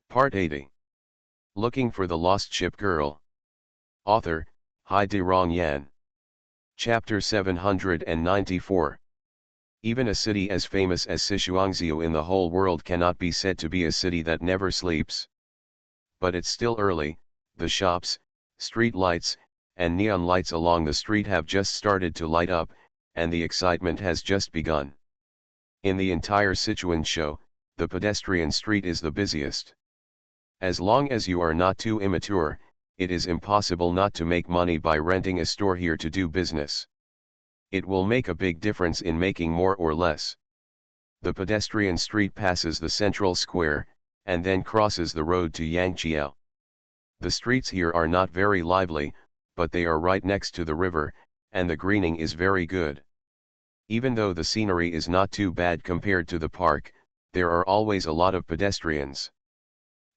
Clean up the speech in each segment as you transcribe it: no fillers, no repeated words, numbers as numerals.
Part 80. Looking for the Lost Ship Girl. Author, Hai De Rong Yan. Chapter 794. Even a city as famous as Sichuanxiu in the whole world cannot be said to be a city that never sleeps. But it's still early, the shops, street lights, and neon lights along the street have just started to light up, and the excitement has just begun. In the entire Sichuan show, the pedestrian street is the busiest. As long as you are not too immature, it is impossible not to make money by renting a store here to do business. It will make a big difference in making more or less. The pedestrian street passes the central square, and then crosses the road to Yangqiao. The streets here are not very lively, but they are right next to the river, and the greening is very good. Even though the scenery is not too bad compared to the park, there are always a lot of pedestrians.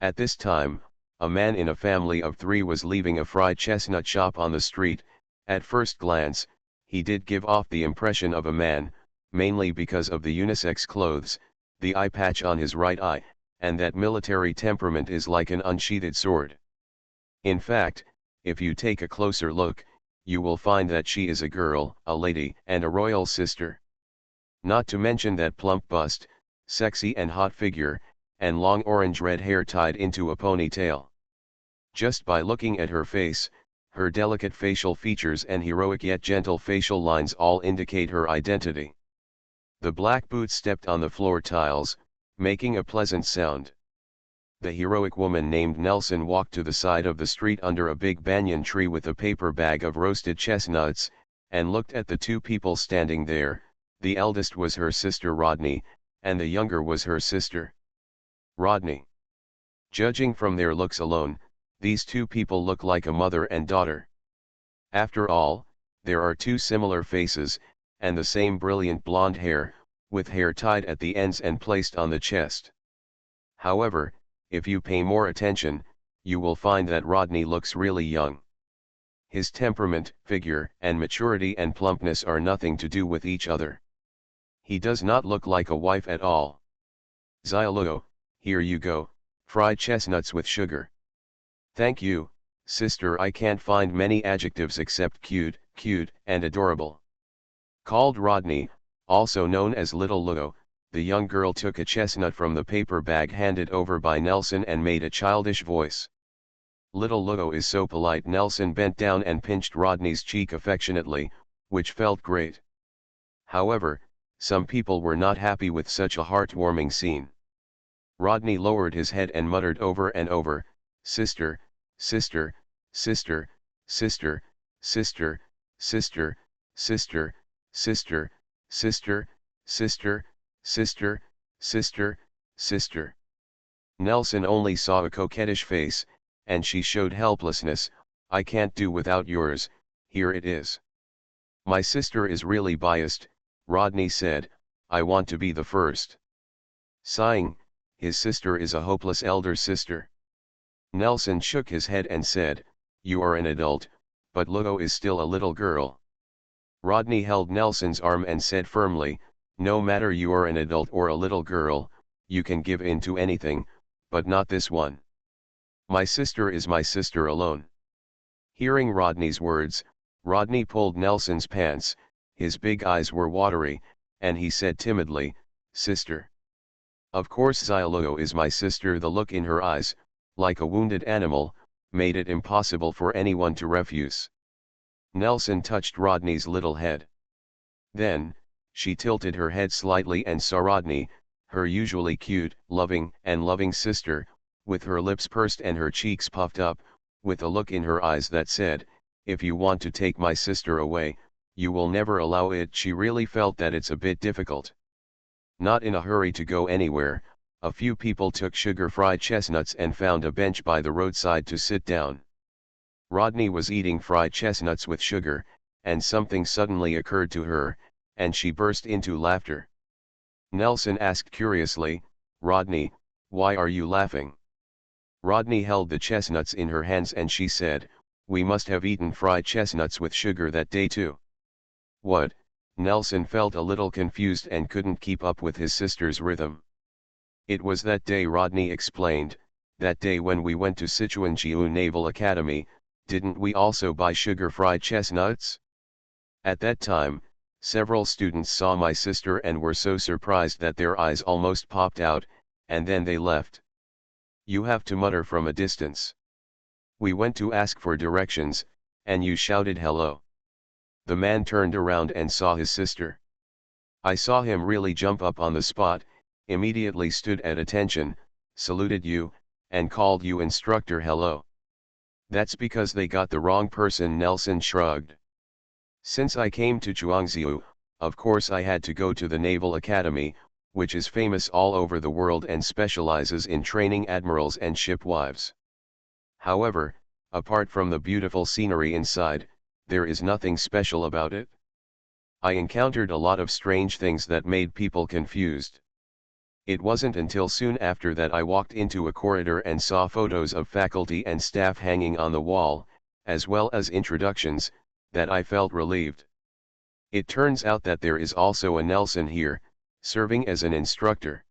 At this time, a man in a family of 3 was leaving a fried chestnut shop on the street. At first glance, he did give off the impression of a man, mainly because of the unisex clothes, the eye patch on his right eye, and that military temperament is like an unsheathed sword. In fact, if you take a closer look, you will find that she is a girl, a lady, and a royal sister. Not to mention that plump bust, sexy and hot figure, and long orange-red hair tied into a ponytail. Just by looking at her face, her delicate facial features and heroic yet gentle facial lines all indicate her identity. The black boots stepped on the floor tiles, making a pleasant sound. The heroic woman named Nelson walked to the side of the street under a big banyan tree with a paper bag of roasted chestnuts, and looked at the 2 people standing there. The eldest was her sister Rodney, and the younger was her sister Rodney. Judging from their looks alone, these 2 people look like a mother and daughter. After all, there are 2 similar faces, and the same brilliant blonde hair, with hair tied at the ends and placed on the chest. However, if you pay more attention, you will find that Rodney looks really young. His temperament, figure, and maturity and plumpness are nothing to do with each other. He does not look like a wife at all. Xiaoluo, here you go, fried chestnuts with sugar. Thank you, sister. I can't find many adjectives except cute, and adorable. Called Rodney, also known as Little Luo, the young girl took a chestnut from the paper bag handed over by Nelson and made a childish voice. Little Luo is so polite. Nelson bent down and pinched Rodney's cheek affectionately, which felt great. However, some people were not happy with such a heartwarming scene. Rodney lowered his head and muttered over and over, "Sister, sister, sister, sister, sister, sister, sister, sister, sister, sister, sister, sister, sister." Nelson only saw a coquettish face, and she showed helplessness. "I can't do without yours, here it is." "My sister is really biased," Rodney said, "I want to be the first." Sighing, his sister is a hopeless elder sister. Nelson shook his head and said, "You are an adult, but Luo is still a little girl." Rodney held Nelson's arm and said firmly, "No matter you are an adult or a little girl, you can give in to anything, but not this one. My sister is my sister alone." Hearing Rodney's words, Rodney pulled Nelson's pants. His big eyes were watery, and he said timidly, "Sister. Of course Xiaoluo is my sister." The look in her eyes, like a wounded animal, made it impossible for anyone to refuse. Nelson touched Rodney's little head. Then, she tilted her head slightly and saw Rodney, her usually cute, loving sister, with her lips pursed and her cheeks puffed up, with a look in her eyes that said, "If you want to take my sister away, you will never allow it." She really felt that it's a bit difficult. Not in a hurry to go anywhere, a few people took sugar-fried chestnuts and found a bench by the roadside to sit down. Rodney was eating fried chestnuts with sugar, and something suddenly occurred to her, and she burst into laughter. Nelson asked curiously, "Rodney, why are you laughing?" Rodney held the chestnuts in her hands and she said, "We must have eaten fried chestnuts with sugar that day too." "What?" Nelson felt a little confused and couldn't keep up with his sister's rhythm. "It was that day," Rodney explained. that day when we went to Sichuanjiu Naval Academy, didn't we also buy sugar-fried chestnuts? At that time, several students saw my sister and were so surprised that their eyes almost popped out, and then they left. You have to mutter from a distance. We went to ask for directions, and you shouted hello. The man turned around and saw his sister. I saw him really jump up on the spot, immediately stood at attention, saluted you, and called you instructor hello. That's because they got the wrong person, Nelson shrugged. Since I came to Chuangziu, of course I had to go to the Naval Academy, which is famous all over the world and specializes in training admirals and shipwives. However, apart from the beautiful scenery inside, there is nothing special about it. I encountered a lot of strange things that made people confused. It wasn't until soon after that I walked into a corridor and saw photos of faculty and staff hanging on the wall, as well as introductions, that I felt relieved. It turns out that there is also a Nelson here, serving as an instructor.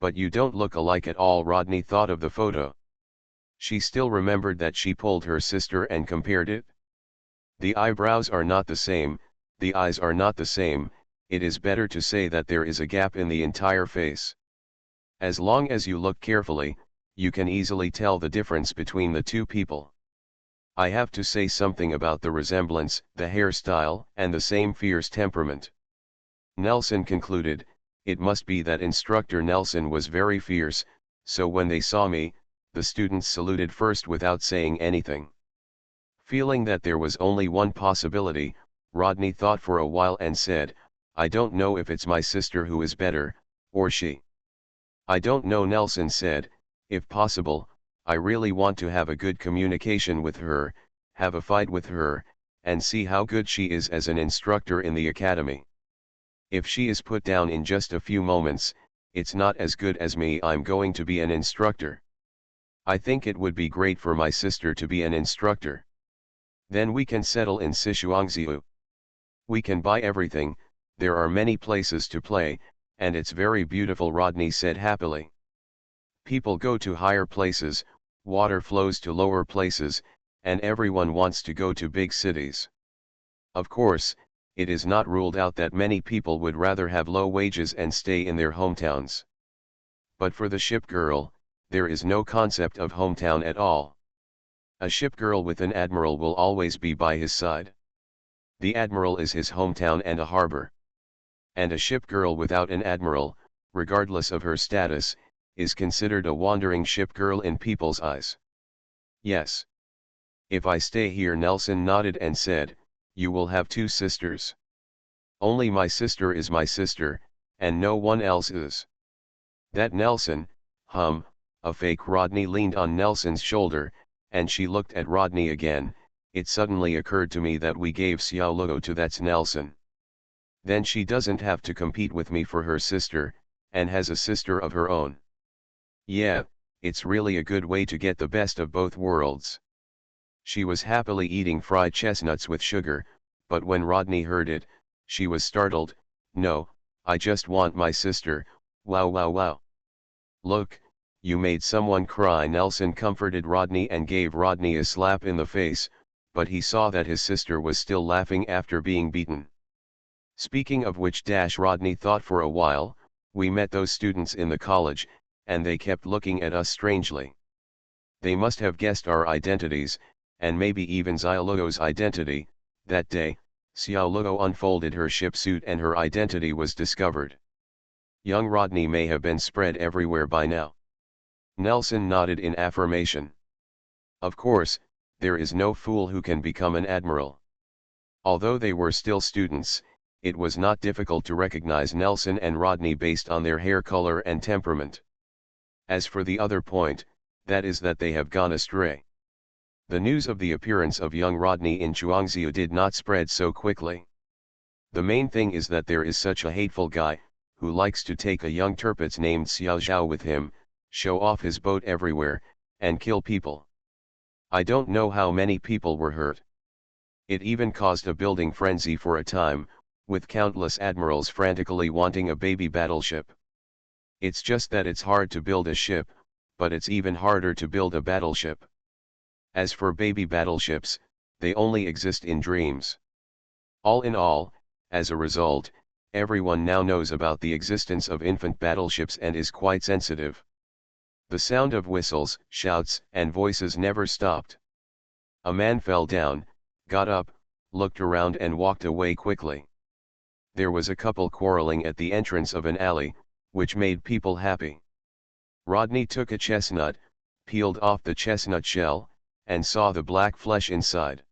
But you don't look alike at all, Rodney thought of the photo. She still remembered that she pulled her sister and compared it. The eyebrows are not the same, the eyes are not the same. It is better to say that there is a gap in the entire face. As long as you look carefully, you can easily tell the difference between the two people. I have to say something about the resemblance, the hairstyle, and the same fierce temperament. Nelson concluded, it must be that instructor Nelson was very fierce, so when they saw me, the students saluted first without saying anything. Feeling that there was only one possibility, Rodney thought for a while and said, I don't know if it's my sister who is better, or she. I don't know, Nelson said. If possible, I really want to have a good communication with her, have a fight with her, and see how good she is as an instructor in the academy. If she is put down in just a few moments, it's not as good as me. I'm going to be an instructor. I think it would be great for my sister to be an instructor. Then we can settle in Sichuangziu. We can buy everything. There are many places to play, and it's very beautiful, Rodney said happily. People go to higher places, water flows to lower places, and everyone wants to go to big cities. Of course, it is not ruled out that many people would rather have low wages and stay in their hometowns. But for the ship girl, there is no concept of hometown at all. A ship girl with an admiral will always be by his side. The admiral is his hometown and a harbor. And a ship girl without an admiral, regardless of her status, is considered a wandering ship girl in people's eyes. Yes. If I stay here, Nelson nodded and said, you will have two sisters. Only my sister is my sister, and no one else is. That Nelson, a fake. Rodney leaned on Nelson's shoulder, and she looked at Rodney again. It suddenly occurred to me that we gave Xiao Luo to that's Nelson. Then she doesn't have to compete with me for her sister, and has a sister of her own. Yeah, it's really a good way to get the best of both worlds. She was happily eating fried chestnuts with sugar, but when Rodney heard it, she was startled. No, I just want my sister. Wow, wow, wow. Look, you made someone cry. Nelson comforted Rodney and gave Rodney a slap in the face, but he saw that his sister was still laughing after being beaten. Speaking of which, Rodney thought for a while, we met those students in the college, and they kept looking at us strangely. They must have guessed our identities, and maybe even Xiao Luo's identity. That day, Xiao Luo unfolded her ship suit and her identity was discovered. Young Rodney may have been spread everywhere by now. Nelson nodded in affirmation. Of course, there is no fool who can become an admiral. Although they were still students, it was not difficult to recognize Nelson and Rodney based on their hair color and temperament. As for the other point, that is that they have gone astray. The news of the appearance of young Rodney in Chuangziu did not spread so quickly. The main thing is that there is such a hateful guy, who likes to take a young Tirpitz named Xiao Zhao with him, show off his boat everywhere, and kill people. I don't know how many people were hurt. It even caused a building frenzy for a time, with countless admirals frantically wanting a baby battleship. It's just that it's hard to build a ship, but it's even harder to build a battleship. As for baby battleships, they only exist in dreams. All in all, as a result, everyone now knows about the existence of infant battleships and is quite sensitive. The sound of whistles, shouts, and voices never stopped. A man fell down, got up, looked around and walked away quickly. There was a couple quarreling at the entrance of an alley, which made people happy. Rodney took a chestnut, peeled off the chestnut shell, and saw the black flesh inside.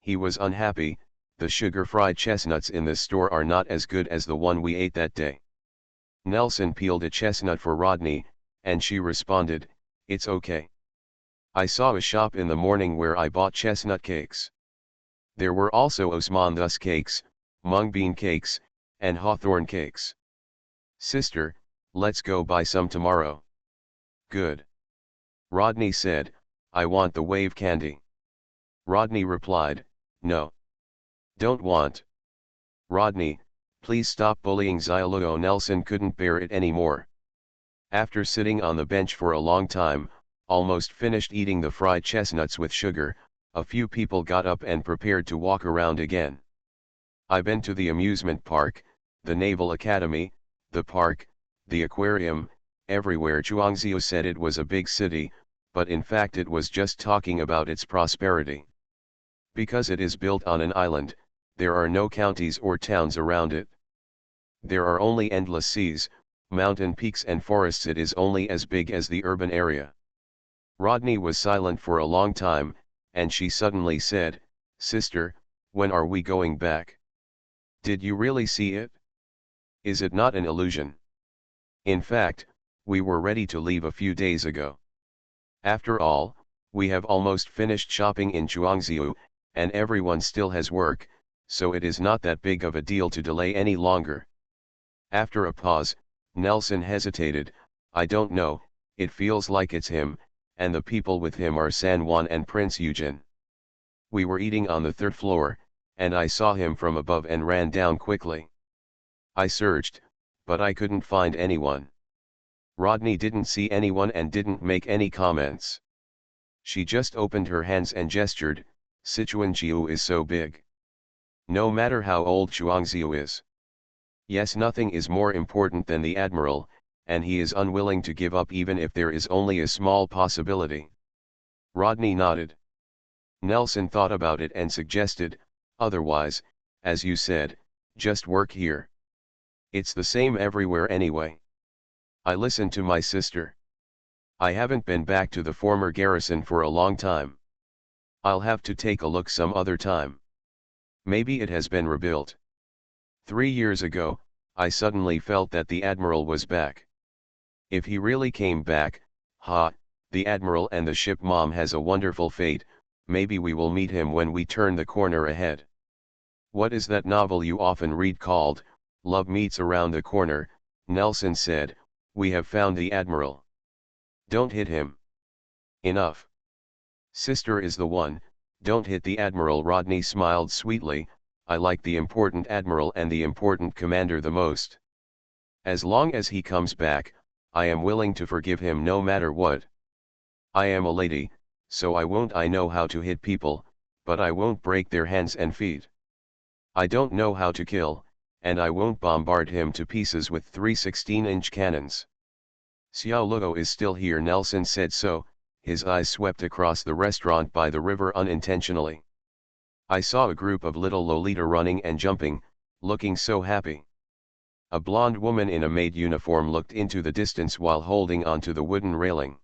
He was unhappy. The sugar-fried chestnuts in this store are not as good as the one we ate that day. Nelson peeled a chestnut for Rodney, and she responded, "It's okay. I saw a shop in the morning where I bought chestnut cakes. There were also osmanthus cakes, mung bean cakes, and hawthorn cakes. Sister, let's go buy some tomorrow." "Good." Rodney said, "I want the wave candy." Rodney replied, "No. Don't want." "Rodney, please stop bullying Xiaoluo." Nelson couldn't bear it anymore. After sitting on the bench for a long time, almost finished eating the fried chestnuts with sugar, a few people got up and prepared to walk around again. "I've been to the amusement park, the Naval Academy, the park, the aquarium, everywhere." Chuangziu said it was a big city, but in fact it was just talking about its prosperity. Because it is built on an island, there are no counties or towns around it. There are only endless seas, mountain peaks and forests. It is only as big as the urban area. Rodney was silent for a long time, and she suddenly said, "Sister, when are we going back? Did you really see it? Is it not an illusion? In fact, we were ready to leave a few days ago. After all, we have almost finished shopping in Chuangziu, and everyone still has work, so it is not that big of a deal to delay any longer." After a pause, Nelson hesitated. "I don't know, it feels like it's him, and the people with him are San Juan and Prince Eugen. We were eating on the third floor, and I saw him from above and ran down quickly. I searched, but I couldn't find anyone." Rodney didn't see anyone and didn't make any comments. She just opened her hands and gestured. "Sichuanjiu is so big. No matter how old Chuangziu is. Yes, nothing is more important than the admiral, and he is unwilling to give up even if there is only a small possibility." Rodney nodded. Nelson thought about it and suggested, "Otherwise, as you said, just work here. It's the same everywhere anyway. I listened to my sister. I haven't been back to the former garrison for a long time. I'll have to take a look some other time. Maybe it has been rebuilt. 3 years ago, I suddenly felt that the admiral was back. If he really came back, the admiral and the ship mom has a wonderful fate. Maybe we will meet him when we turn the corner ahead." "What is that novel you often read called, Love Meets Around the Corner?" Nelson said. "We have found the admiral. Don't hit him." "Enough. Sister is the one, don't hit the admiral." Rodney smiled sweetly. "I like the important admiral and the important commander the most. As long as he comes back, I am willing to forgive him no matter what. I am a lady, so I won't. I know how to hit people, but I won't break their hands and feet. I don't know how to kill, and I won't bombard him to pieces with 3 16-inch cannons." "Xiao Luo is still here." Nelson said so. His eyes swept across the restaurant by the river unintentionally. "I saw a group of little Lolita running and jumping, looking so happy." A blonde woman in a maid uniform looked into the distance while holding onto the wooden railing.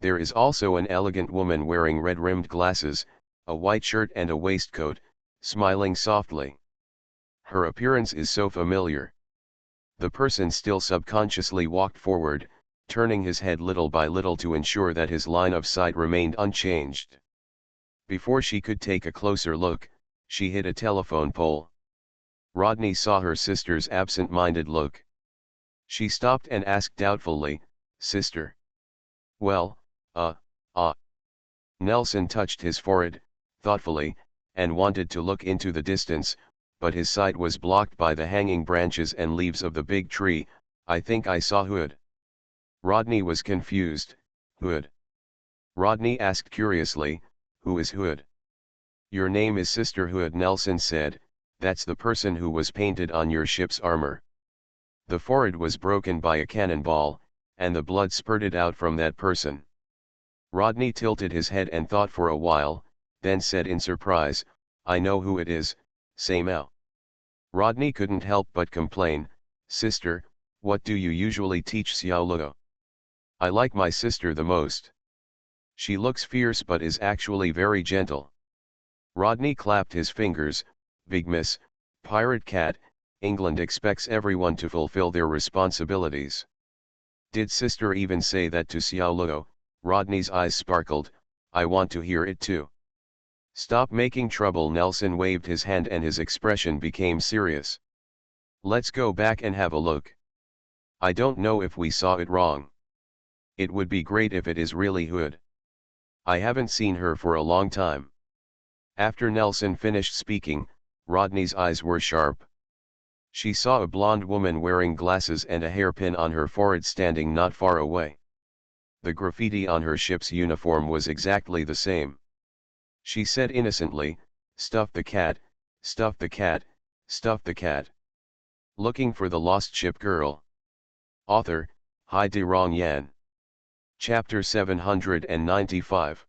There is also an elegant woman wearing red-rimmed glasses, a white shirt and a waistcoat, smiling softly. Her appearance is so familiar. The person still subconsciously walked forward, turning his head little by little to ensure that his line of sight remained unchanged. Before she could take a closer look, she hit a telephone pole. Rodney saw her sister's absent-minded look. She stopped and asked doubtfully, "Sister?" "Well, Nelson touched his forehead, thoughtfully, and wanted to look into the distance, but his sight was blocked by the hanging branches and leaves of the big tree. "I think I saw Hood." Rodney was confused. Hood? Rodney asked curiously, who is Hood? Your name is Sister Hood, Nelson said. That's the person who was painted on your ship's armor. The forehead was broken by a cannonball, and the blood spurted out from that person. Rodney tilted his head and thought for a while, then said in surprise, I know who it is, say Mao. Rodney couldn't help but complain, Sister, what do you usually teach Xiao Luo? I like my sister the most. She looks fierce but is actually very gentle. Rodney clapped his fingers, Big Miss, Pirate Cat, England expects everyone to fulfill their responsibilities. Did Sister even say that to Xiao Luo? Rodney's eyes sparkled, I want to hear it too. Stop making trouble, Nelson waved his hand and his expression became serious. Let's go back and have a look. I don't know if we saw it wrong. It would be great if it is really Hood. I haven't seen her for a long time. After Nelson finished speaking, Rodney's eyes were sharp. She saw a blonde woman wearing glasses and a hairpin on her forehead standing not far away. The graffiti on her ship's uniform was exactly the same. She said innocently, stuff the cat, stuff the cat, stuff the cat. Looking for the lost ship girl. Author, Hai De Rong Yan. Chapter 795.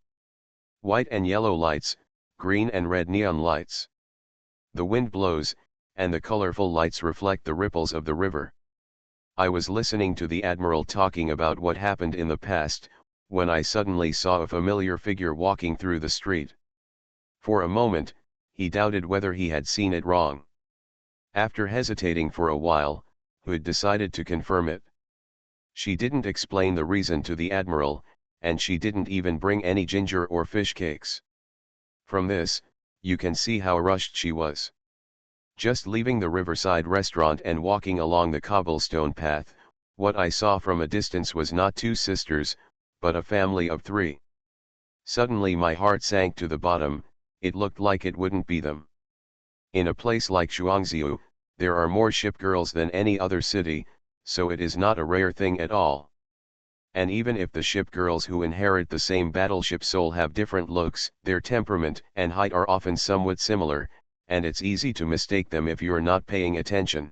White and yellow lights, green and red neon lights. The wind blows, and the colorful lights reflect the ripples of the river. I was listening to the Admiral talking about what happened in the past, when I suddenly saw a familiar figure walking through the street. For a moment, he doubted whether he had seen it wrong. After hesitating for a while, Hood decided to confirm it. She didn't explain the reason to the Admiral, and she didn't even bring any ginger or fish cakes. From this, you can see how rushed she was. Just leaving the riverside restaurant and walking along the cobblestone path, what I saw from a distance was not two sisters, but a family of three. Suddenly my heart sank to the bottom, it looked like it wouldn't be them. In a place like Shuangziu, there are more ship girls than any other city, so it is not a rare thing at all. And even if the ship girls who inherit the same battleship soul have different looks, their temperament and height are often somewhat similar, and it's easy to mistake them if you're not paying attention.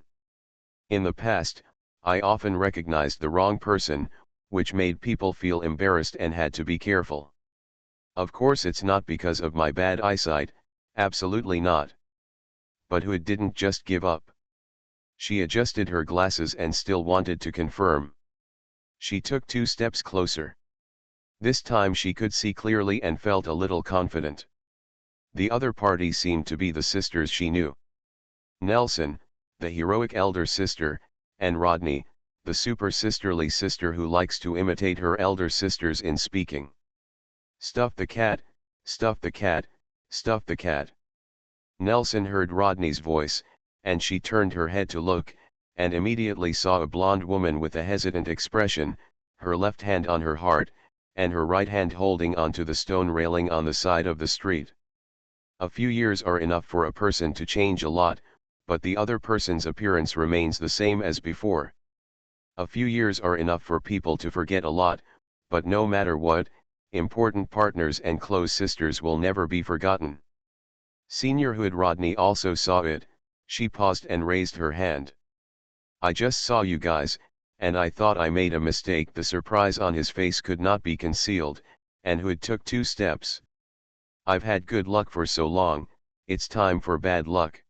In the past, I often recognized the wrong person, which made people feel embarrassed and had to be careful. Of course it's not because of my bad eyesight, absolutely not. But Hood didn't just give up. She adjusted her glasses and still wanted to confirm. She took 2 steps closer. This time she could see clearly and felt a little confident. The other party seemed to be the sisters she knew. Nelson, the heroic elder sister, and Rodney, the super sisterly sister who likes to imitate her elder sisters in speaking. Stuff the cat, stuff the cat, stuff the cat. Nelson heard Rodney's voice, and she turned her head to look, and immediately saw a blonde woman with a hesitant expression, her left hand on her heart, and her right hand holding onto the stone railing on the side of the street. A few years are enough for a person to change a lot, but the other person's appearance remains the same as before. A few years are enough for people to forget a lot, but no matter what, important partners and close sisters will never be forgotten. Senior Hood Rodney also saw it. She paused and raised her hand. I just saw you guys, and I thought I made a mistake. The surprise on his face could not be concealed, and Hood took 2 steps. I've had good luck for so long, it's time for bad luck.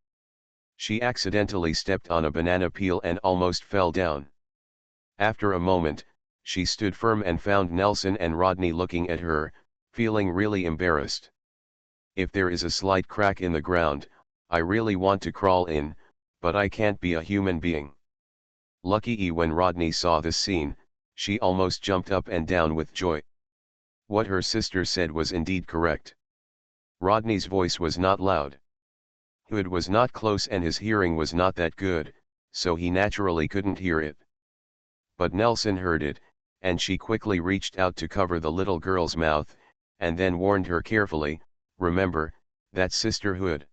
She accidentally stepped on a banana peel and almost fell down. After a moment, she stood firm and found Nelson and Rodney looking at her, feeling really embarrassed. If there is a slight crack in the ground, I really want to crawl in, but I can't be a human being. Lucky when Rodney saw this scene, she almost jumped up and down with joy. What her sister said was indeed correct. Rodney's voice was not loud. Hood was not close and his hearing was not that good, so he naturally couldn't hear it. But Nelson heard it, and she quickly reached out to cover the little girl's mouth, and then warned her carefully, remember, that's Sister Hood.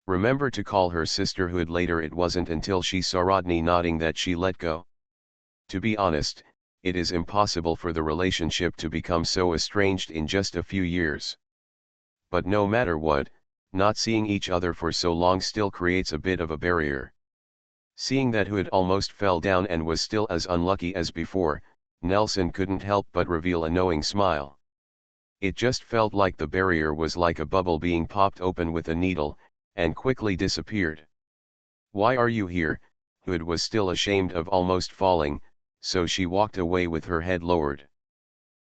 Remember to call her Sister Hood later. It wasn't until she saw Rodney nodding that she let go. To be honest, it is impossible for the relationship to become so estranged in just a few years. But no matter what, not seeing each other for so long still creates a bit of a barrier. Seeing that Hood almost fell down and was still as unlucky as before, Nelson couldn't help but reveal a knowing smile. It just felt like the barrier was like a bubble being popped open with a needle, and quickly disappeared. "Why are you here?" Hood was still ashamed of almost falling, so she walked away with her head lowered.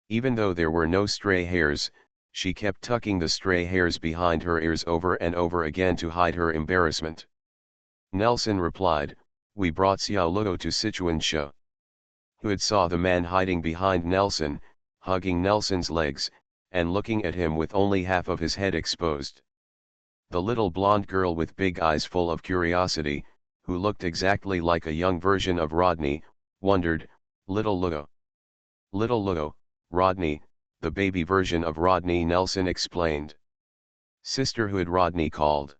Even though there were no stray hairs, she kept tucking the stray hairs behind her ears over and over again to hide her embarrassment. Nelson replied, "We brought Xiao Luo to Sichuansha." Hood saw the man hiding behind Nelson, hugging Nelson's legs, and looking at him with only half of his head exposed. The little blonde girl with big eyes full of curiosity, who looked exactly like a young version of Rodney, wondered, "Little Luo." "Little Luo, Rodney, the baby version of Rodney," Nelson explained. "Sisterhood," Rodney called.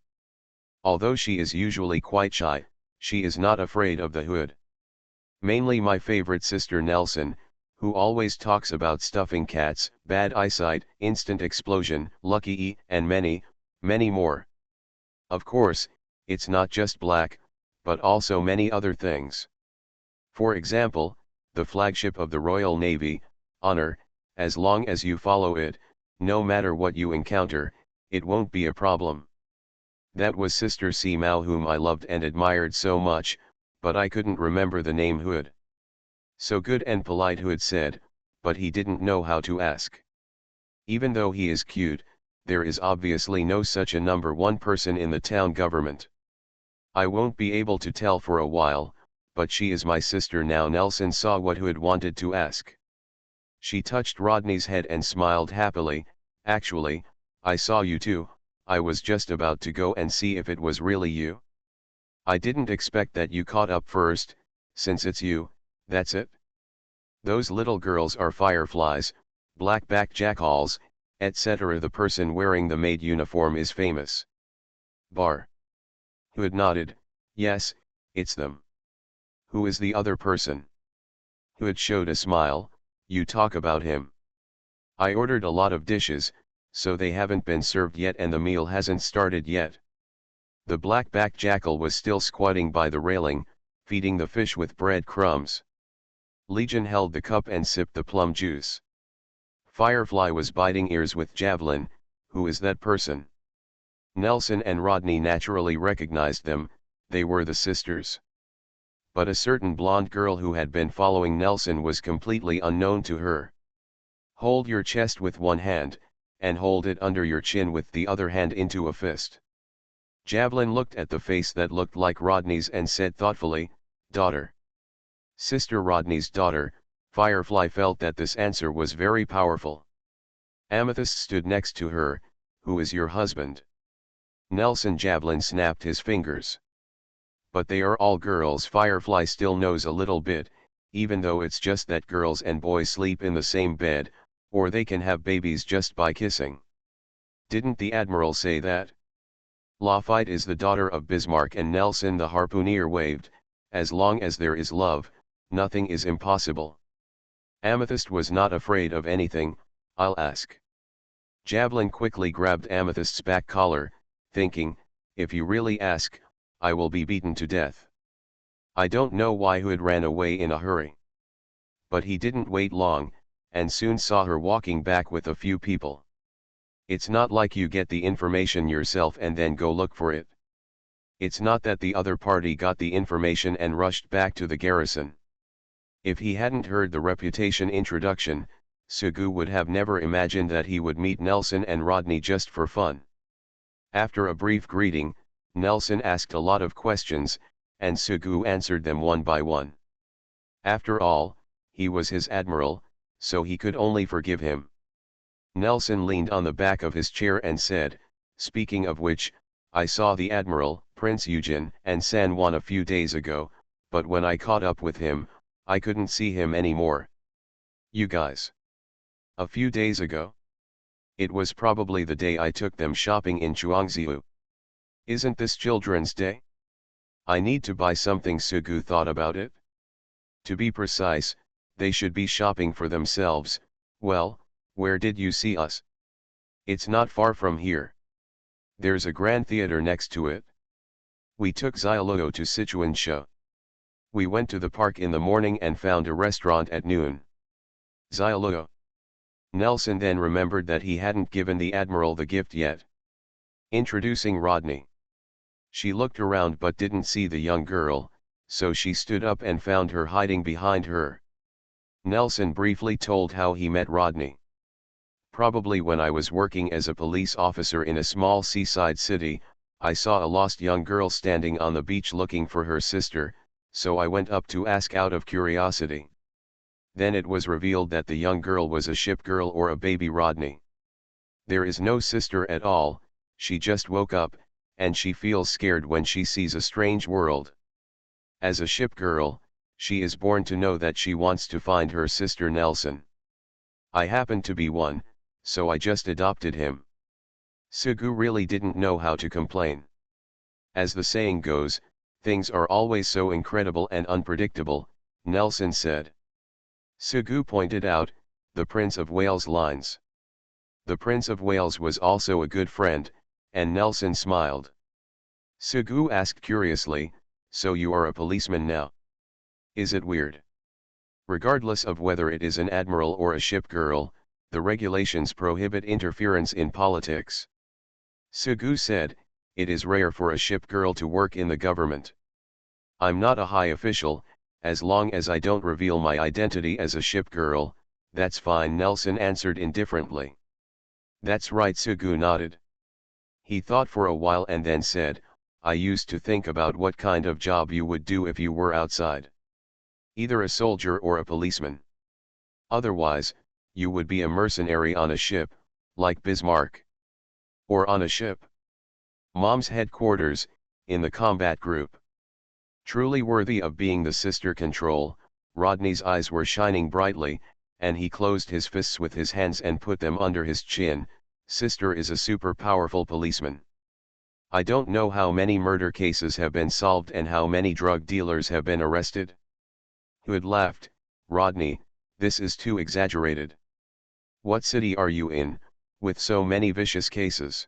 Although she is usually quite shy, she is not afraid of the Hood. "Mainly my favorite sister Nelson, who always talks about stuffing cats, bad eyesight, instant explosion, lucky E, and many, many more. Of course, it's not just black, but also many other things. For example, the flagship of the Royal Navy, honor, as long as you follow it, no matter what you encounter, it won't be a problem." That was Sister C Mao, whom I loved and admired so much, but I couldn't remember the name Hood. "So good and polite," Hood said, but he didn't know how to ask. Even though he is cute, there is obviously no such a number one person in the town government. "I won't be able to tell for a while, but she is my sister now." Nelson saw what Hood wanted to ask. She touched Rodney's head and smiled happily. "Actually, I saw you too. I was just about to go and see if it was really you. I didn't expect that you caught up first. Since it's you, that's it. Those little girls are fireflies, black-backed jackals, etc. The person wearing the maid uniform is famous." Bar. Hood nodded. "Yes, it's them." "Who is the other person?" Hood showed a smile. "You talk about him. I ordered a lot of dishes, so they haven't been served yet and the meal hasn't started yet." The black-backed jackal was still squatting by the railing, feeding the fish with bread crumbs. Legion held the cup and sipped the plum juice. Firefly was biting ears with Javelin. "Who is that person?" Nelson and Rodney naturally recognized them. They were the sisters. But a certain blonde girl who had been following Nelson was completely unknown to her. "Hold your chest with one hand, and hold it under your chin with the other hand into a fist." Javelin looked at the face that looked like Rodney's and said thoughtfully, "Daughter." Sister Rodney's daughter. Firefly felt that this answer was very powerful. Amethyst stood next to her. "Who is your husband?" Nelson Javelin snapped his fingers. "But they are all girls." Firefly still knows a little bit, even though it's just that girls and boys sleep in the same bed, or they can have babies just by kissing. "Didn't the Admiral say that?" Lafitte is the daughter of Bismarck, and Nelson the harpooner waved. "As long as there is love, nothing is impossible." Amethyst was not afraid of anything. "I'll ask." Javelin quickly grabbed Amethyst's back collar, thinking, "If you really ask, I will be beaten to death." I don't know why Hood ran away in a hurry. But he didn't wait long, and soon saw her walking back with a few people. It's not like you get the information yourself and then go look for it. It's not that the other party got the information and rushed back to the garrison. If he hadn't heard the reputation introduction, Sugu would have never imagined that he would meet Nelson and Rodney just for fun. After a brief greeting, Nelson asked a lot of questions, and Sugu answered them one by one. After all, he was his admiral, so he could only forgive him. Nelson leaned on the back of his chair and said, "Speaking of which, I saw the Admiral, Prince Eugen, and San Juan a few days ago, but when I caught up with him, I couldn't see him anymore." "You guys? A few days ago? It was probably the day I took them shopping in Chuangziu. Isn't this Children's Day? I need to buy something." Sugu thought about it. To be precise, They should be shopping for themselves. Well, where did you see us? It's not far from here. There's a grand theater next to it. We took Xiaoluo to Sichuan show. We went to the park in the morning and found a restaurant at noon. Xiaoluo. Nelson then remembered that he hadn't given the Admiral the gift yet. Introducing Rodney. She looked around but didn't see the young girl, so she stood up and found her hiding behind her. Nelson briefly told how he met Rodney. Probably when I was working as a police officer in a small seaside city, I saw a lost young girl standing on the beach looking for her sister, so I went up to ask out of curiosity. Then it was revealed that the young girl was a ship girl or a baby Rodney. There is no sister at all, she just woke up, and she feels scared when she sees a strange world. As a ship girl, she is born to know that she wants to find her sister Nelson. I happen to be one, so I just adopted him. Sugu really didn't know how to complain. As the saying goes, things are always so incredible and unpredictable, Nelson said. Sugu pointed out, the Prince of Wales lines. The Prince of Wales was also a good friend, and Nelson smiled. Sugu asked curiously, so you are a policeman now? Is it weird? Regardless of whether it is an admiral or a ship girl, the regulations prohibit interference in politics. Sugu said, it is rare for a ship girl to work in the government. I'm not a high official, as long as I don't reveal my identity as a ship girl, that's fine, Nelson answered indifferently. That's right, Sugu nodded. He thought for a while and then said, I used to think about what kind of job you would do if you were outside. Either a soldier or a policeman. Otherwise, you would be a mercenary on a ship, like Bismarck. Or on a ship. Mom's headquarters, in the combat group. Truly worthy of being the sister control, Rodney's eyes were shining brightly, and he closed his fists with his hands and put them under his chin. Sister is a super powerful policeman. I don't know how many murder cases have been solved and how many drug dealers have been arrested. Hood laughed, Rodney, this is too exaggerated. What city are you in, with so many vicious cases?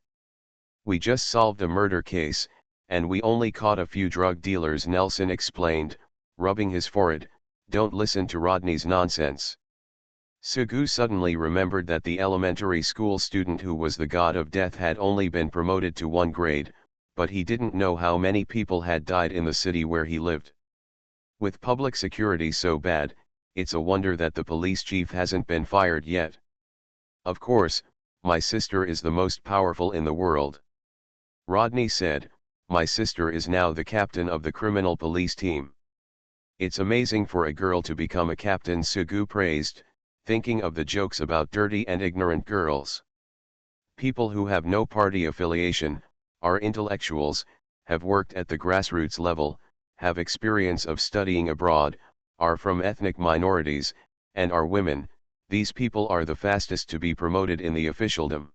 We just solved a murder case, and we only caught a few drug dealers, Nelson explained, rubbing his forehead. Don't listen to Rodney's nonsense. Sugu suddenly remembered that the elementary school student who was the god of death had only been promoted to 1 grade, but he didn't know how many people had died in the city where he lived. With public security so bad, it's a wonder that the police chief hasn't been fired yet. Of course, my sister is the most powerful in the world. Rodney said, my sister is now the captain of the criminal police team. It's amazing for a girl to become a captain, Sugu praised, thinking of the jokes about dirty and ignorant girls. People who have no party affiliation, are intellectuals, have worked at the grassroots level, have experience of studying abroad, are from ethnic minorities, and are women. These people are the fastest to be promoted in the officialdom.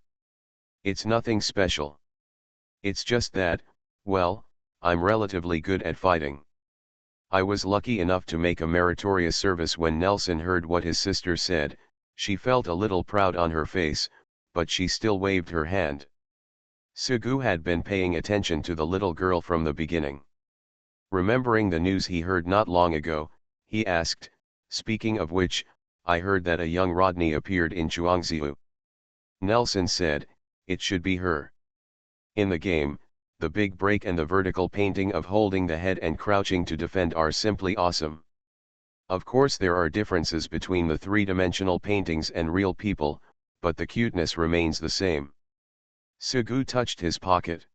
It's nothing special. It's just that, well, I'm relatively good at fighting. I was lucky enough to make a meritorious service. When Nelson heard what his sister said, she felt a little proud on her face, but she still waved her hand. Sugu had been paying attention to the little girl from the beginning. Remembering the news he heard not long ago, he asked, speaking of which, I heard that a young Rodney appeared in Chuangziu. Nelson said, it should be her. In the game, the big break and the vertical painting of holding the head and crouching to defend are simply awesome. Of course there are differences between the three-dimensional paintings and real people, but the cuteness remains the same. Sugu touched his pocket.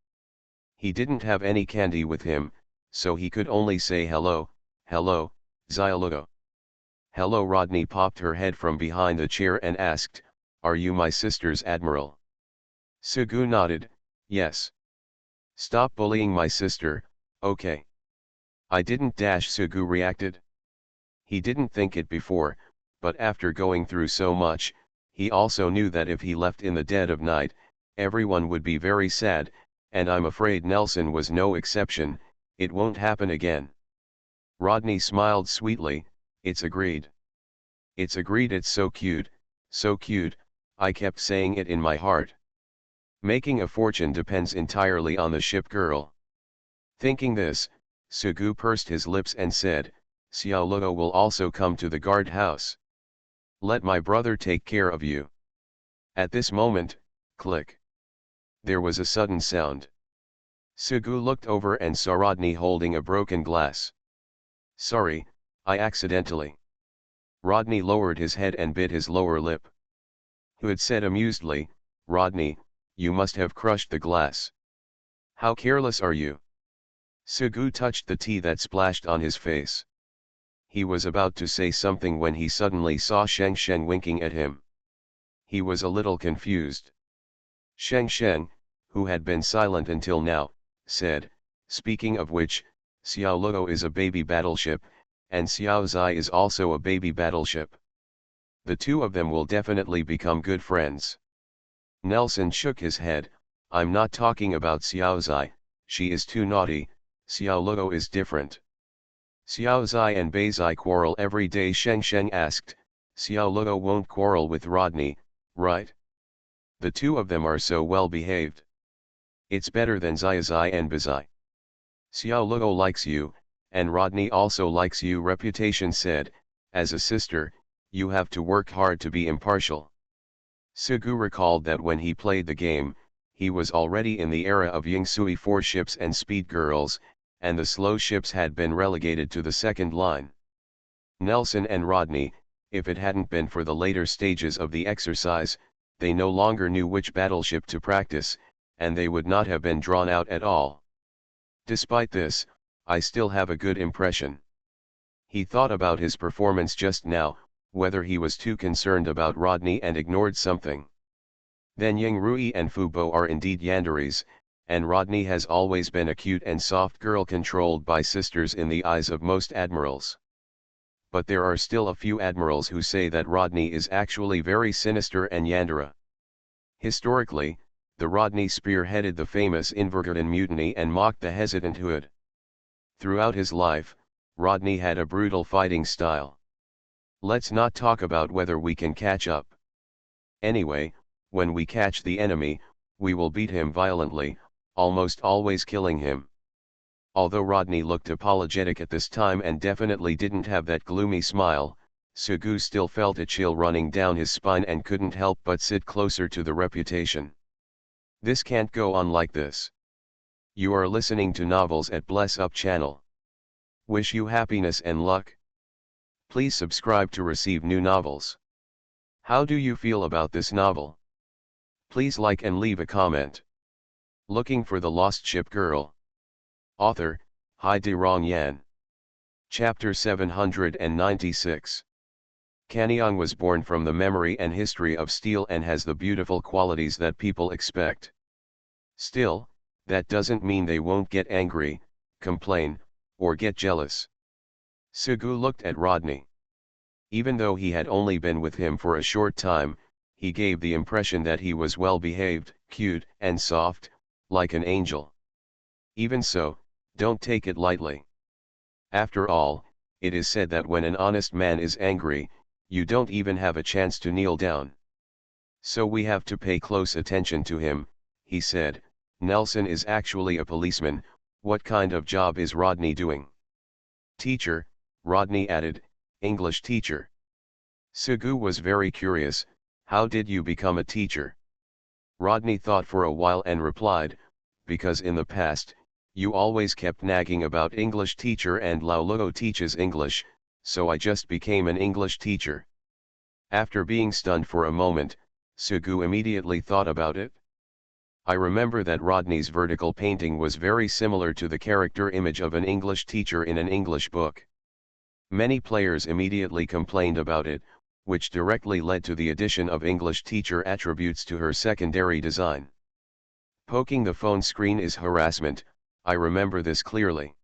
He didn't have any candy with him, so he could only say hello, Xiaoluo. Hello. Rodney popped her head from behind the chair and asked, are you my sister's admiral? Sugu nodded, yes. Stop bullying my sister, okay? I didn't. Sugu reacted. He didn't think it before, but after going through so much, he also knew that if he left in the dead of night, everyone would be very sad, and I'm afraid Nelson was no exception. It won't happen again. Rodney smiled sweetly, it's agreed. It's agreed, it's so cute, I kept saying it in my heart. Making a fortune depends entirely on the ship girl. Thinking this, Sugu pursed his lips and said, Xiao Luo will also come to the guard house. Let my brother take care of you. At this moment, click. There was a sudden sound. Sugu looked over and saw Rodney holding a broken glass. Sorry, I accidentally. Rodney lowered his head and bit his lower lip. Hood said amusedly, Rodney, you must have crushed the glass. How careless are you? Sugu touched the tea that splashed on his face. He was about to say something when he suddenly saw Sheng Sheng winking at him. He was a little confused. Sheng Sheng, who had been silent until now, said, speaking of which, Xiao Luo is a baby battleship, and Xiao Zai is also a baby battleship. The two of them will definitely become good friends. Nelson shook his head, I'm not talking about Xiao Zai, she is too naughty, Xiao Luo is different. Xiao Zai and Bei Zai quarrel every day, Sheng Sheng asked, Xiao Luo won't quarrel with Rodney, right? The two of them are so well behaved. It's better than Zai Zai and Bei Zai. Xiao Luo likes you, and Rodney also likes you, Reputation said, as a sister, you have to work hard to be impartial. Sugu recalled that when he played the game, he was already in the era of Yingsui 4 ships and speed girls, and the slow ships had been relegated to the second line. Nelson and Rodney, if it hadn't been for the later stages of the exercise, they no longer knew which battleship to practice, and they would not have been drawn out at all. Despite this, I still have a good impression. He thought about his performance just now, whether he was too concerned about Rodney and ignored something. Then Ying Rui and Fu Bo are indeed yanderes, and Rodney has always been a cute and soft girl controlled by sisters in the eyes of most admirals. But there are still a few admirals who say that Rodney is actually very sinister and yandere. Historically, the Rodney spearheaded the famous Invergordon mutiny and mocked the hesitant Hood. Throughout his life, Rodney had a brutal fighting style. Let's not talk about whether we can catch up. Anyway, when we catch the enemy, we will beat him violently, almost always killing him. Although Rodney looked apologetic at this time and definitely didn't have that gloomy smile, Sugu still felt a chill running down his spine and couldn't help but sit closer to the Reputation. This can't go on like this. You are listening to Novels at Bless Up channel. Wish you happiness and luck. Please subscribe to receive new novels. How do you feel about this novel? Please like and leave a comment. Looking for the Lost Ship Girl. Author, Hai De Rong Yan. Chapter 796. Kanyang was born from the memory and history of steel and has the beautiful qualities that people expect. Still, that doesn't mean they won't get angry, complain, or get jealous. Sugu looked at Rodney. Even though he had only been with him for a short time, he gave the impression that he was well behaved, cute, and soft, like an angel. Even so, don't take it lightly. After all, it is said that when an honest man is angry, you don't even have a chance to kneel down. So we have to pay close attention to him, he said. Nelson is actually a policeman. What kind of job is Rodney doing? Teacher, Rodney added, English teacher. Sugu was very curious, how did you become a teacher? Rodney thought for a while and replied, because in the past, you always kept nagging about English teacher and Lao Luo teaches English, so I just became an English teacher. After being stunned for a moment, Sugu immediately thought about it. I remember that Rodney's vertical painting was very similar to the character image of an English teacher in an English book. Many players immediately complained about it, which directly led to the addition of English teacher attributes to her secondary design. Poking the phone screen is harassment, I remember this clearly.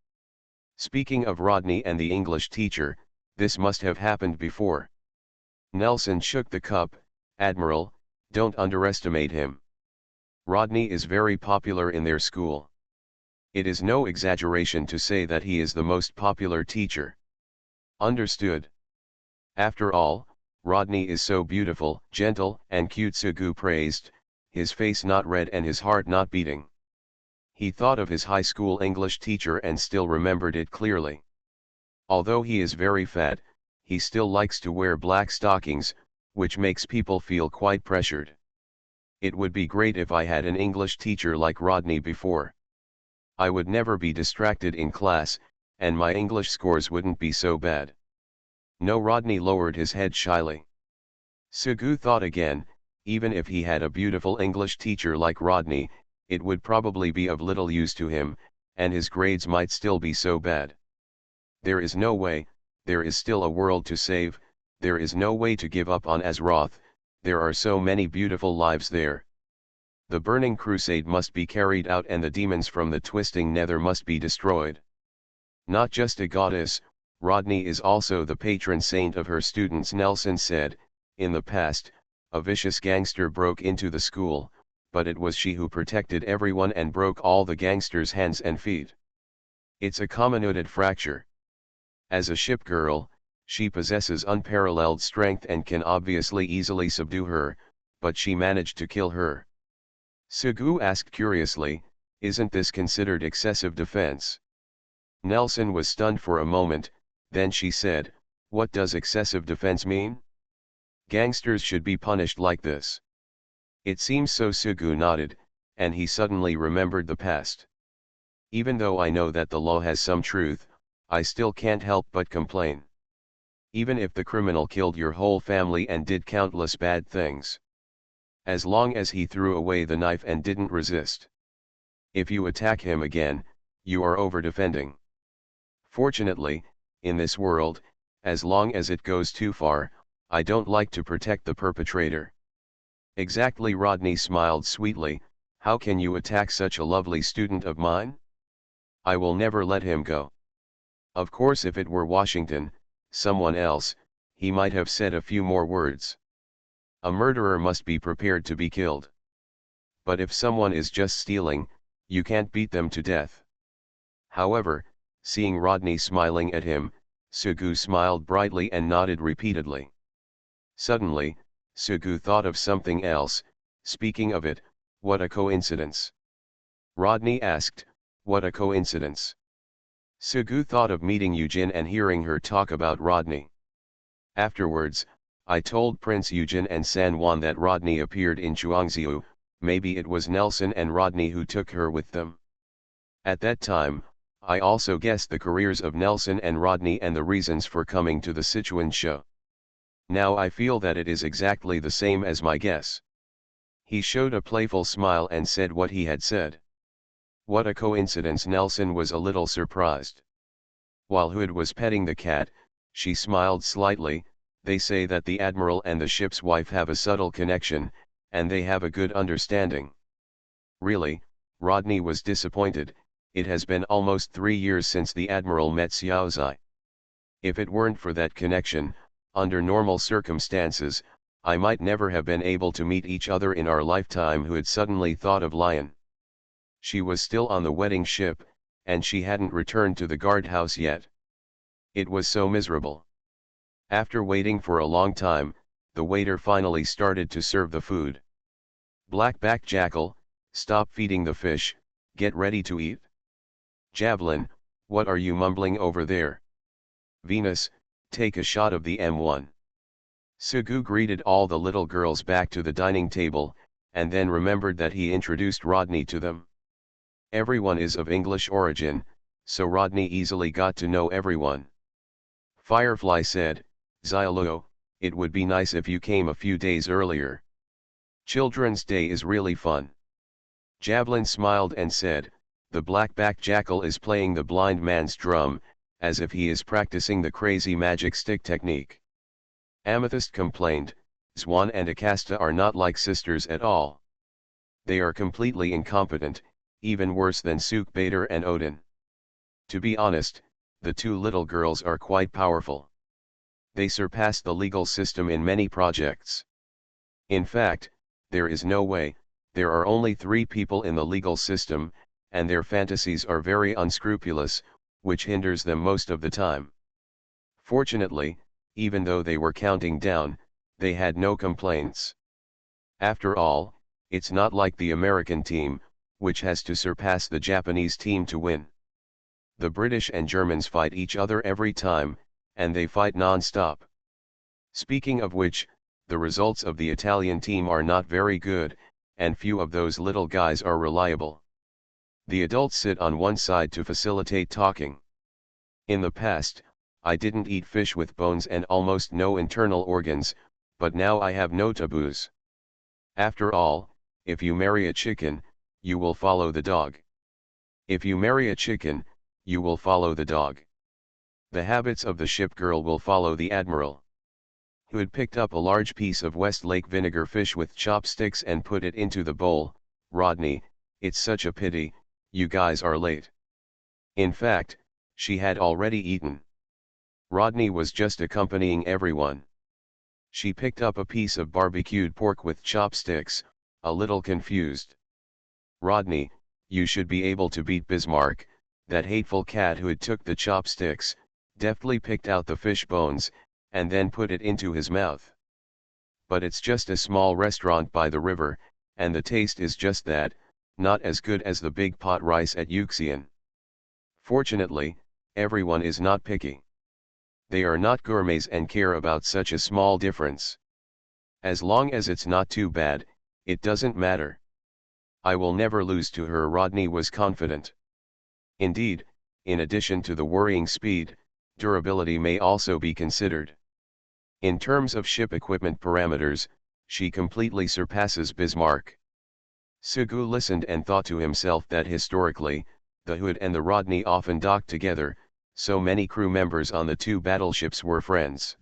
Speaking of Rodney and the English teacher, this must have happened before. Nelson shook the cup, Admiral, don't underestimate him. Rodney is very popular in their school. It is no exaggeration to say that he is the most popular teacher. Understood. After all, Rodney is so beautiful, gentle, and cute, Sugu praised, his face not red and his heart not beating. He thought of his high school English teacher and still remembered it clearly. Although he is very fat, he still likes to wear black stockings, which makes people feel quite pressured. It would be great if I had an English teacher like Rodney before. I would never be distracted in class, and my English scores wouldn't be so bad. No, Rodney lowered his head shyly. Sugu thought again, even if he had a beautiful English teacher like Rodney, it would probably be of little use to him, and his grades might still be so bad. There is no way, there is still a world to save, there is no way to give up on Azeroth, there are so many beautiful lives there. The burning crusade must be carried out and the demons from the twisting nether must be destroyed. Not just a goddess, Rodney is also the patron saint of her students, Nelson said. In the past, a vicious gangster broke into the school, but it was she who protected everyone and broke all the gangsters' hands and feet. It's a comminuted fracture. As a ship girl, she possesses unparalleled strength and can obviously easily subdue her, but she managed to kill her. Sugu asked curiously, isn't this considered excessive defense? Nelson was stunned for a moment, then she said, what does excessive defense mean? Gangsters should be punished like this. It seems so. Sugu nodded, and he suddenly remembered the past. Even though I know that the law has some truth, I still can't help but complain. Even if the criminal killed your whole family and did countless bad things. As long as he threw away the knife and didn't resist. If you attack him again, you are over-defending. Fortunately, in this world, as long as it goes too far, I don't like to protect the perpetrator. Exactly. Rodney smiled sweetly, how can you attack such a lovely student of mine? I will never let him go. Of course, if it were Washington, someone else, he might have said a few more words. A murderer must be prepared to be killed. But if someone is just stealing, you can't beat them to death. However, seeing Rodney smiling at him, Sugu smiled brightly and nodded repeatedly. Suddenly, Sugu thought of something else. Speaking of it, what a coincidence. Rodney asked, what a coincidence. Sugu thought of meeting Eugen and hearing her talk about Rodney. Afterwards, I told Prince Eugen and San Juan that Rodney appeared in Chuangziu, maybe it was Nelson and Rodney who took her with them. At that time, I also guessed the careers of Nelson and Rodney and the reasons for coming to the Sichuan show. Now I feel that it is exactly the same as my guess. He showed a playful smile and said what he had said. What a coincidence. Nelson was a little surprised. While Hood was petting the cat, she smiled slightly. They say that the admiral and the ship's wife have a subtle connection, and they have a good understanding. Really, Rodney was disappointed. It has been almost 3 years since the admiral met Xiaozai. If it weren't for that connection, under normal circumstances, I might never have been able to meet each other in our lifetime. Who had suddenly thought of Lion. She was still on the wedding ship, and she hadn't returned to the guardhouse yet. It was so miserable. After waiting for a long time, the waiter finally started to serve the food. Blackback Jackal, stop feeding the fish, get ready to eat. Javelin, what are you mumbling over there? Venus, take a shot of the M1. Sugu greeted all the little girls back to the dining table, and then remembered that he introduced Rodney to them. Everyone is of English origin, so Rodney easily got to know everyone. Firefly said, Xiaoluo, it would be nice if you came a few days earlier. Children's Day is really fun. Javelin smiled and said, the blackback jackal is playing the blind man's drum, as if he is practicing the crazy magic stick technique. Amethyst complained, Swan and Akasta are not like sisters at all. They are completely incompetent, even worse than Suk Bader and Odin. To be honest, the two little girls are quite powerful. They surpass the legal system in many projects. In fact, there is no way, there are only 3 people in the legal system, and their fantasies are very unscrupulous, which hinders them most of the time. Fortunately, even though they were counting down, They had no complaints. After all, it's not like the American team, which has to surpass the Japanese team to win. The British and Germans fight each other every time, and they fight non-stop. Speaking of which, the results of the Italian team are not very good, and few of those little guys are reliable. The adults sit on one side to facilitate talking. In the past, I didn't eat fish with bones and almost no internal organs, but now I have no taboos. After all, if you marry a chicken, you will follow the dog. If you marry a chicken, you will follow the dog. The habits of the ship girl will follow the admiral. Who had picked up a large piece of Westlake vinegar fish with chopsticks and put it into the bowl. Rodney, it's such a pity, you guys are late. In fact, she had already eaten. Rodney was just accompanying everyone. She picked up a piece of barbecued pork with chopsticks, a little confused. Rodney, you should be able to beat Bismarck, that hateful cat who had took the chopsticks, deftly picked out the fish bones, and then put it into his mouth. But it's just a small restaurant by the river, and the taste is just that, not as good as the big pot rice at Yuxian. Fortunately, everyone is not picky. They are not gourmets and care about such a small difference. As long as it's not too bad, it doesn't matter. I will never lose to her, Rodney was confident. Indeed, in addition to the worrying speed, durability may also be considered. In terms of ship equipment parameters, she completely surpasses Bismarck. Sugu listened and thought to himself that historically, the Hood and the Rodney often docked together, so many crew members on the two battleships were friends.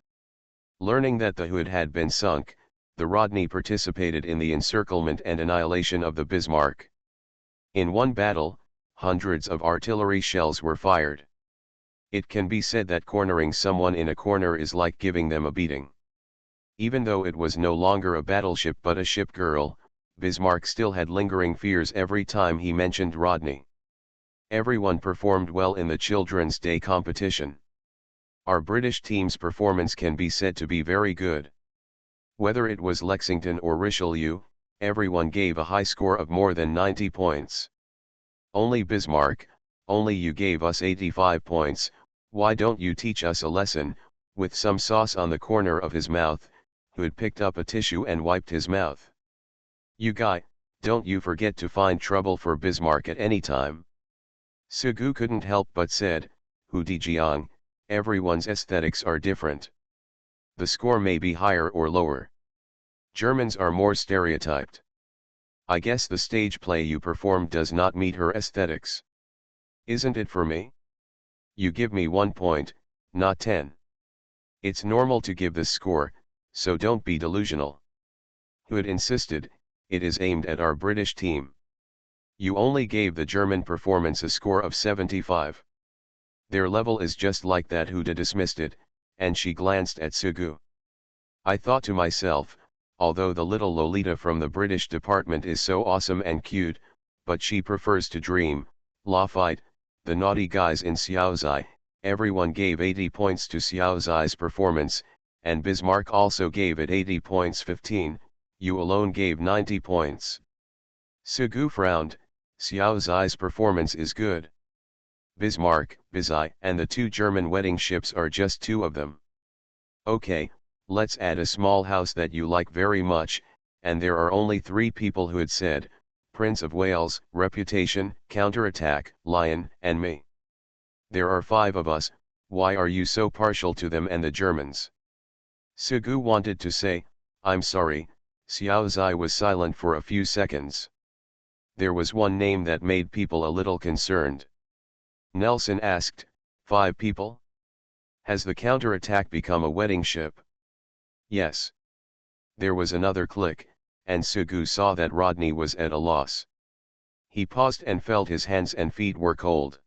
Learning that the Hood had been sunk, the Rodney participated in the encirclement and annihilation of the Bismarck. In one battle, hundreds of artillery shells were fired. It can be said that cornering someone in a corner is like giving them a beating. Even though it was no longer a battleship but a ship girl, Bismarck still had lingering fears every time he mentioned Rodney. Everyone performed well in the Children's Day competition. Our British team's performance can be said to be very good. Whether it was Lexington or Richelieu, everyone gave a high score of more than 90 points. Only Bismarck, only you gave us 85 points, why don't you teach us a lesson, with some sauce on the corner of his mouth, who had picked up a tissue and wiped his mouth. You guy, don't you forget to find trouble for Bismarck at any time. Sugu couldn't help but said, Hu Dijiang, everyone's aesthetics are different. The score may be higher or lower. Germans are more stereotyped. I guess the stage play you performed does not meet her aesthetics. Isn't it for me? You give me 1 point, not 10. It's normal to give this score, so don't be delusional. Hood insisted, it is aimed at our British team. You only gave the German performance a score of 75. Their level is just like that. Huda dismissed it, and she glanced at Sugu. I thought to myself, although the little Lolita from the British department is so awesome and cute, but she prefers to dream, law fight, the naughty guys in Xiaozai. Everyone gave 80 points to Xiaozai's performance, and Bismarck also gave it 80 points 15, you alone gave 90 points. Sugu frowned, Xiaozai's performance is good. Bismarck, Bizai, and the two German wedding ships are just two of them. Okay, let's add a small house that you like very much, and there are only 3 people who had said, Prince of Wales, Reputation, Counterattack, Lion, and me. There are 5 of us, why are you so partial to them and the Germans? Sugu wanted to say, I'm sorry, Xiaozai was silent for a few seconds. There was one name that made people a little concerned. Nelson asked, 5 people? Has the counterattack become a wedding ship? Yes. There was another click, and Sugu saw that Rodney was at a loss. He paused and felt his hands and feet were cold.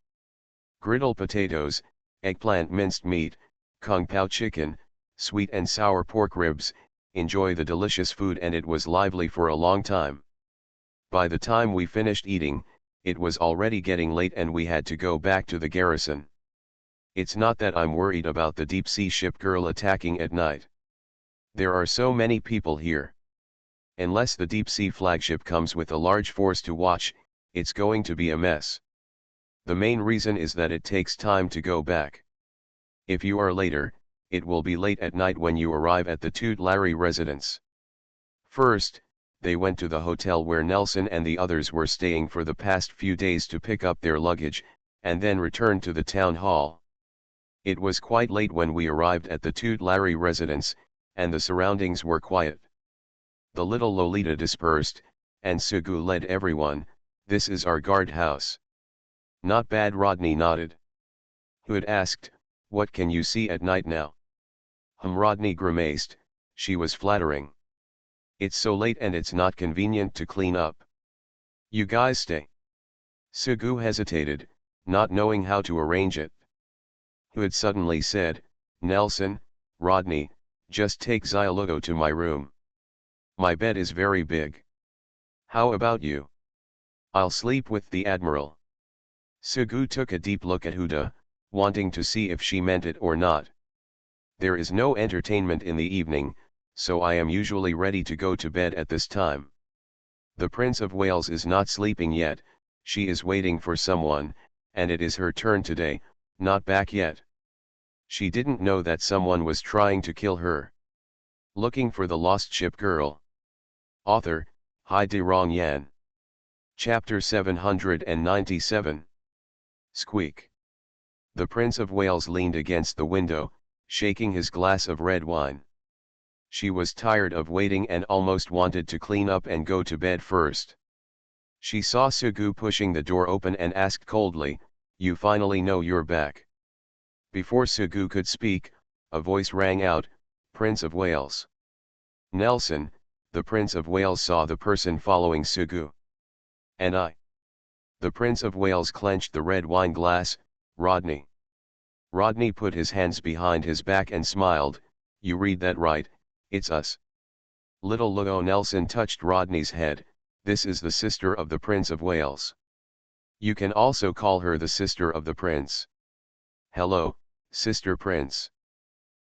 Griddle potatoes, eggplant minced meat, kung pao chicken, sweet and sour pork ribs, enjoy the delicious food, and it was lively for a long time. By the time we finished eating, it was already getting late and we had to go back to the garrison. It's not that I'm worried about the deep-sea ship girl attacking at night. There are so many people here. Unless the deep-sea flagship comes with a large force to watch, it's going to be a mess. The main reason is that it takes time to go back. If you are later, it will be late at night when you arrive at the Tulare residence. First, they went to the hotel where Nelson and the others were staying for the past few days to pick up their luggage, and then returned to the town hall. It was quite late when we arrived at the Tulare residence, and the surroundings were quiet. The little Lolita dispersed, and Sugu led everyone. "This is our guardhouse." "Not bad," Rodney nodded. Hood asked, "What can you see at night now?" Rodney grimaced. She was flattering. "It's so late and it's not convenient to clean up. You guys stay." Sugu hesitated, not knowing how to arrange it. Hood suddenly said, "Nelson, Rodney, just take Xiaolugo to my room. My bed is very big. How about you?" "I'll sleep with the Admiral." Sugu took a deep look at Huda, wanting to see if she meant it or not. "There is no entertainment in the evening, so I am usually ready to go to bed at this time. The Prince of Wales is not sleeping yet, she is waiting for someone, and it is her turn today, not back yet. She didn't know that someone was trying to kill her." Looking for the Lost Ship Girl. Author, Hai De Rong Yan. Chapter 797. Squeak. The Prince of Wales leaned against the window, shaking his glass of red wine. She was tired of waiting and almost wanted to clean up and go to bed first. She saw Sugu pushing the door open and asked coldly, "You finally know you're back?" Before Sugu could speak, a voice rang out, "Prince of Wales." Nelson, the Prince of Wales, saw the person following Sugu. "And I?" The Prince of Wales clenched the red wine glass. "Rodney." Rodney put his hands behind his back and smiled. "You read that right, it's us." Little Lugo. Nelson touched Rodney's head. "This is the sister of the Prince of Wales. You can also call her the sister of the Prince." "Hello, Sister Prince."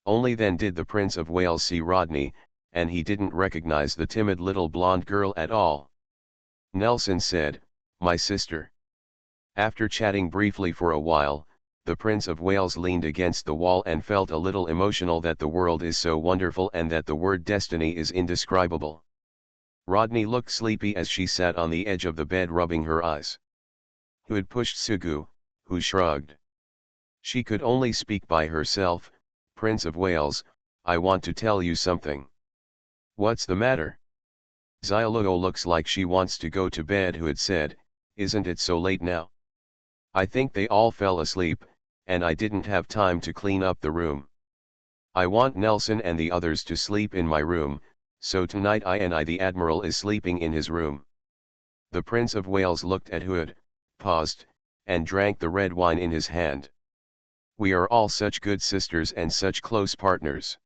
Only then did the Prince of Wales see Rodney, and he didn't recognize the timid little blonde girl at all. Nelson said, "My sister." After chatting briefly for a while, the Prince of Wales leaned against the wall and felt a little emotional that the world is so wonderful and that the word destiny is indescribable. Rodney looked sleepy as she sat on the edge of the bed rubbing her eyes. Hood pushed Sugu, who shrugged. She could only speak by herself. "Prince of Wales, I want to tell you something." "What's the matter?" "Xiaolugo looks like she wants to go to bed," Hood said. "Isn't it so late now? I think they all fell asleep, and I didn't have time to clean up the room. I want Nelson and the others to sleep in my room, so tonight the Admiral is sleeping in his room." The Prince of Wales looked at Hood, paused, and drank the red wine in his hand. "We are all such good sisters and such close partners.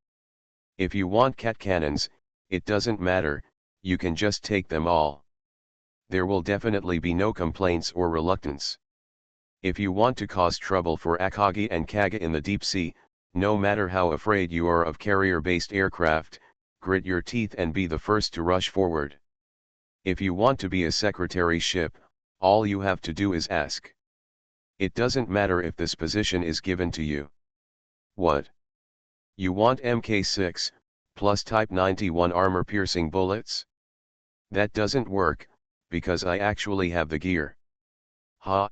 If you want cat cannons, it doesn't matter, you can just take them all. There will definitely be no complaints or reluctance. If you want to cause trouble for Akagi and Kaga in the deep sea, no matter how afraid you are of carrier-based aircraft, grit your teeth and be the first to rush forward. If you want to be a secretary ship, all you have to do is ask. It doesn't matter if this position is given to you." "What? You want Mk6, plus Type 91 armor-piercing bullets?" "That doesn't work, because I actually have the gear." "Ha!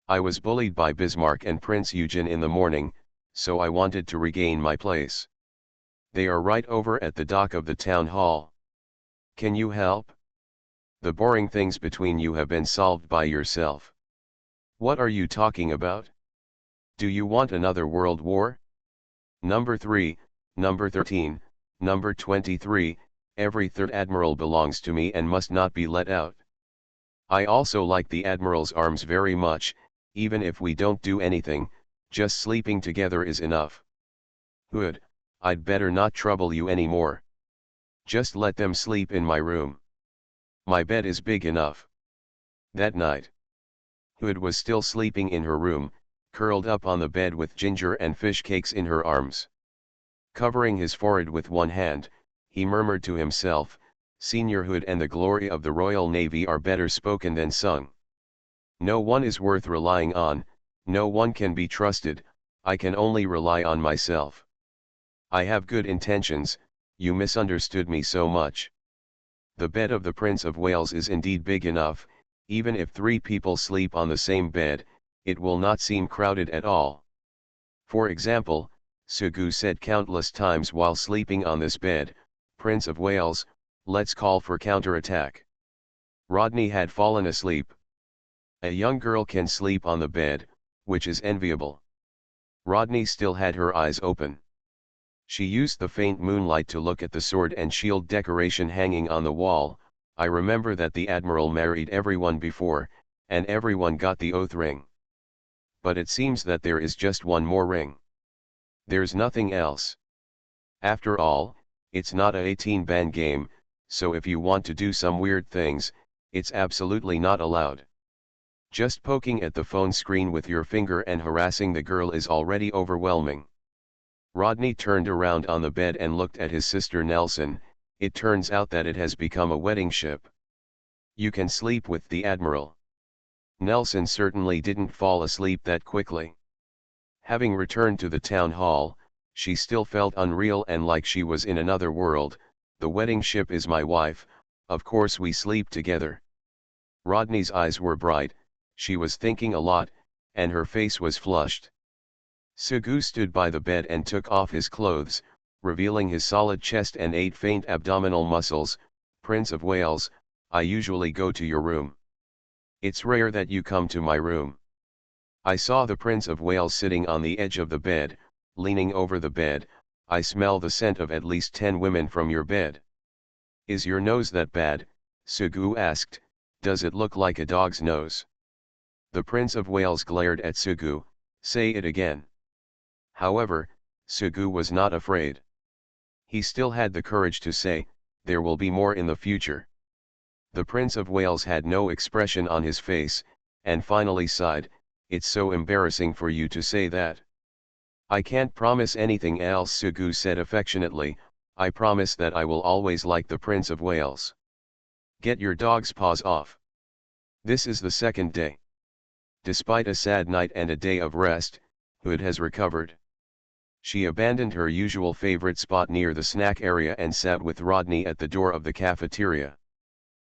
I was bullied by Bismarck and Prince Eugen in the morning, so I wanted to regain my place. They are right over at the dock of the town hall. Can you help? The boring things between you have been solved by yourself." "What are you talking about? Do you want another world war?" "Number 3, number 13, number 23, every third admiral belongs to me and must not be let out. I also like the Admiral's arms very much. Even if we don't do anything, just sleeping together is enough." "Hood, I'd better not trouble you anymore. Just let them sleep in my room. My bed is big enough." That night, Hood was still sleeping in her room, curled up on the bed with ginger and fish cakes in her arms. Covering his forehead with one hand, he murmured to himself, "Seniorhood and the glory of the Royal Navy are better spoken than sung. No one is worth relying on, no one can be trusted, I can only rely on myself. I have good intentions, you misunderstood me so much. The bed of the Prince of Wales is indeed big enough, even if 3 people sleep on the same bed, it will not seem crowded at all. For example, Sugu said countless times while sleeping on this bed, 'Prince of Wales, let's call for counterattack.' Rodney had fallen asleep. A young girl can sleep on the bed, which is enviable. Rodney still had her eyes open. She used the faint moonlight to look at the sword and shield decoration hanging on the wall. I remember that the Admiral married everyone before, and everyone got the oath ring. But it seems that there is just one more ring. There's nothing else. After all, it's not a 18-band game, so if you want to do some weird things, it's absolutely not allowed. Just poking at the phone screen with your finger and harassing the girl is already overwhelming." Rodney turned around on the bed and looked at his sister Nelson. "It turns out that it has become a wedding ship. You can sleep with the Admiral." Nelson certainly didn't fall asleep that quickly. Having returned to the town hall, she still felt unreal and like she was in another world. "The wedding ship is my wife, of course we sleep together." Rodney's eyes were bright, she was thinking a lot, and her face was flushed. Sugu stood by the bed and took off his clothes, revealing his solid chest and 8 faint abdominal muscles. "Prince of Wales, I usually go to your room. It's rare that you come to my room." I saw the Prince of Wales sitting on the edge of the bed, leaning over the bed. "I smell the scent of at least 10 women from your bed." "Is your nose that bad?" Sugu asked. "Does it look like a dog's nose?" The Prince of Wales glared at Sugu. "Say it again." However, Sugu was not afraid. He still had the courage to say, "There will be more in the future." The Prince of Wales had no expression on his face, and finally sighed, "It's so embarrassing for you to say that." "I can't promise anything else," Sugu said affectionately. "I promise that I will always like the Prince of Wales. Get your dog's paws off." This is the second day. Despite a sad night and a day of rest, Hood has recovered. She abandoned her usual favorite spot near the snack area and sat with Rodney at the door of the cafeteria.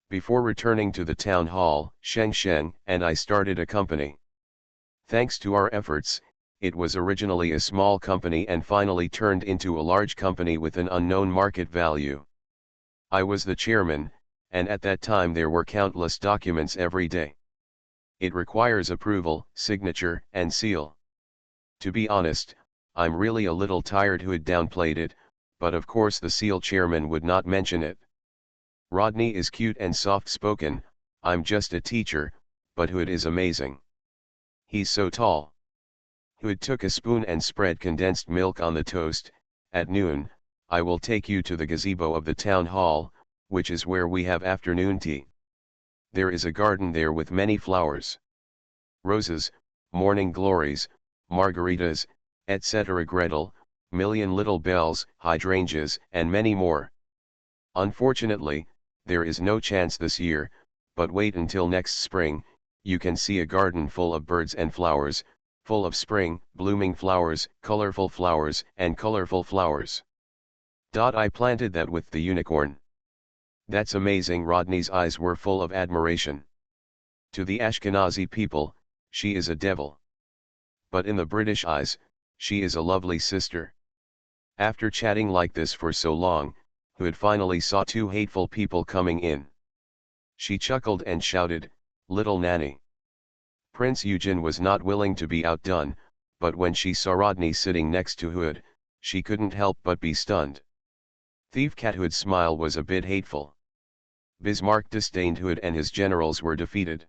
Before returning to the town hall, Sheng Sheng and I started a company. Thanks to our efforts, it was originally a small company and finally turned into a large company with an unknown market value. I was the chairman, and at that time there were countless documents every day. It requires approval, signature, and seal. To be honest, I'm really a little tired. Hood downplayed it, but of course the seal chairman would not mention it. Rodney is cute and soft-spoken. I'm just a teacher, but Hood is amazing. He's so tall. Hood took a spoon and spread condensed milk on the toast. "At noon, I will take you to the gazebo of the town hall, which is where we have afternoon tea. There is a garden there with many flowers. Roses, morning glories, margaritas, etc. Gretel, million little bells, hydrangeas, and many more. Unfortunately, there is no chance this year, but wait until next spring, you can see a garden full of birds and flowers, full of spring, blooming flowers, colorful flowers, and colorful flowers. I planted that with the unicorn." "That's amazing." Rodney's eyes were full of admiration. "To the Ashkenazi people, she is a devil. But in the British eyes, she is a lovely sister." After chatting like this for so long, Hood finally saw 2 hateful people coming in. She chuckled and shouted, "Little nanny." Prince Eugen was not willing to be outdone, but when she saw Rodney sitting next to Hood, she couldn't help but be stunned. Thief Cat Hood's smile was a bit hateful. Bismarck disdained Hood and his generals were defeated.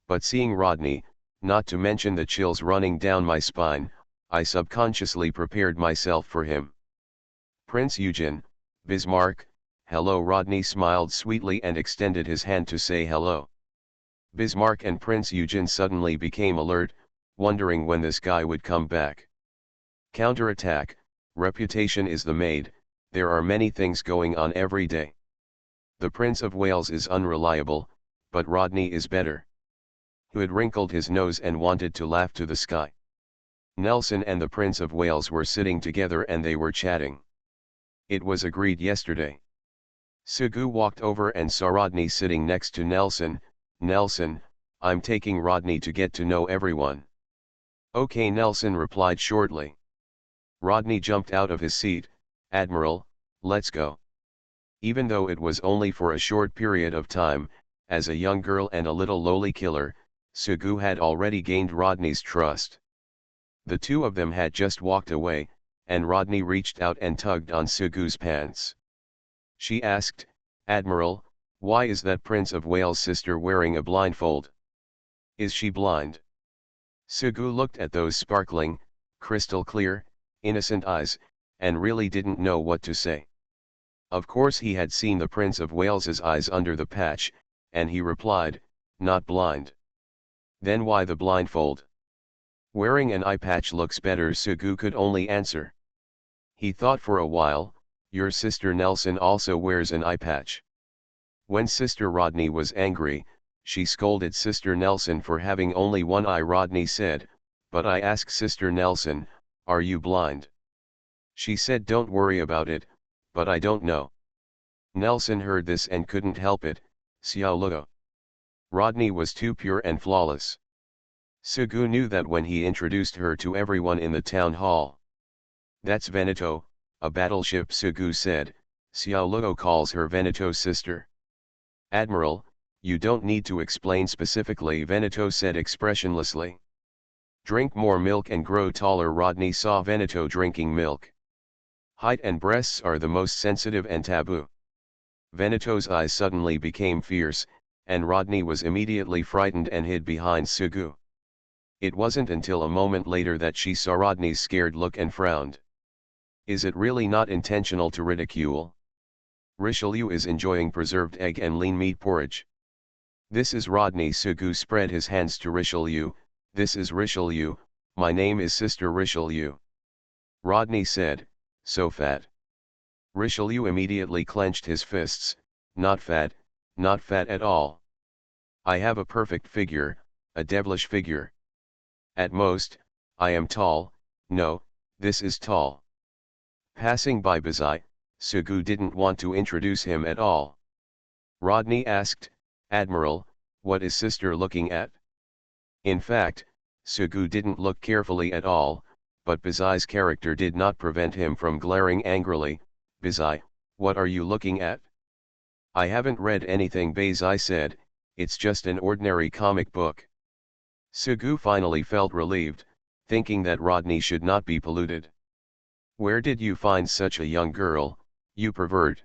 But seeing Rodney, not to mention the chills running down my spine, I subconsciously prepared myself for him. "Prince Eugen, Bismarck, hello." Rodney smiled sweetly and extended his hand to say hello. Bismarck and Prince Eugen suddenly became alert, wondering when this guy would come back. "Counterattack," Reputation is the maid, there are many things going on every day. The Prince of Wales is unreliable, but Rodney is better. Hood wrinkled his nose and wanted to laugh to the sky. Nelson and the Prince of Wales were sitting together and they were chatting. It was agreed yesterday. Sugu walked over and saw Rodney sitting next to Nelson. Nelson, I'm taking Rodney to get to know everyone. Okay, Nelson replied shortly. Rodney jumped out of his seat. Admiral, let's go. Even though it was only for a short period of time, as a young girl and a little lowly killer, Sugu had already gained Rodney's trust. The two of them had just walked away, and Rodney reached out and tugged on Sugu's pants. She asked, Admiral, why is that Prince of Wales' sister wearing a blindfold? Is she blind? Sugu looked at those sparkling, crystal clear, innocent eyes, and really didn't know what to say. Of course he had seen the Prince of Wales's eyes under the patch, and he replied, not blind. Then why the blindfold? Wearing an eye patch looks better, Sugu could only answer. He thought for a while, your sister Nelson also wears an eye patch. When Sister Rodney was angry, she scolded Sister Nelson for having only one eye. Rodney said, but I asked Sister Nelson, are you blind? She said don't worry about it, but I don't know. Nelson heard this and couldn't help it, Xiao Luo. Rodney was too pure and flawless. Sugu knew that when he introduced her to everyone in the town hall. That's Veneto, a battleship, Sugu said. Xiao Luo calls her Veneto's sister. Admiral, you don't need to explain specifically, Veneto said expressionlessly. Drink more milk and grow taller. Rodney saw Veneto drinking milk. Height and breasts are the most sensitive and taboo. Veneto's eyes suddenly became fierce, and Rodney was immediately frightened and hid behind Sugu. It wasn't until a moment later that she saw Rodney's scared look and frowned. Is it really not intentional to ridicule? Richelieu is enjoying preserved egg and lean meat porridge. This is Rodney. Sugu spread his hands to Richelieu. This is Richelieu, my name is Sister Richelieu. Rodney said, so fat. Richelieu immediately clenched his fists, not fat at all. I have a perfect figure, a devilish figure. At most, I am tall, no, this is tall. Passing by Bazai, Sugu didn't want to introduce him at all. Rodney asked, Admiral, what is Sister looking at? In fact, Sugu didn't look carefully at all, but Bazai's character did not prevent him from glaring angrily. Bazai, what are you looking at? I haven't read anything, Bazai said, it's just an ordinary comic book. Sugu finally felt relieved, thinking that Rodney should not be polluted. Where did you find such a young girl, you pervert?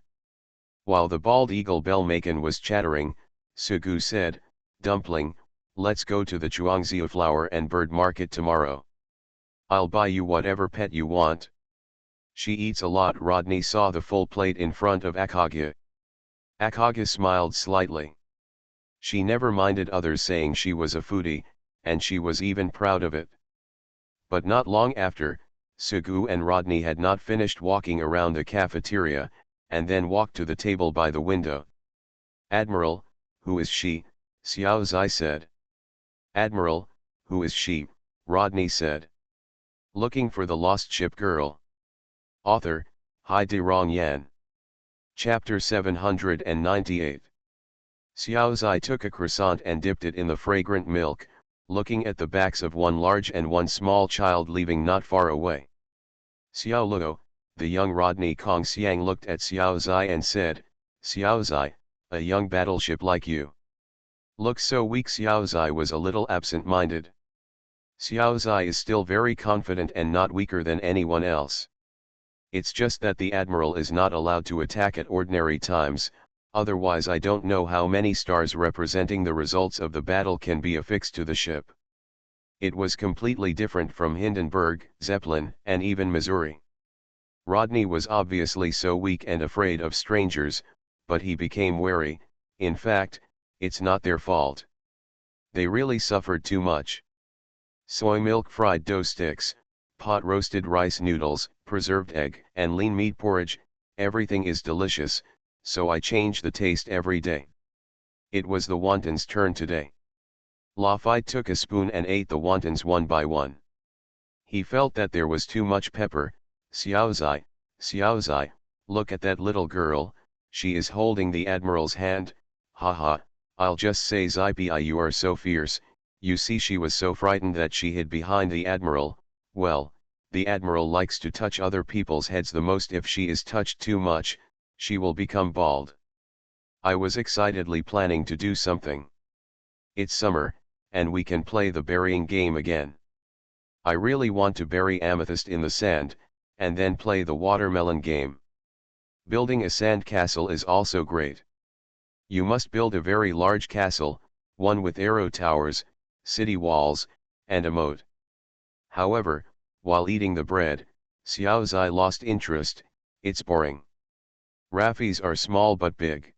While the bald eagle Belmaken was chattering, Sugu said, Dumpling, let's go to the Chuangziu flower and bird market tomorrow. I'll buy you whatever pet you want. She eats a lot. Rodney saw the full plate in front of Akagya. Akagya smiled slightly. She never minded others saying she was a foodie, and she was even proud of it. But not long after, Sugu and Rodney had not finished walking around the cafeteria, and then walked to the table by the window. Admiral, who is she? Xiao Zai said. Admiral, who is she? Rodney said. Looking for the lost ship girl. Author, Hai De Rong Yan. Chapter 798. Xiao Zai took a croissant and dipped it in the fragrant milk, looking at the backs of one large and one small child leaving not far away. Xiao Luo, the young Rodney Kong Xiang looked at Xiao Zai and said, Xiao Zai, a young battleship like you. Looks so weak. Xiao Zai was a little absent-minded. Xiao Zai is still very confident and not weaker than anyone else. It's just that the admiral is not allowed to attack at ordinary times, otherwise I don't know how many stars representing the results of the battle can be affixed to the ship. It was completely different from Hindenburg, Zeppelin, and even Missouri. Rodney was obviously so weak and afraid of strangers, but he became wary. In fact, it's not their fault. They really suffered too much. Soy milk fried dough sticks, pot roasted rice noodles, preserved egg, and lean meat porridge. Everything is delicious, so I change the taste every day. It was the wontons' turn today. Lafai took a spoon and ate the wontons one by one. He felt that there was too much pepper. Xiaozai, Xiaozai, look at that little girl, she is holding the admiral's hand. Haha, I'll just say Zipi, you are so fierce. You see, she was so frightened that she hid behind the admiral. Well, the admiral likes to touch other people's heads the most. If she is touched too much, she will become bald. I was excitedly planning to do something. It's summer, and we can play the burying game again. I really want to bury Amethyst in the sand, and then play the watermelon game. Building a sand castle is also great. You must build a very large castle, one with arrow towers, city walls, and a moat. However, while eating the bread, Xiaozai lost interest. It's boring. Raffies are small but big.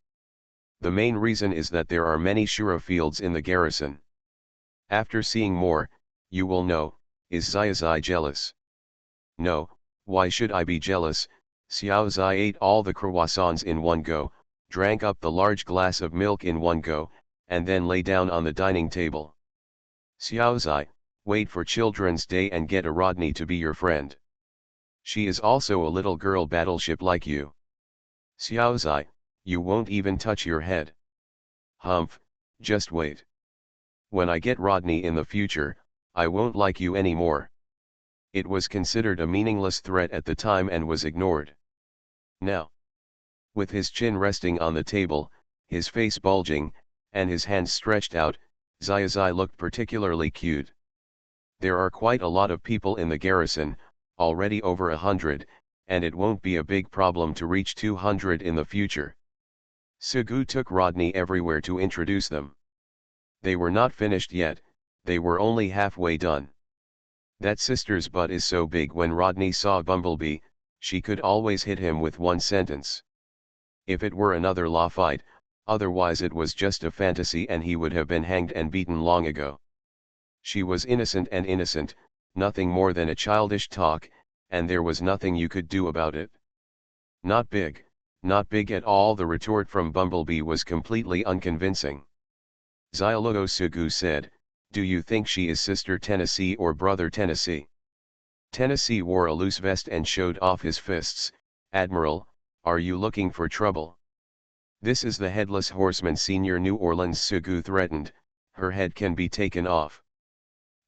The main reason is that there are many shura fields in the garrison. After seeing more, you will know, is Xiaozai jealous? No, why should I be jealous? Xiaozai ate all the croissants in one go, drank up the large glass of milk in one go, and then lay down on the dining table. Xiaozai, wait for Children's Day and get a Rodney to be your friend. She is also a little girl battleship like you. Xiaozai, you won't even touch your head. Humph, just wait. When I get Rodney in the future, I won't like you anymore. It was considered a meaningless threat at the time and was ignored. Now, with his chin resting on the table, his face bulging, and his hands stretched out, Xiaozai looked particularly cute. There are quite a lot of people in the garrison, already over 100, and it won't be a big problem to reach 200 in the future. Sugu took Rodney everywhere to introduce them. They were not finished yet, they were only halfway done. That sister's butt is so big. When Rodney saw Bumblebee, she could always hit him with one sentence. If it were another law fight, otherwise it was just a fantasy and he would have been hanged and beaten long ago. She was innocent and innocent, nothing more than a childish talk, and there was nothing you could do about it. Not big at all. The retort from Bumblebee was completely unconvincing. Xiaoluo Sugu said, do you think she is Sister Tennessee or Brother Tennessee? Tennessee wore a loose vest and showed off his fists. Admiral, are you looking for trouble? This is the Headless Horseman Senior New Orleans. Sugu threatened, her head can be taken off.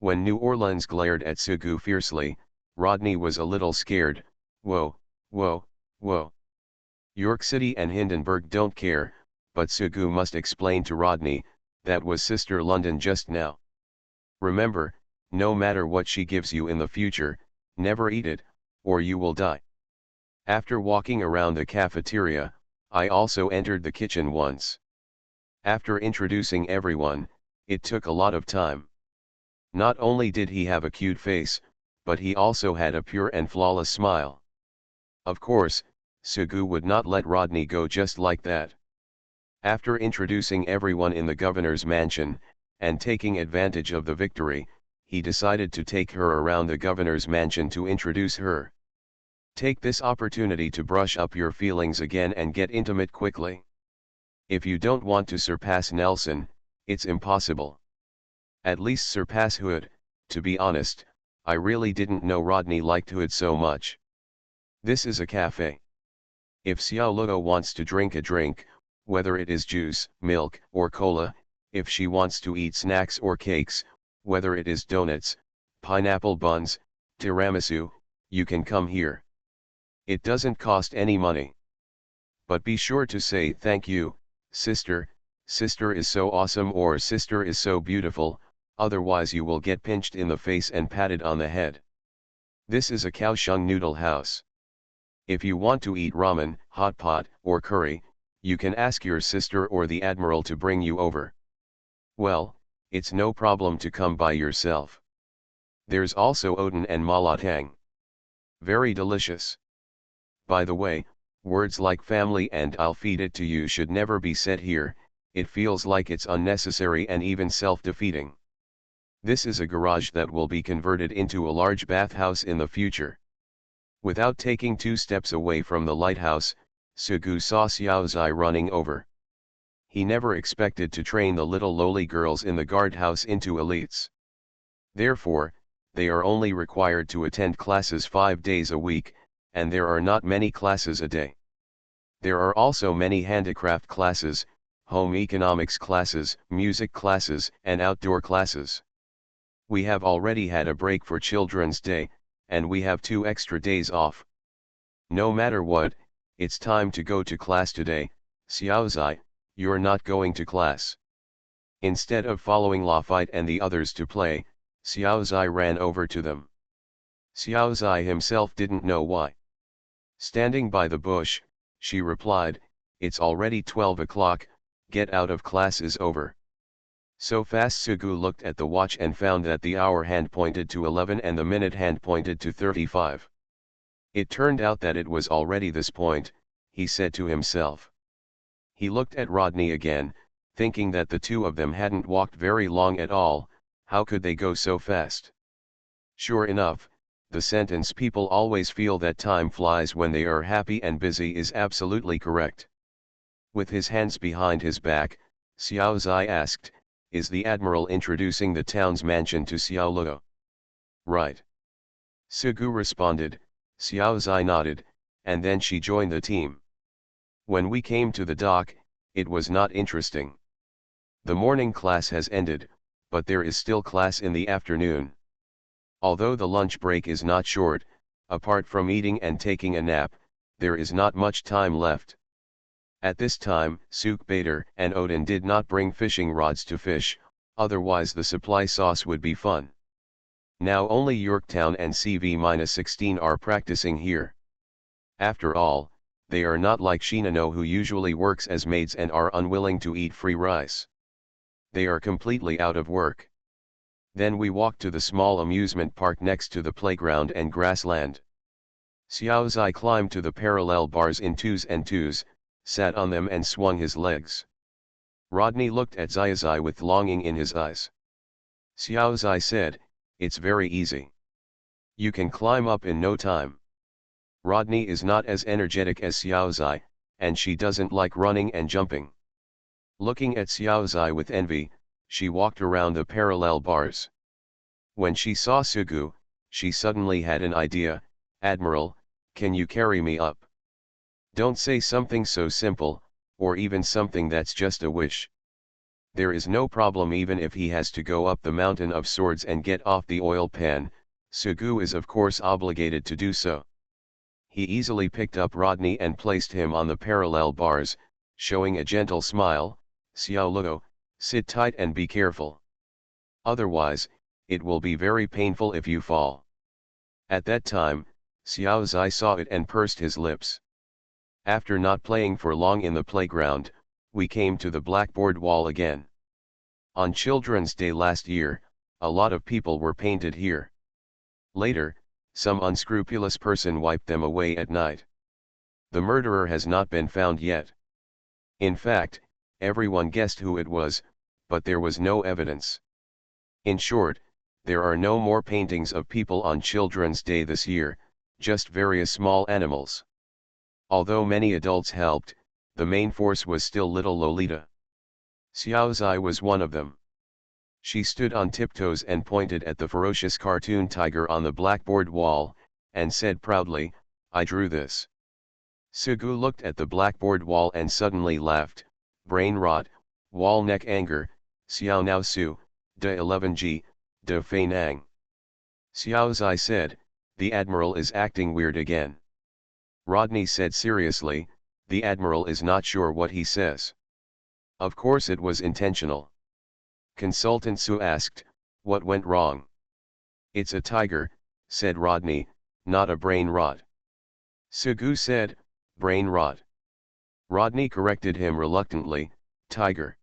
When New Orleans glared at Sugu fiercely, Rodney was a little scared. Whoa, whoa, whoa. York City and Hindenburg don't care, but Sugu must explain to Rodney, that was Sister London just now. Remember, no matter what she gives you in the future, never eat it, or you will die. After walking around the cafeteria, I also entered the kitchen once. After introducing everyone, it took a lot of time. Not only did he have a cute face, but he also had a pure and flawless smile. Of course, Sugu would not let Rodney go just like that. After introducing everyone in the governor's mansion, and taking advantage of the victory, he decided to take her around the governor's mansion to introduce her. Take this opportunity to brush up your feelings again and get intimate quickly. If you don't want to surpass Nelson, it's impossible. At least surpass Hood. To be honest, I really didn't know Rodney liked Hood so much. This is a cafe. If Xiaoluo wants to drink a drink, whether it is juice, milk, or cola, if she wants to eat snacks or cakes, whether it is donuts, pineapple buns, tiramisu, you can come here. It doesn't cost any money. But be sure to say thank you, sister, sister is so awesome, or sister is so beautiful, otherwise you will get pinched in the face and patted on the head. This is a Kaohsiung noodle house. If you want to eat ramen, hot pot, or curry, you can ask your sister or the admiral to bring you over. Well, it's no problem to come by yourself. There's also Odin and malatang. Very delicious. By the way, words like family and I'll feed it to you should never be said here, it feels like it's unnecessary and even self-defeating. This is a garage that will be converted into a large bathhouse in the future. Without taking 2 steps away from the lighthouse, Sugu saw Xiaozai running over. He never expected to train the little lowly girls in the guardhouse into elites. Therefore, they are only required to attend classes 5 days a week, and there are not many classes a day. There are also many handicraft classes, home economics classes, music classes, and outdoor classes. We have already had a break for Children's Day, and we have 2 extra days off. No matter what, it's time to go to class today. Xiaozai, you're not going to class. Instead of following Lafite and the others to play, Xiaozai ran over to them. Xiaozai himself didn't know why. Standing by the bush, she replied, "It's already 12 o'clock, get out of class is over." So fast Sugu looked at the watch and found that the hour hand pointed to 11 and the minute hand pointed to 35. It turned out that it was already this point, he said to himself. He looked at Rodney again, thinking that the 2 of them hadn't walked very long at all. How could they go so fast? Sure enough, the sentence "people always feel that time flies when they are happy and busy" is absolutely correct. With his hands behind his back, Xiaozai asked, "Is the admiral introducing the town's mansion to Xiao Luo?" "Right." Sugu responded. Xiaozai nodded, and then she joined the team. When we came to the dock, it was not interesting. The morning class has ended, but there is still class in the afternoon. Although the lunch break is not short, apart from eating and taking a nap, there is not much time left. At this time, Suk Bader and Odin did not bring fishing rods to fish, otherwise the supply sauce would be fun. Now only Yorktown and CV-16 are practicing here. After all, they are not like Shinano, who usually works as maids and are unwilling to eat free rice. They are completely out of work. Then we walked to the small amusement park next to the playground and grassland. Xiaozai climbed to the parallel bars in 2s and 2s, sat on them and swung his legs. Rodney looked at Xiaozai with longing in his eyes. Xiaozai said, "It's very easy. You can climb up in no time." Rodney is not as energetic as Xiaozai, and she doesn't like running and jumping. Looking at Xiaozai with envy, she walked around the parallel bars. When she saw Sugu, she suddenly had an idea. "Admiral, can you carry me up?" Don't say something so simple, or even something that's just a wish. There is no problem even if he has to go up the mountain of swords and get off the oil pan. Sugu is of course obligated to do so. He easily picked up Rodney and placed him on the parallel bars, showing a gentle smile. "Xiao Luo, sit tight and be careful. Otherwise, it will be very painful if you fall." At that time, Xiaozai saw it and pursed his lips. After not playing for long in the playground, we came to the blackboard wall again. On Children's Day last year, a lot of people were painted here. Later, some unscrupulous person wiped them away at night. The murderer has not been found yet. In fact, everyone guessed who it was, but there was no evidence. In short, there are no more paintings of people on Children's Day this year, just various small animals. Although many adults helped, the main force was still little Lolita. Xiaozai was one of them. She stood on tiptoes and pointed at the ferocious cartoon tiger on the blackboard wall, and said proudly, "I drew this." Sugu looked at the blackboard wall and suddenly laughed. "Brain rot, wall neck anger, Xiao Nao Su, de 11G, de Fei Nang." Xiaozai said, "The admiral is acting weird again." Rodney said seriously, "The admiral is not sure what he says." Of course it was intentional. Consultant Su asked, "What went wrong?" "It's a tiger," said Rodney, "not a brain rot." Sugu said, "Brain rot." Rodney corrected him reluctantly, "Tiger."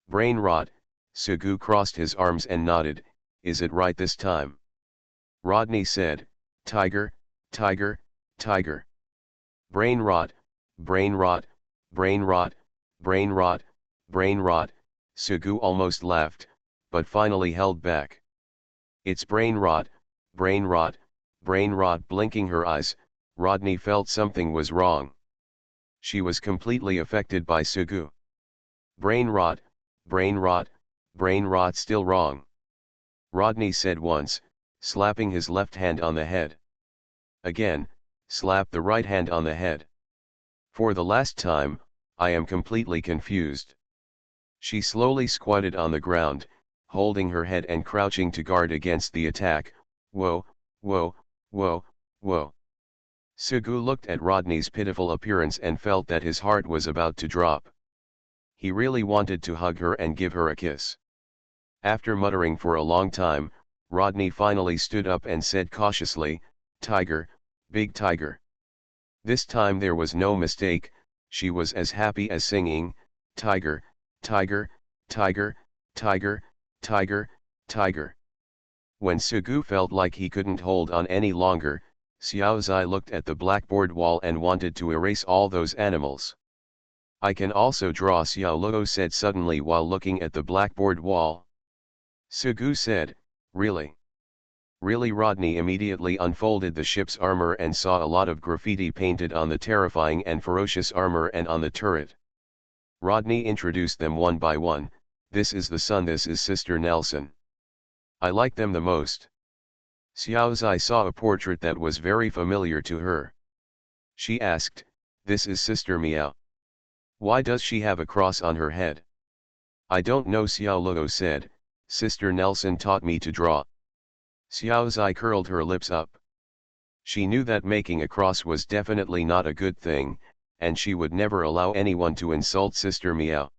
"Brain rot," Sugu crossed his arms and nodded, "Is it right this time?" Rodney said, "Tiger, tiger, tiger." "Brain rot, brain rot, brain rot, brain rot, brain rot." Sugu almost laughed, but finally held back. It's brain rot, brain rot, brain rot. Blinking her eyes, Rodney felt something was wrong. She was completely affected by Sugu. Brain rot, brain rot, brain rot. Still wrong, Rodney said once, slapping his left hand on the head. Again, slap the right hand on the head. For the last time, I am completely confused. She slowly squatted on the ground, holding her head and crouching to guard against the attack. Whoa, whoa, whoa, whoa. Sugu looked at Rodney's pitiful appearance and felt that his heart was about to drop. He really wanted to hug her and give her a kiss. After muttering for a long time, Rodney finally stood up and said cautiously, "Tiger, big tiger." This time there was no mistake, she was as happy as singing, "Tiger, tiger, tiger, tiger, tiger, tiger." When Sugu felt like he couldn't hold on any longer, Xiaozai looked at the blackboard wall and wanted to erase all those animals. "I can also draw," Xiao Luo said suddenly while looking at the blackboard wall. Sugu said, "Really? Really?" Rodney immediately unfolded the ship's armor and saw a lot of graffiti painted on the terrifying and ferocious armor and on the turret. Rodney introduced them one by one. "This is the son, this is Sister Nelson. I like them the most." Xiaozai saw a portrait that was very familiar to her. She asked, "This is Sister Miao. Why does she have a cross on her head?" "I don't know," Xiao Luo said, "Sister Nelson taught me to draw." Xiaozai curled her lips up. She knew that making a cross was definitely not a good thing, and she would never allow anyone to insult Sister Miao.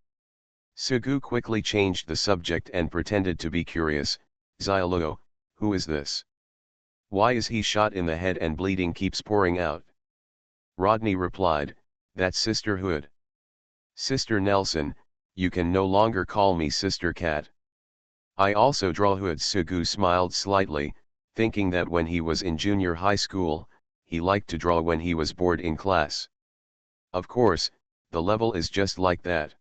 Sugu quickly changed the subject and pretended to be curious. "Xiao Luo, who is this? Why is he shot in the head and bleeding keeps pouring out?" Rodney replied, "That's Sister Hood. Sister Nelson, you can no longer call me Sister Cat. I also draw Hood." Sugu smiled slightly, thinking that when he was in junior high school, he liked to draw when he was bored in class. Of course, the level is just like that.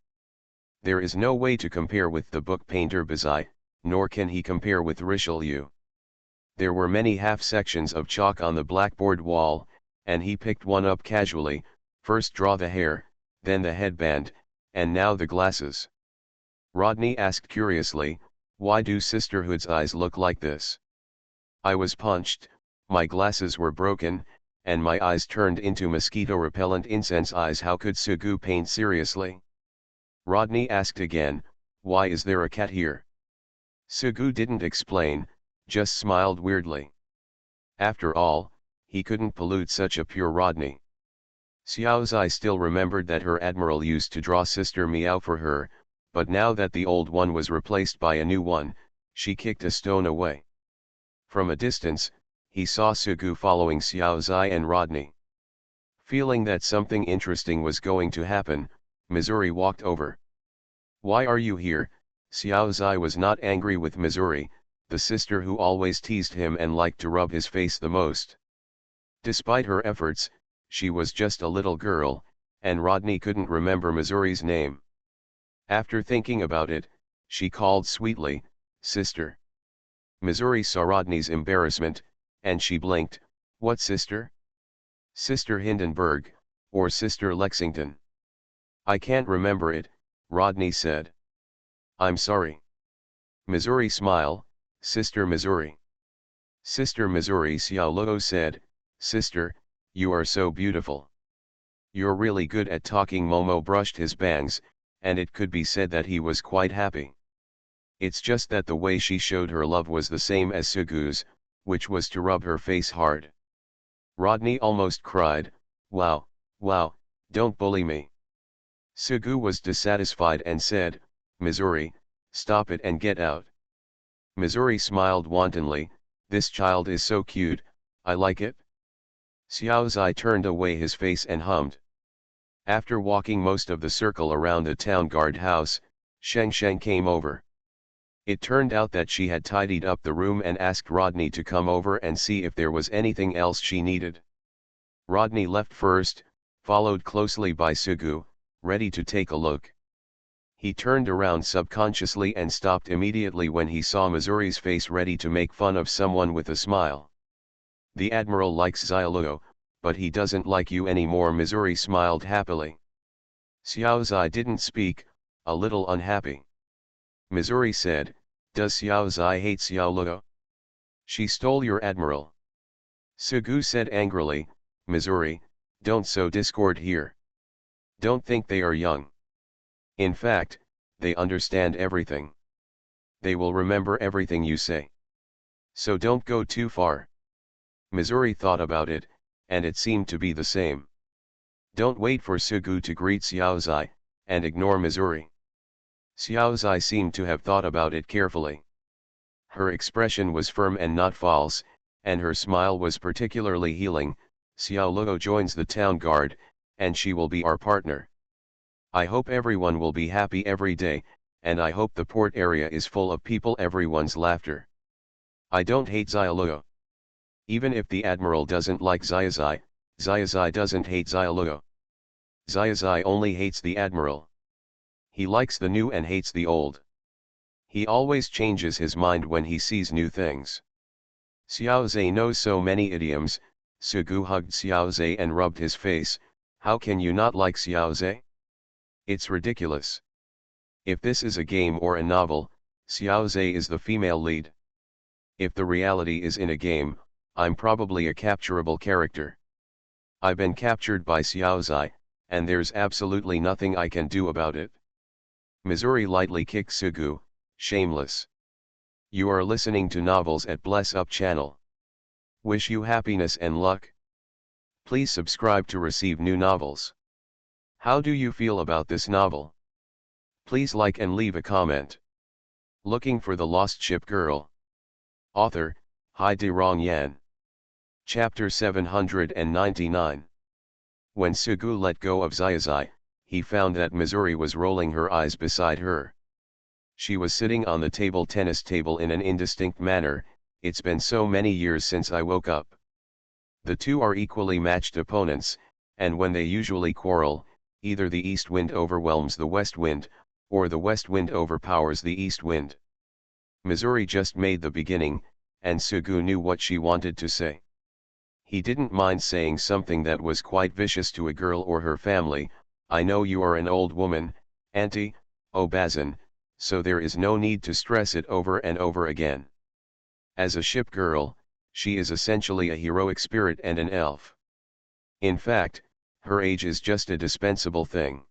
There is no way to compare with the book painter Bazai, nor can he compare with Richelieu. There were many half sections of chalk on the blackboard wall, and he picked one up casually. "First draw the hair, then the headband, and now the glasses." Rodney asked curiously, "Why do Sisterhood's eyes look like this?" "I was punched, my glasses were broken, and my eyes turned into mosquito-repellent incense eyes." How could Sugu paint seriously? Rodney asked again, "Why is there a cat here?" Sugu didn't explain, just smiled weirdly. After all, he couldn't pollute such a pure Rodney. Xiaozai still remembered that her admiral used to draw Sister Miao for her, but now that the old one was replaced by a new one, she kicked a stone away. From a distance, he saw Sugu following Xiaozai and Rodney. Feeling that something interesting was going to happen, Missouri walked over. "Why are you here?" Xiaozai was not angry with Missouri, the sister who always teased him and liked to rub his face the most. Despite her efforts, she was just a little girl, and Rodney couldn't remember Missouri's name. After thinking about it, she called sweetly, "Sister." Missouri saw Rodney's embarrassment, and she blinked. "What sister?" "Sister Hindenburg, or Sister Lexington." "I can't remember it," Rodney said. "I'm sorry." Missouri smiled, "Sister Missouri." "Sister Missouri," Xiao Luo said, "Sister, you are so beautiful. You're really good at talking." Momo brushed his bangs, and it could be said that he was quite happy. It's just that the way she showed her love was the same as Sugu's, which was to rub her face hard. Rodney almost cried, "Wow, wow, don't bully me." Sugu was dissatisfied and said, "Missouri, stop it and get out." Missouri smiled wantonly, "This child is so cute, I like it." Xiaozai turned away his face and hummed. After walking most of the circle around the town guard house, Sheng Sheng came over. It turned out that she had tidied up the room and asked Rodney to come over and see if there was anything else she needed. Rodney left first, followed closely by Sugu, ready to take a look. He turned around subconsciously and stopped immediately when he saw Missouri's face ready to make fun of someone with a smile. The Admiral likes Xiaoluo, but he doesn't like you anymore. Missouri smiled happily. Xiao Zai didn't speak, a little unhappy. Missouri said, "Does Xiao Zai hate Xiaoluo? She stole your Admiral." Sugu said angrily, "Missouri, don't sow discord here. Don't think they are young. In fact, they understand everything. They will remember everything you say. So don't go too far." Missouri thought about it, and it seemed to be the same. Don't wait for Sugu to greet Xiao Zai, and ignore Missouri. Xiao Zai seemed to have thought about it carefully. Her expression was firm and not false, and her smile was particularly healing. "Xiaoluo joins the town guard, and she will be our partner. I hope everyone will be happy every day, and I hope the port area is full of people." Everyone's laughter. "I don't hate Xiaoluo. Even if the Admiral doesn't like Xiaozai, Xiaozai doesn't hate Xiaoluo. Xiaozai only hates the Admiral. He likes the new and hates the old. He always changes his mind when he sees new things." Xiao Zai knows so many idioms. Sugu hugged Xiao Zai and rubbed his face. "How can you not like Xiao Zai? It's ridiculous. If this is a game or a novel, Xiao Zai is the female lead. If the reality is in a game, I'm probably a capturable character. I've been captured by Xiao Zai, and there's absolutely nothing I can do about it." Missouri lightly kicked Sugu. "Shameless. You are listening to novels at Bless Up channel. Wish you happiness and luck. Please subscribe to receive new novels. How do you feel about this novel? Please like and leave a comment." Looking for the Lost Ship Girl. Author, Hai De Rong Yan. Chapter 799. When Sugu let go of Xiaozai, he found that Missouri was rolling her eyes beside her. She was sitting on the tennis table in an indistinct manner. "It's been so many years since I woke up." The two are equally matched opponents, and when they usually quarrel, either the east wind overwhelms the west wind, or the west wind overpowers the east wind. Missouri just made the beginning, and Sugu knew what she wanted to say. He didn't mind saying something that was quite vicious to a girl or her family. "I know you are an old woman, Auntie, Bazin, so there is no need to stress it over and over again. As a ship girl, she is essentially a heroic spirit and an elf. In fact, her age is just a dispensable thing.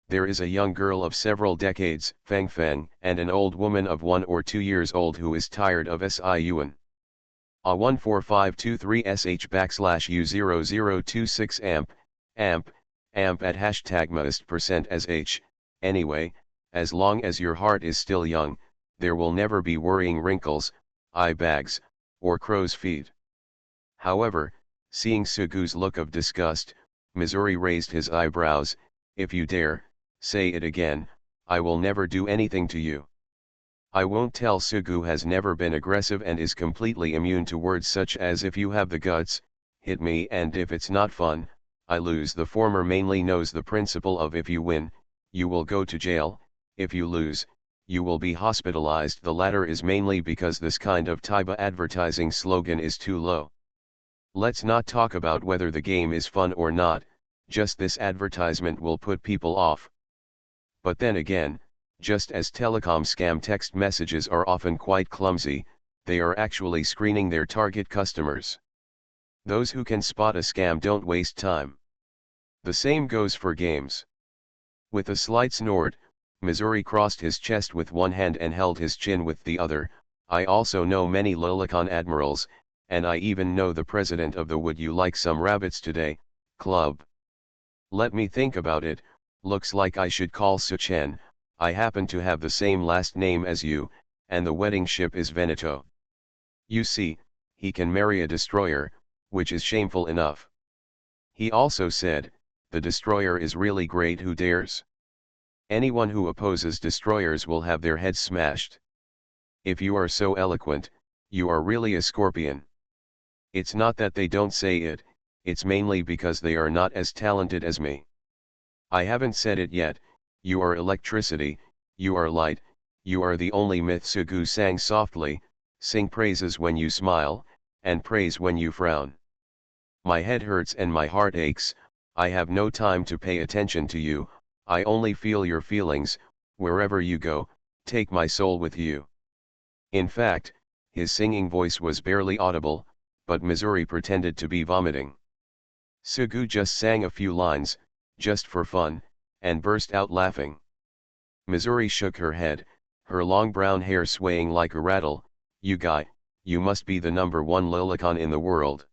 There is a young girl of several decades, Feng Feng, and an old woman of 1 or 2 years old who is tired of Siuan. A14523SH /U0026 amp at #maist% as H. Anyway, as long as your heart is still young, there will never be worrying wrinkles, eye bags, or crow's feet." However, seeing Sugu's look of disgust, Missouri raised his eyebrows. "If you dare, say it again, I will never do anything to you." "I won't tell." Sugu has never been aggressive and is completely immune to words such as "if you have the guts, hit me," and "if it's not fun, I lose." The former mainly knows the principle of "if you win, you will go to jail, if you lose, you will be hospitalized." The latter is mainly because this kind of Taiba advertising slogan is too low. Let's not talk about whether the game is fun or not, just this advertisement will put people off. But then again, just as telecom scam text messages are often quite clumsy, they are actually screening their target customers. Those who can spot a scam don't waste time. The same goes for games. With a slight snort, Missouri crossed his chest with one hand and held his chin with the other. "I also know many Lolicon admirals, and I even know the president of the Would You Like Some Rabbits Today club. Let me think about it. Looks like I should call Suchen. I happen to have the same last name as you, and the wedding ship is Veneto. You see, he can marry a destroyer, which is shameful enough." He also said, "The destroyer is really great. Who dares? Anyone who opposes destroyers will have their heads smashed. If you are so eloquent, you are really a scorpion. It's not that they don't say it, it's mainly because they are not as talented as me. I haven't said it yet, you are electricity, you are light, you are the only myth. Sugu sang softly, sing praises when you smile, and praise when you frown. My head hurts and my heart aches, I have no time to pay attention to you, I only feel your feelings, wherever you go, take my soul with you. In fact, his singing voice was barely audible, but Missouri pretended to be vomiting. Sugu just sang a few lines, just for fun, and burst out laughing. Missouri shook her head, her long brown hair swaying like a rattle. You guy, you must be the number one lolicon in the world.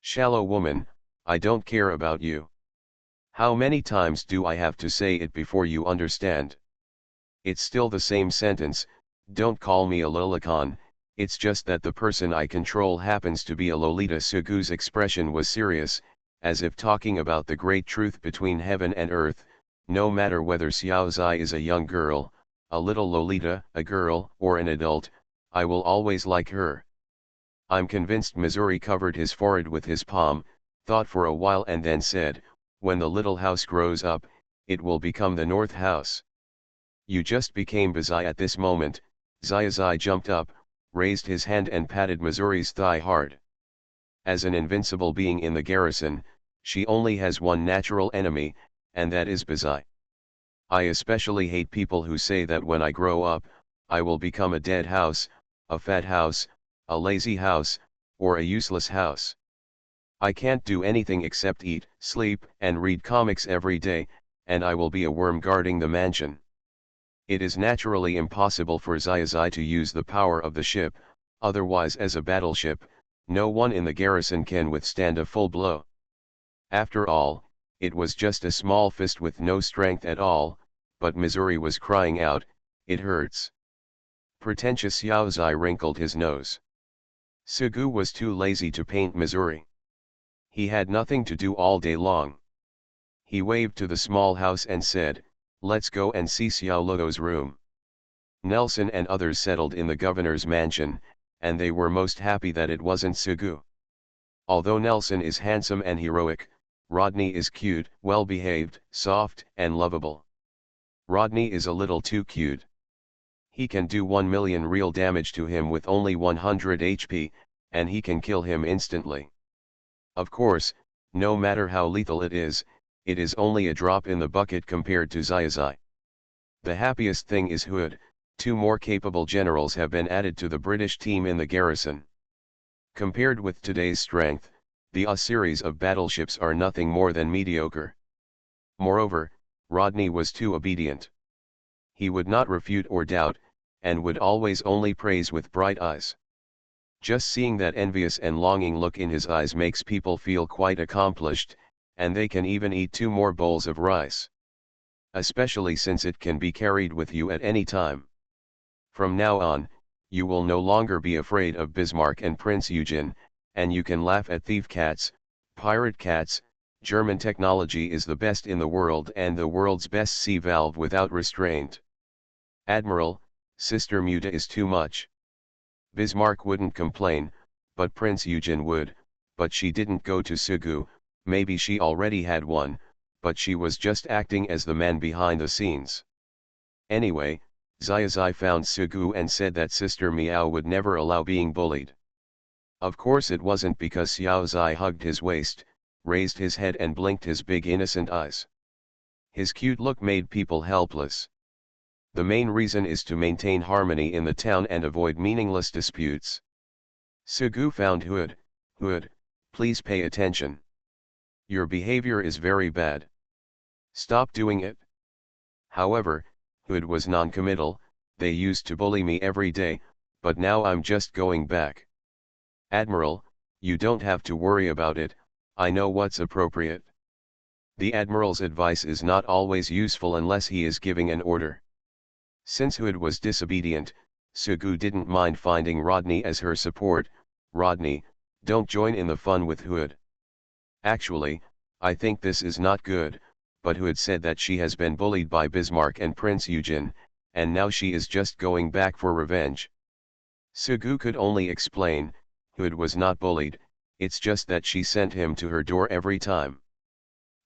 Shallow woman, I don't care about you. How many times do I have to say it before you understand? It's still the same sentence, don't call me a lolicon, it's just that the person I control happens to be a Lolita. Sugu's expression was serious, as if talking about the great truth between heaven and earth. No matter whether Xiao Zai is a young girl, a little Lolita, a girl, or an adult, I will always like her. I'm convinced. Missouri covered his forehead with his palm, thought for a while and then said, when the little house grows up, it will become the North House. You just became Bazai at this moment. Zai jumped up, raised his hand and patted Missouri's thigh hard. As an invincible being in the garrison, she only has one natural enemy, and that is Bazai. I especially hate people who say that when I grow up, I will become a dead house, a fat house, a lazy house, or a useless house. I can't do anything except eat, sleep, and read comics every day, and I will be a worm guarding the mansion. It is naturally impossible for Zai to use the power of the ship, otherwise as a battleship, no one in the garrison can withstand a full blow. After all, it was just a small fist with no strength at all, but Missouri was crying out, it hurts. Pretentious Xiao Zai wrinkled his nose. Sugu was too lazy to paint Missouri. He had nothing to do all day long. He waved to the small house and said, let's go and see Xiao Luo's room. Nelson and others settled in the governor's mansion, and they were most happy that it wasn't Sugu. Although Nelson is handsome and heroic, Rodney is cute, well-behaved, soft, and lovable. Rodney is a little too cute. He can do 1 million real damage to him with only 100 HP, and he can kill him instantly. Of course, no matter how lethal it is only a drop in the bucket compared to Zai. The happiest thing is Hood. 2 more capable generals have been added to the British team in the garrison. Compared with today's strength, the A series of battleships are nothing more than mediocre. Moreover, Rodney was too obedient. He would not refute or doubt, and would always only praise with bright eyes. Just seeing that envious and longing look in his eyes makes people feel quite accomplished, and they can even eat 2 more bowls of rice. Especially since it can be carried with you at any time. From now on, you will no longer be afraid of Bismarck and Prince Eugen, and you can laugh at thief cats, pirate cats. German technology is the best in the world and the world's best sea valve without restraint. Admiral, Sister Muta is too much. Bismarck wouldn't complain, but Prince Eugen would, but she didn't go to Sugu. Maybe she already had one, but she was just acting as the man behind the scenes. Anyway, Zai found Sugu and said that Sister Miao would never allow being bullied. Of course it wasn't because Xiao Zai hugged his waist, raised his head and blinked his big innocent eyes. His cute look made people helpless. The main reason is to maintain harmony in the town and avoid meaningless disputes. Sugu found Hood. Hood, please pay attention. Your behavior is very bad. Stop doing it. However, Hood was non-committal. They used to bully me every day, but now I'm just going back. Admiral, you don't have to worry about it, I know what's appropriate. The Admiral's advice is not always useful unless he is giving an order. Since Hood was disobedient, Sugu didn't mind finding Rodney as her support. Rodney, don't join in the fun with Hood. Actually, I think this is not good, but Hood said that she has been bullied by Bismarck and Prince Eugen, and now she is just going back for revenge. Sugu could only explain, Hood was not bullied, it's just that she sent him to her door every time.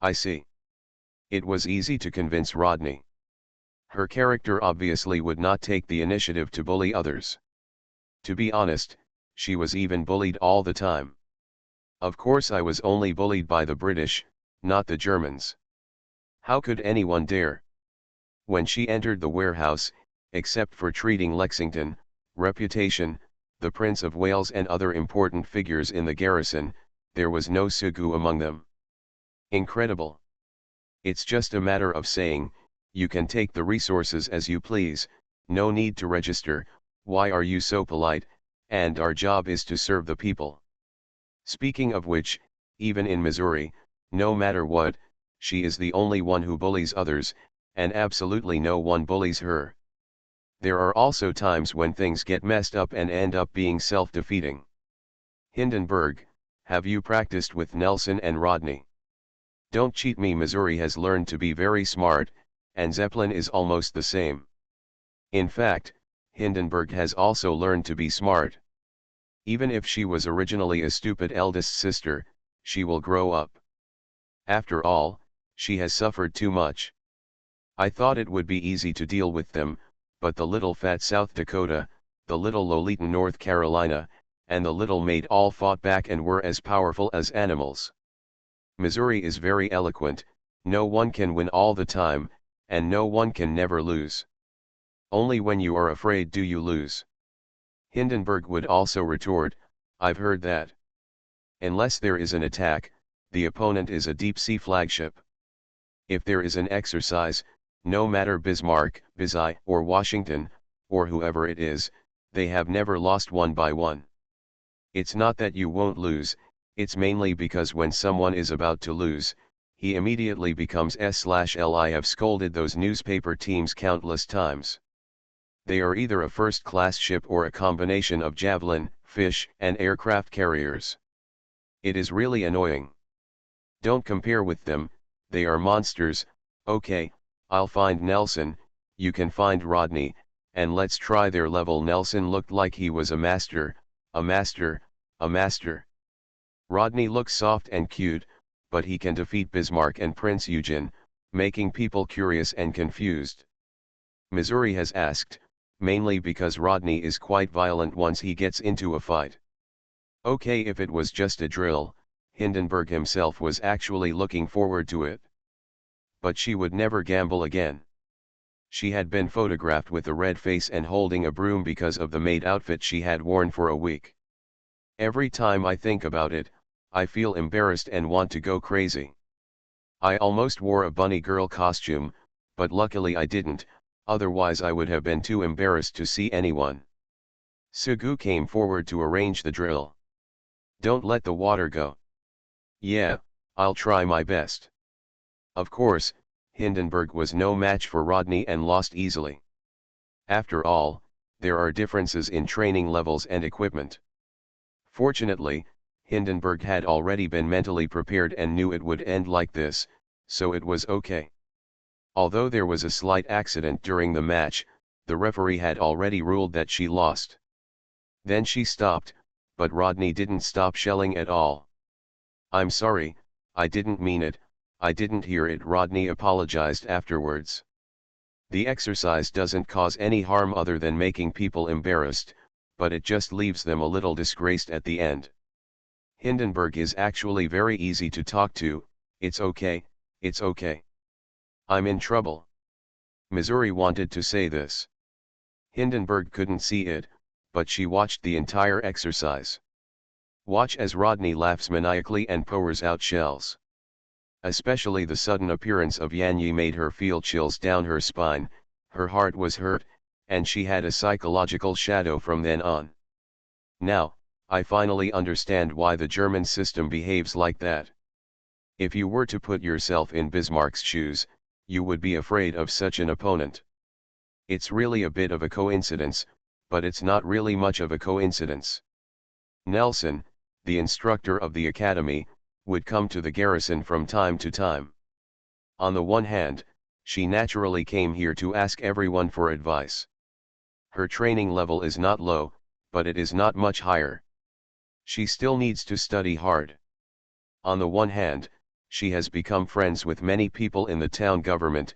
I see. It was easy to convince Rodney. Her character obviously would not take the initiative to bully others. To be honest, she was even bullied all the time. Of course I was only bullied by the British, not the Germans. How could anyone dare? When she entered the warehouse, except for treating Lexington, Reputation, the Prince of Wales and other important figures in the garrison, there was no Sugu among them. Incredible. It's just a matter of saying, you can take the resources as you please, no need to register, why are you so polite, and our job is to serve the people. Speaking of which, even in Missouri, no matter what, she is the only one who bullies others, and absolutely no one bullies her. There are also times when things get messed up and end up being self-defeating. Hindenburg, have you practiced with Nelson and Rodney? Don't cheat me. Missouri has learned to be very smart, and Zeppelin is almost the same. In fact, Hindenburg has also learned to be smart. Even if she was originally a stupid eldest sister, she will grow up. After all, she has suffered too much. I thought it would be easy to deal with them, but the little fat South Dakota, the little Lolita North Carolina, and the little maid all fought back and were as powerful as animals. Missouri is very eloquent, no one can win all the time, and no one can never lose. Only when you are afraid do you lose. Hindenburg would also retort, I've heard that. Unless there is an attack, the opponent is a deep-sea flagship. If there is an exercise, no matter Bismarck, Bizai, or Washington, or whoever it is, they have never lost one by one. It's not that you won't lose, it's mainly because when someone is about to lose, he immediately becomes S/L. I have scolded those newspaper teams countless times. They are either a first-class ship or a combination of javelin, fish, and aircraft carriers. It is really annoying. Don't compare with them, they are monsters. Okay, I'll find Nelson, you can find Rodney, and let's try their level. Nelson looked like he was a master, a master, a master. Rodney looks soft and cute, but he can defeat Bismarck and Prince Eugen, making people curious and confused. Missouri has asked, mainly because Rodney is quite violent once he gets into a fight. Okay, if it was just a drill, Hindenburg himself was actually looking forward to it. But she would never gamble again. She had been photographed with a red face and holding a broom because of the maid outfit she had worn for a week. Every time I think about it, I feel embarrassed and want to go crazy. I almost wore a bunny girl costume, but luckily I didn't, otherwise I would have been too embarrassed to see anyone. Sugu came forward to arrange the drill. Don't let the water go. Yeah, I'll try my best. Of course, Hindenburg was no match for Rodney and lost easily. After all, there are differences in training levels and equipment. Fortunately, Hindenburg had already been mentally prepared and knew it would end like this, so it was okay. Although there was a slight accident during the match, the referee had already ruled that she lost. Then she stopped, but Rodney didn't stop shelling at all. I'm sorry, I didn't mean it, I didn't hear it. Rodney apologized afterwards. The exercise doesn't cause any harm other than making people embarrassed, but it just leaves them a little disgraced at the end. Hindenburg is actually very easy to talk to, it's okay, it's okay. I'm in trouble. Missouri wanted to say this. Hindenburg couldn't see it, but she watched the entire exercise. Watch as Rodney laughs maniacally and pours out shells. Especially the sudden appearance of Yanyi made her feel chills down her spine, her heart was hurt, and she had a psychological shadow from then on. Now, I finally understand why the German system behaves like that. If you were to put yourself in Bismarck's shoes, you would be afraid of such an opponent. It's really a bit of a coincidence, but it's not really much of a coincidence. Nelson, the instructor of the academy, would come to the garrison from time to time. On the one hand, she naturally came here to ask everyone for advice. Her training level is not low, but it is not much higher. She still needs to study hard. On the one hand, she has become friends with many people in the town government,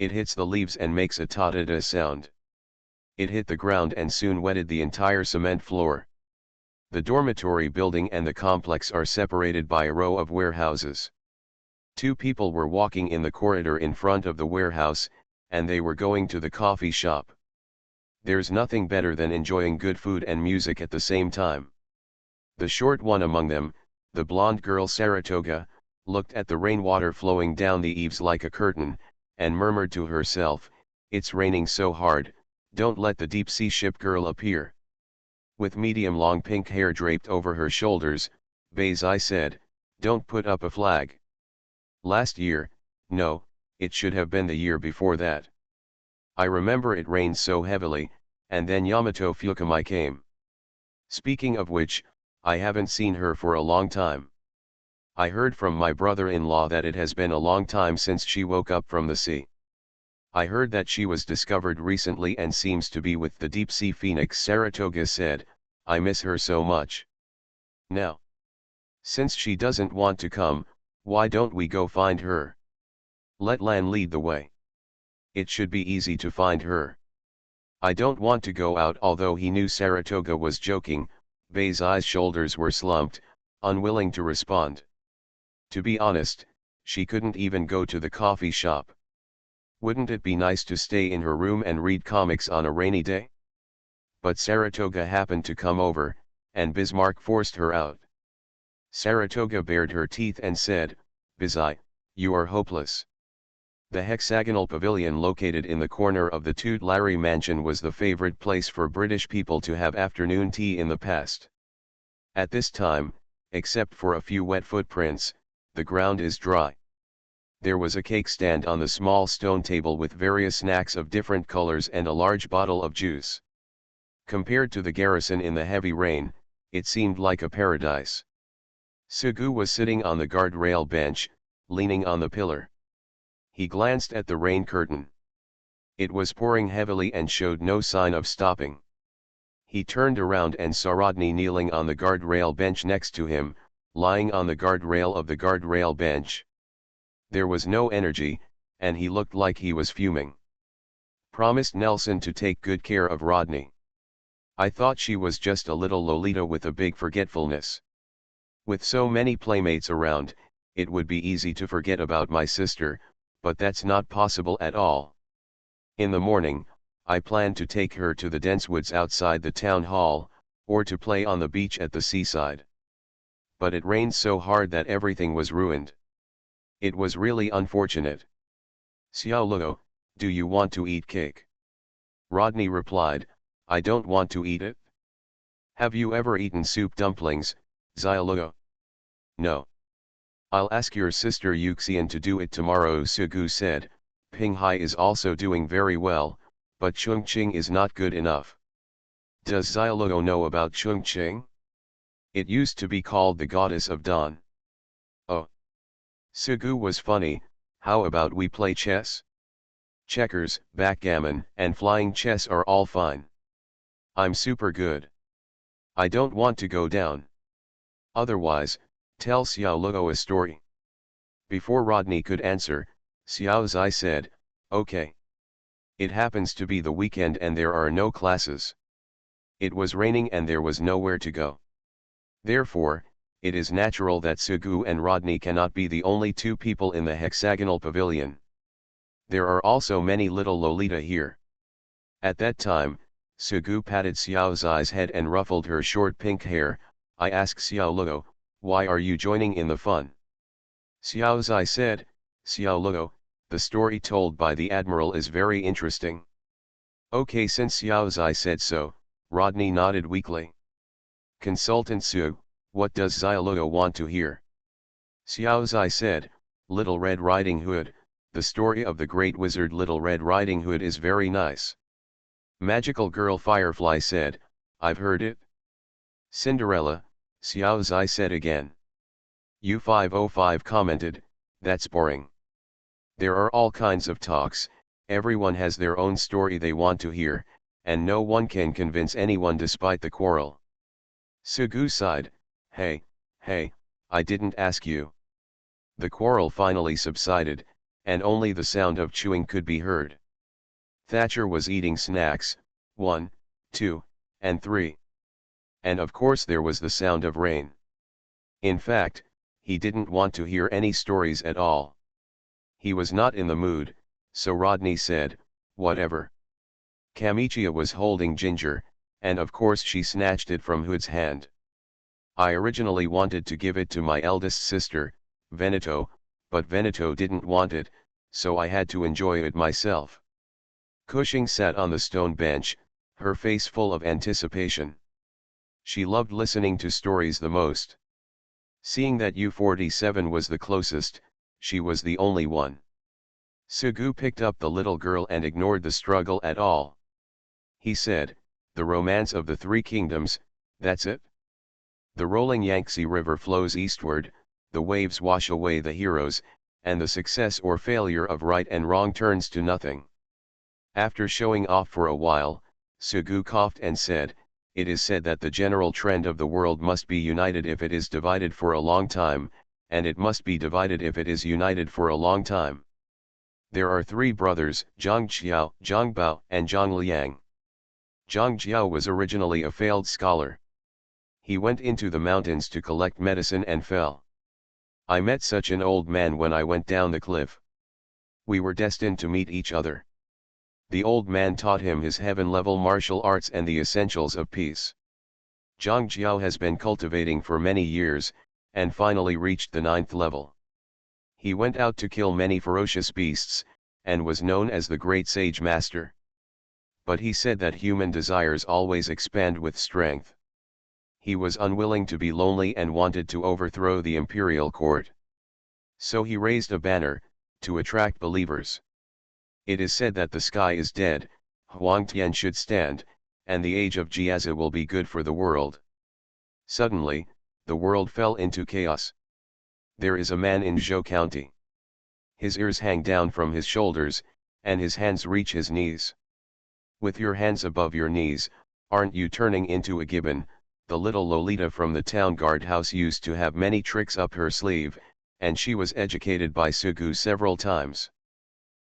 It hits the leaves and makes a ta-da-da sound. It hit the ground and soon wetted the entire cement floor. The dormitory building and the complex are separated by a row of warehouses. Two people were walking in the corridor in front of the warehouse, and they were going to the coffee shop. There's nothing better than enjoying good food and music at the same time. The short one among them, the blonde girl Saratoga, looked at the rainwater flowing down the eaves like a curtain, and murmured to herself, "It's raining so hard, don't let the deep-sea ship girl appear." With medium-long pink hair draped over her shoulders, Baizai said, "Don't put up a flag." Last year, no, it should have been the year before that. I remember it rained so heavily, and then Yamato Fukumai came. Speaking of which, I haven't seen her for a long time. I heard from my brother-in-law that it has been a long time since she woke up from the sea. I heard that she was discovered recently and seems to be with the deep-sea phoenix. Saratoga said, "I miss her so much." Now, since she doesn't want to come, why don't we go find her? Let Lan lead the way. It should be easy to find her. I don't want to go out. Although he knew Saratoga was joking, Baizai's shoulders were slumped, unwilling to respond. To be honest, she couldn't even go to the coffee shop. Wouldn't it be nice to stay in her room and read comics on a rainy day? But Saratoga happened to come over, and Bismarck forced her out. Saratoga bared her teeth and said, "Baizai, you are hopeless." The hexagonal pavilion located in the corner of the Tutelary mansion was the favorite place for British people to have afternoon tea in the past. At this time, except for a few wet footprints, the ground is dry. There was a cake stand on the small stone table with various snacks of different colors and a large bottle of juice. Compared to the garrison in the heavy rain, it seemed like a paradise. Sugu was sitting on the guardrail bench, leaning on the pillar. He glanced at the rain curtain. It was pouring heavily and showed no sign of stopping. He turned around and saw Rodney kneeling on the guardrail bench next to him, lying on the guardrail of the guardrail bench. There was no energy, and he looked like he was fuming. Promised Nelson to take good care of Rodney. I thought she was just a little Lolita with a big forgetfulness. With so many playmates around, it would be easy to forget about my sister, but that's not possible at all. In the morning, I planned to take her to the dense woods outside the town hall, or to play on the beach at the seaside. But it rained so hard that everything was ruined. It was really unfortunate. "Xiao Luo, do you want to eat cake?" Rodney replied, "I don't want to eat it." "Have you ever eaten soup dumplings, Xiao Luo?" "No." "I'll ask your sister Yuxian to do it tomorrow," Sugu said. "Pinghai is also doing very well, but Chongqing is not good enough." "Does Xiao Luo know about Chongqing?" "It used to be called the Goddess of Dawn." "Oh." Sugu was funny. "How about we play chess? Checkers, backgammon, and flying chess are all fine. I'm super good. I don't want to go down. Otherwise, tell Xiao Luo a story." Before Rodney could answer, Xiao Zai said, "Okay. It happens to be the weekend and there are no classes. It was raining and there was nowhere to go. Therefore, it is natural that Sugu and Rodney cannot be the only two people in the hexagonal pavilion. There are also many little Lolita here." At that time, Sugu patted Xiao Zai's head and ruffled her short pink hair. "I asked Xiao Luo, why are you joining in the fun?" Xiao Zai said, "Xiao Luo, the story told by the Admiral is very interesting." Okay, since Xiao Zai said so, Rodney nodded weakly. "Consultant Su, what does Xiao Luo want to hear?" Xiao Zai said, "Little Red Riding Hood, the story of the great wizard Little Red Riding Hood is very nice." Magical Girl Firefly said, "I've heard it." "Cinderella," Xiao Zai said again. U505 commented, "That's boring. There are all kinds of talks, everyone has their own story they want to hear, and no one can convince anyone despite the quarrel." Sugu sighed, hey, I didn't ask you." The quarrel finally subsided, and only the sound of chewing could be heard. Thatcher was eating snacks, 1, 2, and 3. And of course there was the sound of rain. In fact, he didn't want to hear any stories at all. He was not in the mood, so Rodney said, "Whatever." Kamichia was holding Ginger, and of course she snatched it from Hood's hand. I originally wanted to give it to my eldest sister, Veneto, but Veneto didn't want it, so I had to enjoy it myself. Cushing sat on the stone bench, her face full of anticipation. She loved listening to stories the most. Seeing that U-47 was the closest, she was the only one. Sugu picked up the little girl and ignored the struggle at all. He said, "The romance of the Three Kingdoms, that's it. The rolling Yangtze River flows eastward, the waves wash away the heroes, and the success or failure of right and wrong turns to nothing." After showing off for a while, Sugu coughed and said, "It is said that the general trend of the world must be united if it is divided for a long time, and it must be divided if it is united for a long time. There are three brothers, Zhang Qiao, Zhang Bao, and Zhang Liang. Zhang Jiao was originally a failed scholar. He went into the mountains to collect medicine and fell. I met such an old man when I went down the cliff. We were destined to meet each other. The old man taught him his heaven-level martial arts and the essentials of peace. Zhang Jiao has been cultivating for many years, and finally reached the 9th level. He went out to kill many ferocious beasts, and was known as the Great Sage Master. But he said that human desires always expand with strength. He was unwilling to be lonely and wanted to overthrow the imperial court. So he raised a banner, to attract believers. It is said that the sky is dead, Huangtian should stand, and the age of Jiazi will be good for the world. Suddenly, the world fell into chaos. There is a man in Zhou County. His ears hang down from his shoulders, and his hands reach his knees. With your hands above your knees, aren't you turning into a gibbon? The little Lolita from the town guardhouse used to have many tricks up her sleeve, and she was educated by Sugu several times.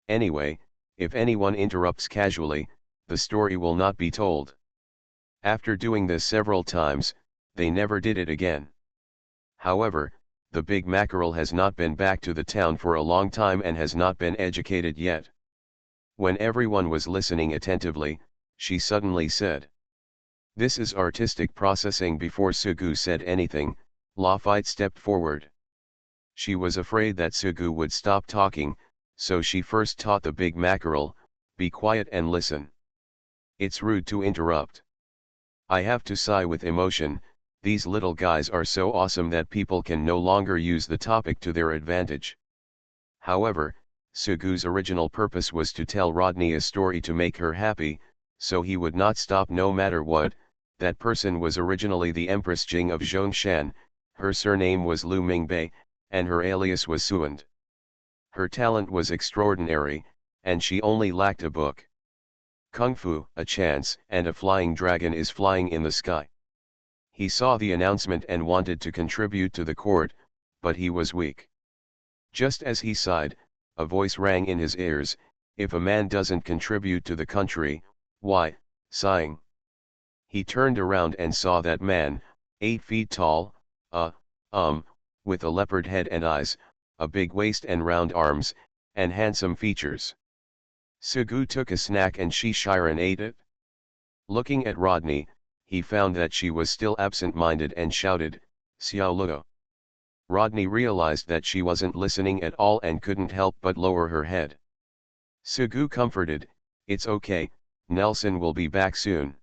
Anyway, if anyone interrupts casually, the story will not be told. After doing this several times, they never did it again. However, the big mackerel has not been back to the town for a long time and has not been educated yet. When everyone was listening attentively, she suddenly said, "This is artistic processing." Before Sugu said anything, Lafite stepped forward. She was afraid that Sugu would stop talking, so she first taught the big mackerel, "Be quiet and listen. It's rude to interrupt. I have to sigh with emotion, these little guys are so awesome that people can no longer use the topic to their advantage." However, Sugu's original purpose was to tell Rodney a story to make her happy, so he would not stop no matter what. That person was originally the Empress Jing of Zhongshan, her surname was Lu Mingbei, and her alias was Suand. Her talent was extraordinary, and she only lacked a book. Kung Fu, a chance, and a flying dragon is flying in the sky. He saw the announcement and wanted to contribute to the court, but he was weak. Just as he sighed, a voice rang in his ears, "If a man doesn't contribute to the country, why, sighing." He turned around and saw that man, 8 feet tall, with a leopard head and eyes, a big waist and round arms, and handsome features. Sugu took a snack and she Shiren ate it. Looking at Rodney, he found that she was still absent-minded and shouted, "Xiao Luo." Rodney realized that she wasn't listening at all and couldn't help but lower her head. Sugu comforted, "It's okay, Nelson will be back soon."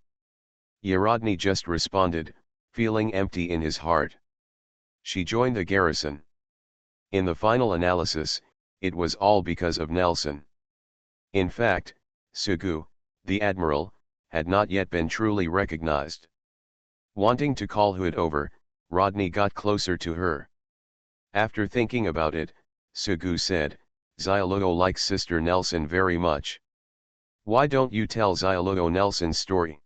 Rodney just responded, feeling empty in his heart. She joined the garrison. In the final analysis, it was all because of Nelson. In fact, Sugu, the admiral, had not yet been truly recognized. Wanting to call Hood over, Rodney got closer to her. After thinking about it, Sugu said, "Xiaoluo likes Sister Nelson very much. Why don't you tell Xiaoluo Nelson's story?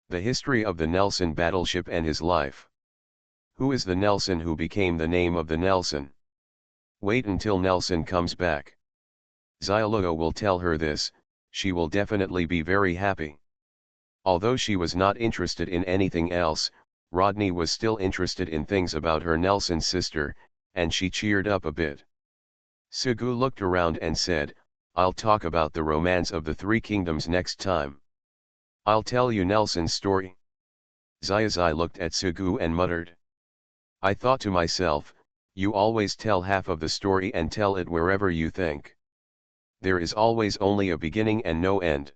The history of the Nelson battleship and his life. Who is the Nelson who became the name of the Nelson? Wait until Nelson comes back." Xiaoluo will tell her this, she will definitely be very happy. Although she was not interested in anything else, Rodney was still interested in things about her Nelson's sister, and she cheered up a bit. Sugu looked around and said, "I'll talk about the romance of the Three Kingdoms next time. I'll tell you Nelson's story." Xiaozai looked at Sugu and muttered. "I thought to myself, you always tell half of the story and tell it wherever you think. There is always only a beginning and no end.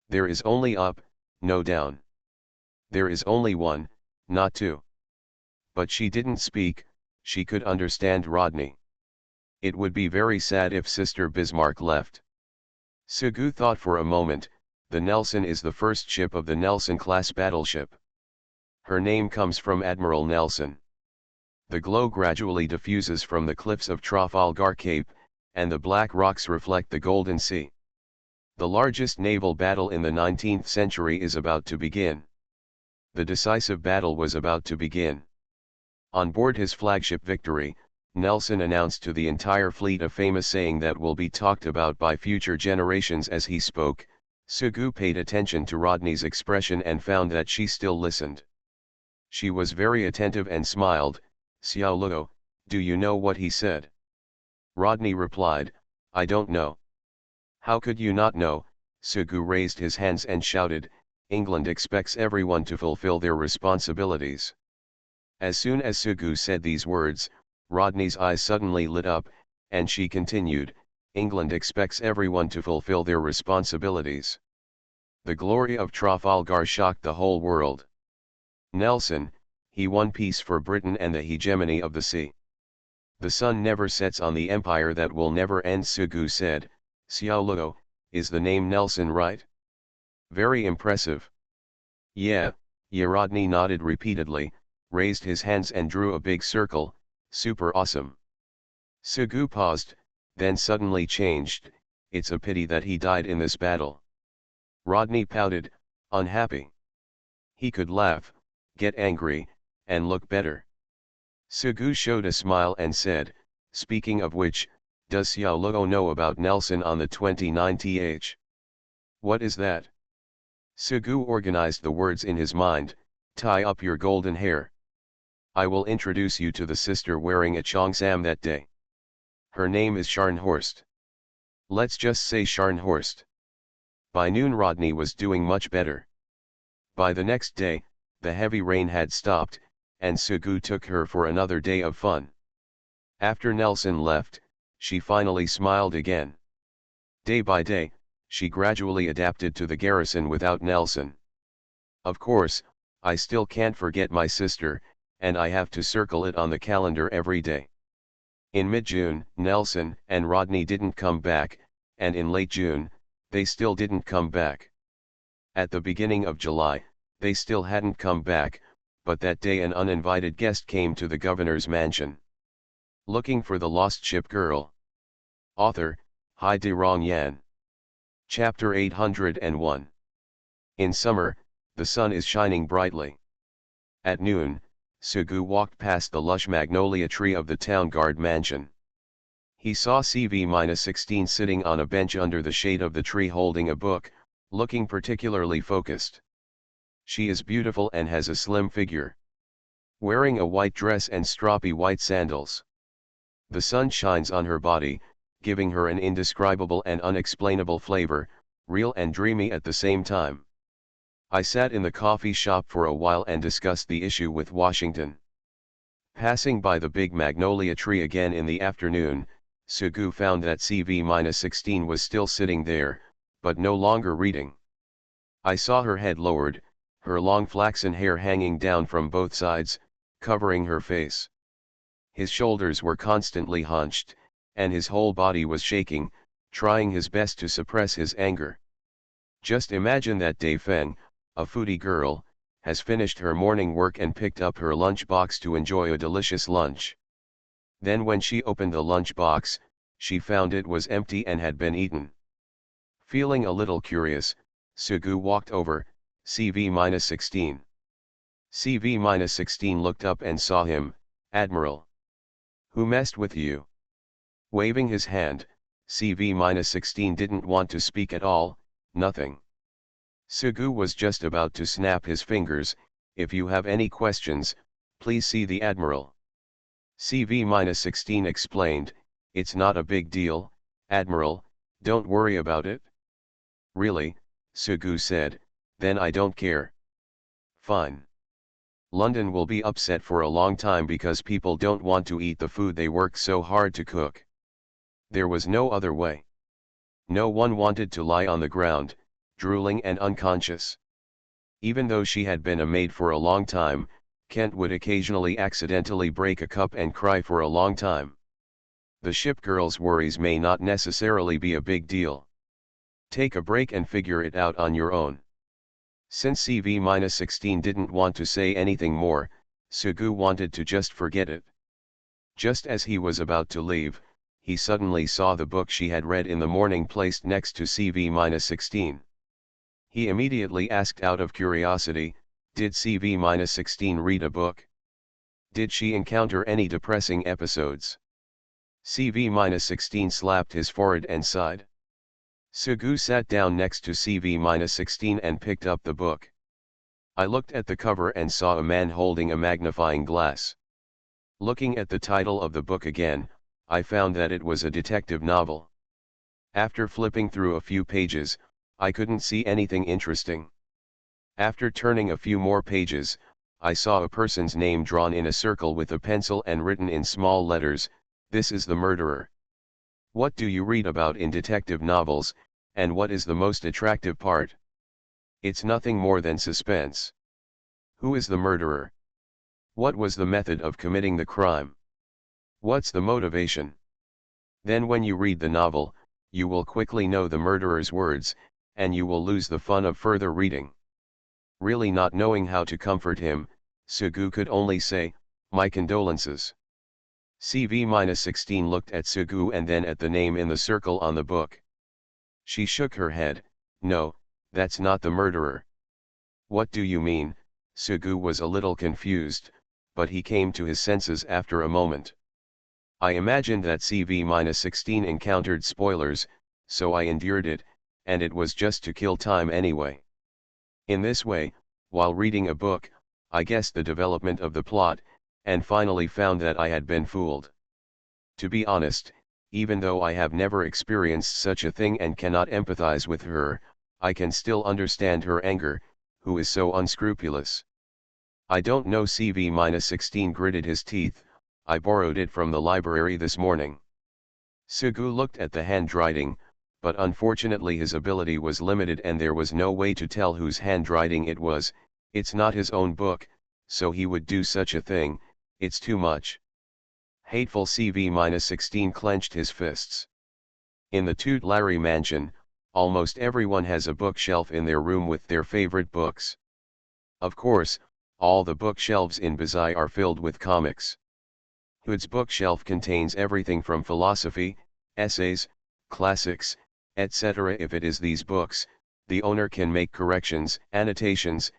There is only up, no down. There is only one, not two." But she didn't speak, she could understand Rodney. It would be very sad if Sister Bismarck left. Sugu thought for a moment, the Nelson is the first ship of the Nelson-class battleship. Her name comes from Admiral Nelson. The glow gradually diffuses from the cliffs of Trafalgar Cape, and the black rocks reflect the Golden Sea. The largest naval battle in the 19th century is about to begin. The decisive battle was about to begin. On board his flagship Victory, Nelson announced to the entire fleet a famous saying that will be talked about by future generations. As he spoke, Sugu paid attention to Rodney's expression and found that she still listened. She was very attentive and smiled. "Xiaoluo, do you know what he said?" Rodney replied, "I don't know." "How could you not know?" Sugu raised his hands and shouted, "England expects everyone to fulfill their responsibilities." As soon as Sugu said these words, Rodney's eyes suddenly lit up, and she continued, "England expects everyone to fulfill their responsibilities." The glory of Trafalgar shocked the whole world. Nelson, he won peace for Britain and the hegemony of the sea. "The sun never sets on the empire that will never end," Sugu said. "Xiaoluo, is the name Nelson right?" "Very impressive." "Yeah, Rodney nodded repeatedly, raised his hands and drew a big circle. "Super awesome." Sugu paused, then suddenly changed, "It's a pity that he died in this battle." Rodney pouted, unhappy. He could laugh, get angry, and look better. Sugu showed a smile and said, "Speaking of which, does Xiaoluo know about Nelson on the 29th? "What is that?" Sugu organized the words in his mind, "Tie up your golden hair. I will introduce you to the sister wearing a cheongsam that day. Her name is Scharnhorst. Let's just say Scharnhorst." By noon Rodney was doing much better. By the next day, the heavy rain had stopped, and Sugu took her for another day of fun. After Nelson left, she finally smiled again. Day by day, she gradually adapted to the garrison without Nelson. "Of course, I still can't forget my sister, and I have to circle it on the calendar every day." In mid-June, Nelson and Rodney didn't come back, and in late June, they still didn't come back. At the beginning of July, they still hadn't come back, but that day an uninvited guest came to the governor's mansion. Looking for the Lost Ship Girl. Author, Hai De Rong Yan. Chapter 801. In summer, the sun is shining brightly. At noon, Sugu walked past the lush magnolia tree of the town guard mansion. He saw CV-16 sitting on a bench under the shade of the tree holding a book, looking particularly focused. She is beautiful and has a slim figure. Wearing a white dress and stroppy white sandals. The sun shines on her body, giving her an indescribable and unexplainable flavor, real and dreamy at the same time. I sat in the coffee shop for a while and discussed the issue with Washington. Passing by the big magnolia tree again in the afternoon, Sugu found that CV-16 was still sitting there, but no longer reading. I saw her head lowered, her long flaxen hair hanging down from both sides, covering her face. His shoulders were constantly hunched, and his whole body was shaking, trying his best to suppress his anger. Just imagine that Dai Feng, a foodie girl, has finished her morning work and picked up her lunch box to enjoy a delicious lunch. Then when she opened the lunch box, she found it was empty and had been eaten. Feeling a little curious, Sugu walked over. CV-16. CV-16 looked up and saw him. "Admiral. Who messed with you?" Waving his hand, CV-16 didn't want to speak at all, nothing. Sugu was just about to snap his fingers. If you have any questions, please see the Admiral. CV-16 explained, it's not a big deal, Admiral, don't worry about it. Really, Sugu said, then I don't care. Fine. London will be upset for a long time because people don't want to eat the food they work so hard to cook. There was no other way. No one wanted to lie on the ground, drooling and unconscious. Even though she had been a maid for a long time, Kent would occasionally accidentally break a cup and cry for a long time. The ship girl's worries may not necessarily be a big deal. Take a break and figure it out on your own. Since CV-16 didn't want to say anything more, Sugu wanted to just forget it. Just as he was about to leave, he suddenly saw the book she had read in the morning placed next to CV-16. He immediately asked out of curiosity, did CV-16 read a book? Did she encounter any depressing episodes? CV-16 slapped his forehead and sighed. Sugu sat down next to CV-16 and picked up the book. I looked at the cover and saw a man holding a magnifying glass. Looking at the title of the book again, I found that it was a detective novel. After flipping through a few pages, I couldn't see anything interesting. After turning a few more pages, I saw a person's name drawn in a circle with a pencil and written in small letters, "This is the murderer." What do you read about in detective novels, and what is the most attractive part? It's nothing more than suspense. Who is the murderer? What was the method of committing the crime? What's the motivation? Then when you read the novel, you will quickly know the murderer's words, and you will lose the fun of further reading. Really not knowing how to comfort him, Sugu could only say, "My condolences." CV-16 looked at Sugu and then at the name in the circle on the book. She shook her head, "No, that's not the murderer." "What do you mean?" Sugu was a little confused, but he came to his senses after a moment. "I imagined that CV-16 encountered spoilers, so I endured it, and it was just to kill time anyway. In this way, while reading a book, I guessed the development of the plot, and finally found that I had been fooled. To be honest, even though I have never experienced such a thing and cannot empathize with her, I can still understand her anger, who is so unscrupulous. I don't know." CV-16 gritted his teeth, "I borrowed it from the library this morning." Sugu looked at the handwriting, but unfortunately his ability was limited and there was no way to tell whose handwriting it was. It's not his own book, so he would do such a thing. It's too much. Hateful. CV-16 clenched his fists. In the Tutlarry mansion, almost everyone has a bookshelf in their room with their favorite books. Of course, all the bookshelves in Bazai are filled with comics. Hood's bookshelf contains everything from philosophy, essays, classics, etc. If it is these books, the owner can make corrections, annotations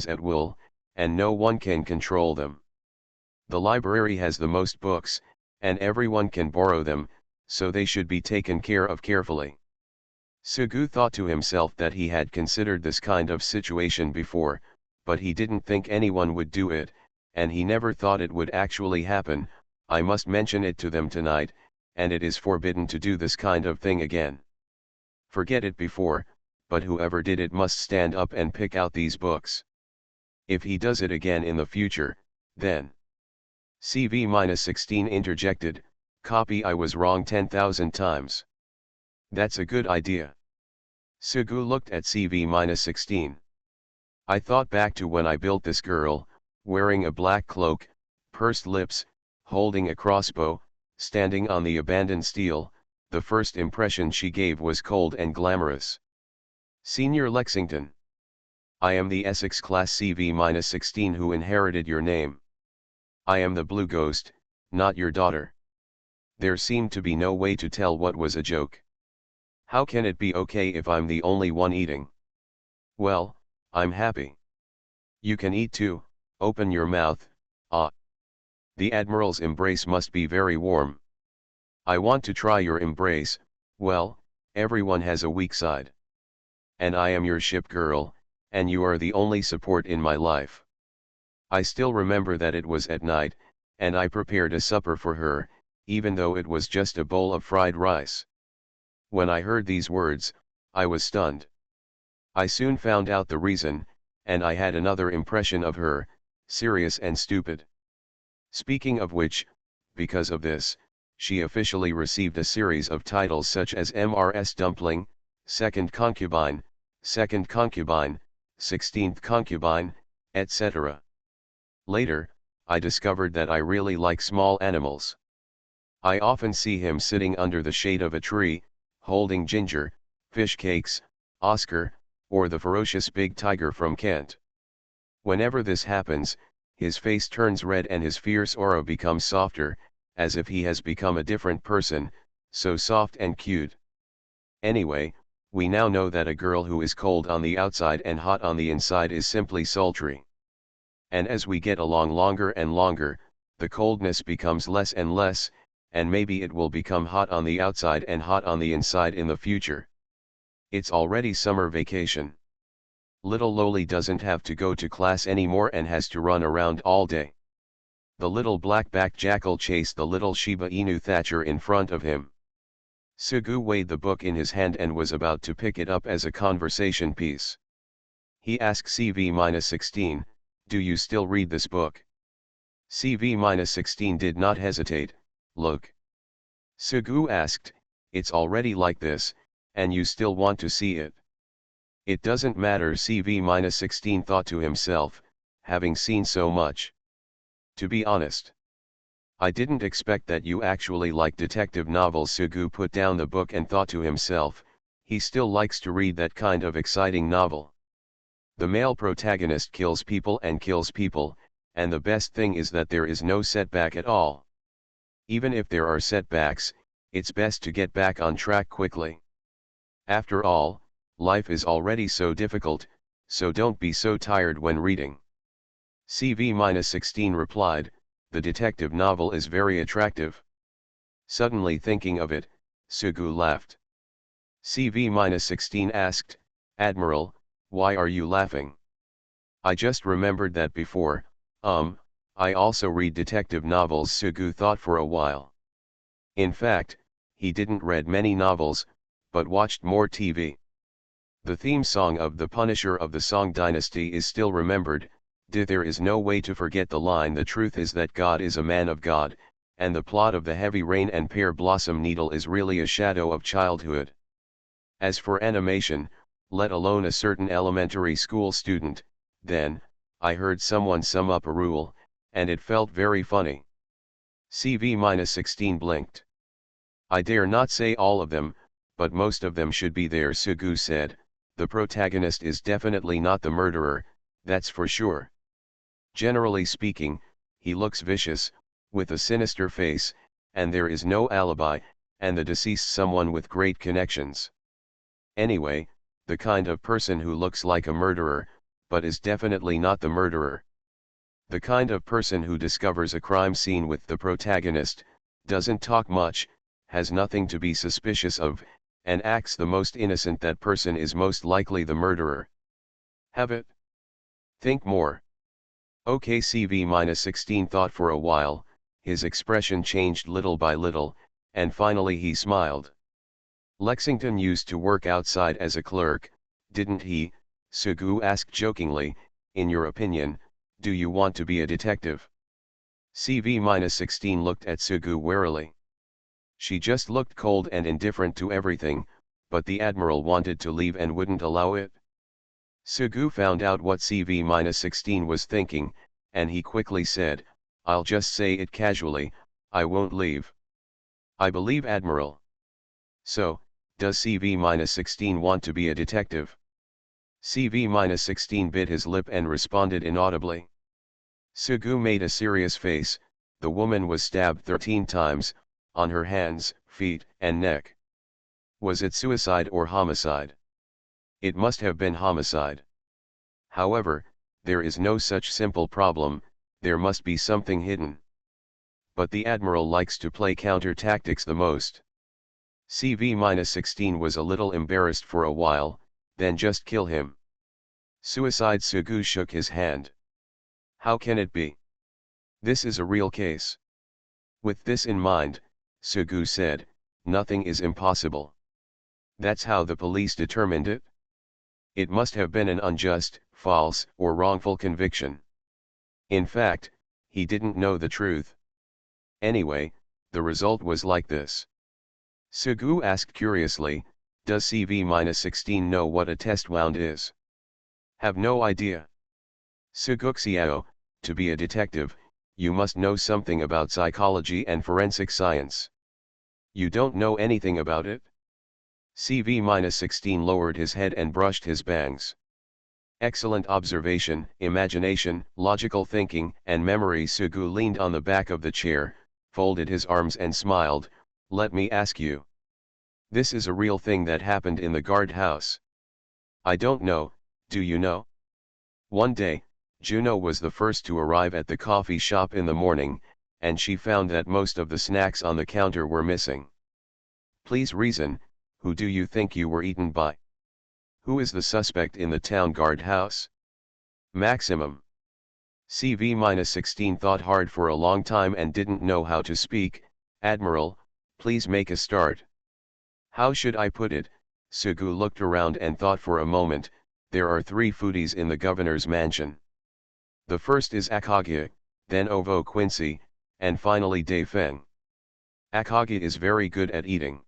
at will, and no one can control them. The library has the most books, and everyone can borrow them, so they should be taken care of carefully. Sugu thought to himself that he had considered this kind of situation before, but he didn't think anyone would do it, and he never thought it would actually happen. I must mention it to them tonight, and it is forbidden to do this kind of thing again. Forget it before, but whoever did it must stand up and pick out these books. If he does it again in the future, then... CV-16 interjected, "Copy, I was wrong 10,000 times. That's a good idea." Sugu looked at CV-16. "I thought back to when I built this girl, wearing a black cloak, pursed lips, holding a crossbow, standing on the abandoned steel. The first impression she gave was cold and glamorous. Senior Lexington. I am the Essex class CV-16 who inherited your name. I am the Blue Ghost, not your daughter." There seemed to be no way to tell what was a joke. How can it be okay if I'm the only one eating? Well, I'm happy. You can eat too, open your mouth, ah. The Admiral's embrace must be very warm. I want to try your embrace. Well, everyone has a weak side. And I am your ship girl, and you are the only support in my life. I still remember that it was at night, and I prepared a supper for her, even though it was just a bowl of fried rice. When I heard these words, I was stunned. I soon found out the reason, and I had another impression of her, serious and stupid. Speaking of which, because of this, she officially received a series of titles such as MRS Dumpling, Second Concubine, 16th Concubine, etc. Later, I discovered that I really like small animals. I often see him sitting under the shade of a tree, holding Ginger, Fish Cakes, Oscar, or the ferocious big tiger from Kent. Whenever this happens, his face turns red and his fierce aura becomes softer, as if he has become a different person, so soft and cute. Anyway, we now know that a girl who is cold on the outside and hot on the inside is simply sultry. And as we get along longer and longer, the coldness becomes less and less, and maybe it will become hot on the outside and hot on the inside in the future. It's already summer vacation. Little Loli doesn't have to go to class anymore and has to run around all day. The little black-backed jackal chased the little Shiba Inu Thatcher in front of him. Sugu weighed the book in his hand and was about to pick it up as a conversation piece. He asked CV-16, "Do you still read this book?" CV-16 did not hesitate. "Look." Sugu asked, "It's already like this, and you still want to see it?" "It doesn't matter," CV-16 thought to himself, having seen so much. "To be honest, I didn't expect that you actually like detective novels." Sugu put down the book and thought to himself, he still likes to read that kind of exciting novel. The male protagonist kills people, and the best thing is that there is no setback at all. Even if there are setbacks, it's best to get back on track quickly. After all, life is already so difficult, so don't be so tired when reading. CV-16 replied, "The detective novel is very attractive." Suddenly thinking of it, Sugu laughed. CV-16 asked, "Admiral, why are you laughing?" "I just remembered that before, I also read detective novels." Sugu thought for a while. In fact, he didn't read many novels, but watched more TV. The theme song of The Punisher of the Song Dynasty is still remembered. There is no way to forget the line, "The truth is that God is a man of God," and the plot of The Heavy Rain and Pear Blossom Needle is really a shadow of childhood. As for animation, let alone a certain elementary school student, then, I heard someone sum up a rule, and it felt very funny. CV-16 blinked. "I dare not say all of them, but most of them should be there." Sugu said, "The protagonist is definitely not the murderer, that's for sure. Generally speaking, he looks vicious, with a sinister face, and there is no alibi, and the deceased someone with great connections. Anyway, the kind of person who looks like a murderer, but is definitely not the murderer. The kind of person who discovers a crime scene with the protagonist, doesn't talk much, has nothing to be suspicious of, and acts the most innocent. That person is most likely the murderer. Have it? Think more." Okay. CV-16 thought for a while, his expression changed little by little, and finally he smiled. "Lexington used to work outside as a clerk, didn't he?" Sugu asked jokingly. "In your opinion, do you want to be a detective?" CV-16 looked at Sugu warily. She just looked cold and indifferent to everything, but the Admiral wanted to leave and wouldn't allow it. Sugu found out what CV-16 was thinking, and he quickly said, "I'll just say it casually, I won't leave." "I believe, Admiral." "So, does CV-16 want to be a detective?" CV-16 bit his lip and responded inaudibly. Sugu made a serious face. The woman was stabbed 13 times, on her hands, feet, and neck. Was it suicide or homicide? It must have been homicide. However, there is no such simple problem, there must be something hidden. but the admiral likes to play counter-tactics the most. CV-16 was a little embarrassed for a while, then just kill him. Suicide. Sugu shook his hand. How can it be? This is a real case. With this in mind, Sugu said, nothing is impossible. That's how the police determined it? It must have been an unjust, false, or wrongful conviction. In fact, he didn't know the truth. Anyway, the result was like this. Sugu asked curiously, does CV-16 know what a test wound is? Have no idea. Suguxiao, to be a detective, you must know something about psychology and forensic science. You don't know anything about it? CV-16 lowered his head and brushed his bangs. Excellent observation, imagination, logical thinking, and memory. Sugu leaned on the back of the chair, folded his arms and smiled. Let me ask you. This is a real thing that happened in the guardhouse. I don't know, do you know? One day, Juno was the first to arrive at the coffee shop in the morning, and she found that most of the snacks on the counter were missing. Please reason, who do you think you were eaten by? Who is the suspect in the town guardhouse? Maximum. CV-16 thought hard for a long time and didn't know how to speak. Admiral, please make a start. How should I put it? Sugu looked around and thought for a moment. There are 3 foodies in the governor's mansion. The first is Akagi, then Ovo Quincy, and finally Dei Feng. Akagi is very good at eating.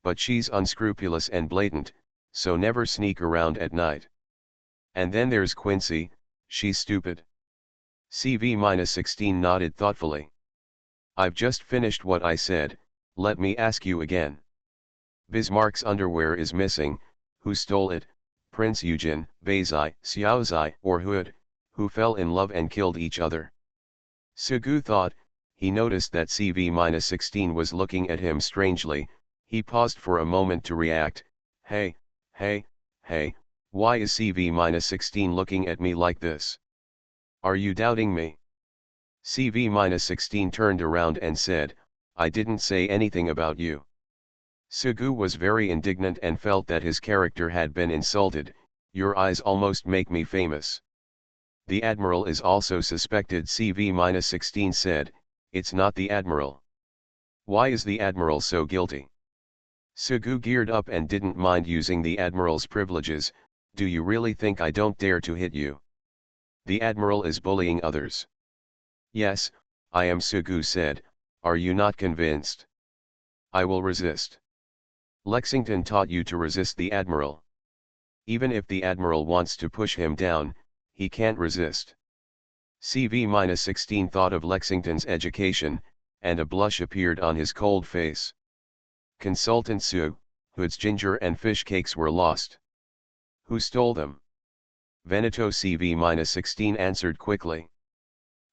But she's unscrupulous and blatant, so never sneak around at night. And then there's Quincy, she's stupid. CV-16 nodded thoughtfully. I've just finished what I said, let me ask you again. Bismarck's underwear is missing, who stole it? Prince Eugen, Beizai, Xiaozai, or Hood, who fell in love and killed each other? Sugu thought. He noticed that CV-16 was looking at him strangely. He paused for a moment to react. Hey, why is CV-16 looking at me like this? Are you doubting me? CV-16 turned around and said, I didn't say anything about you. Sugu was very indignant and felt that his character had been insulted. Your eyes almost make me famous. The admiral is also suspected. CV-16 said, it's not the admiral. Why is the admiral so guilty? Sugu geared up and didn't mind using the admiral's privileges. Do you really think I don't dare to hit you? The admiral is bullying others. Yes, I am. Sugu said. Are you not convinced? I will resist. Lexington taught you to resist the admiral. Even if the admiral wants to push him down, he can't resist. CV-16 thought of Lexington's education, and a blush appeared on his cold face. Consultant Su, Hood's ginger and fish cakes were lost. Who stole them? Veneto. CV-16 answered quickly.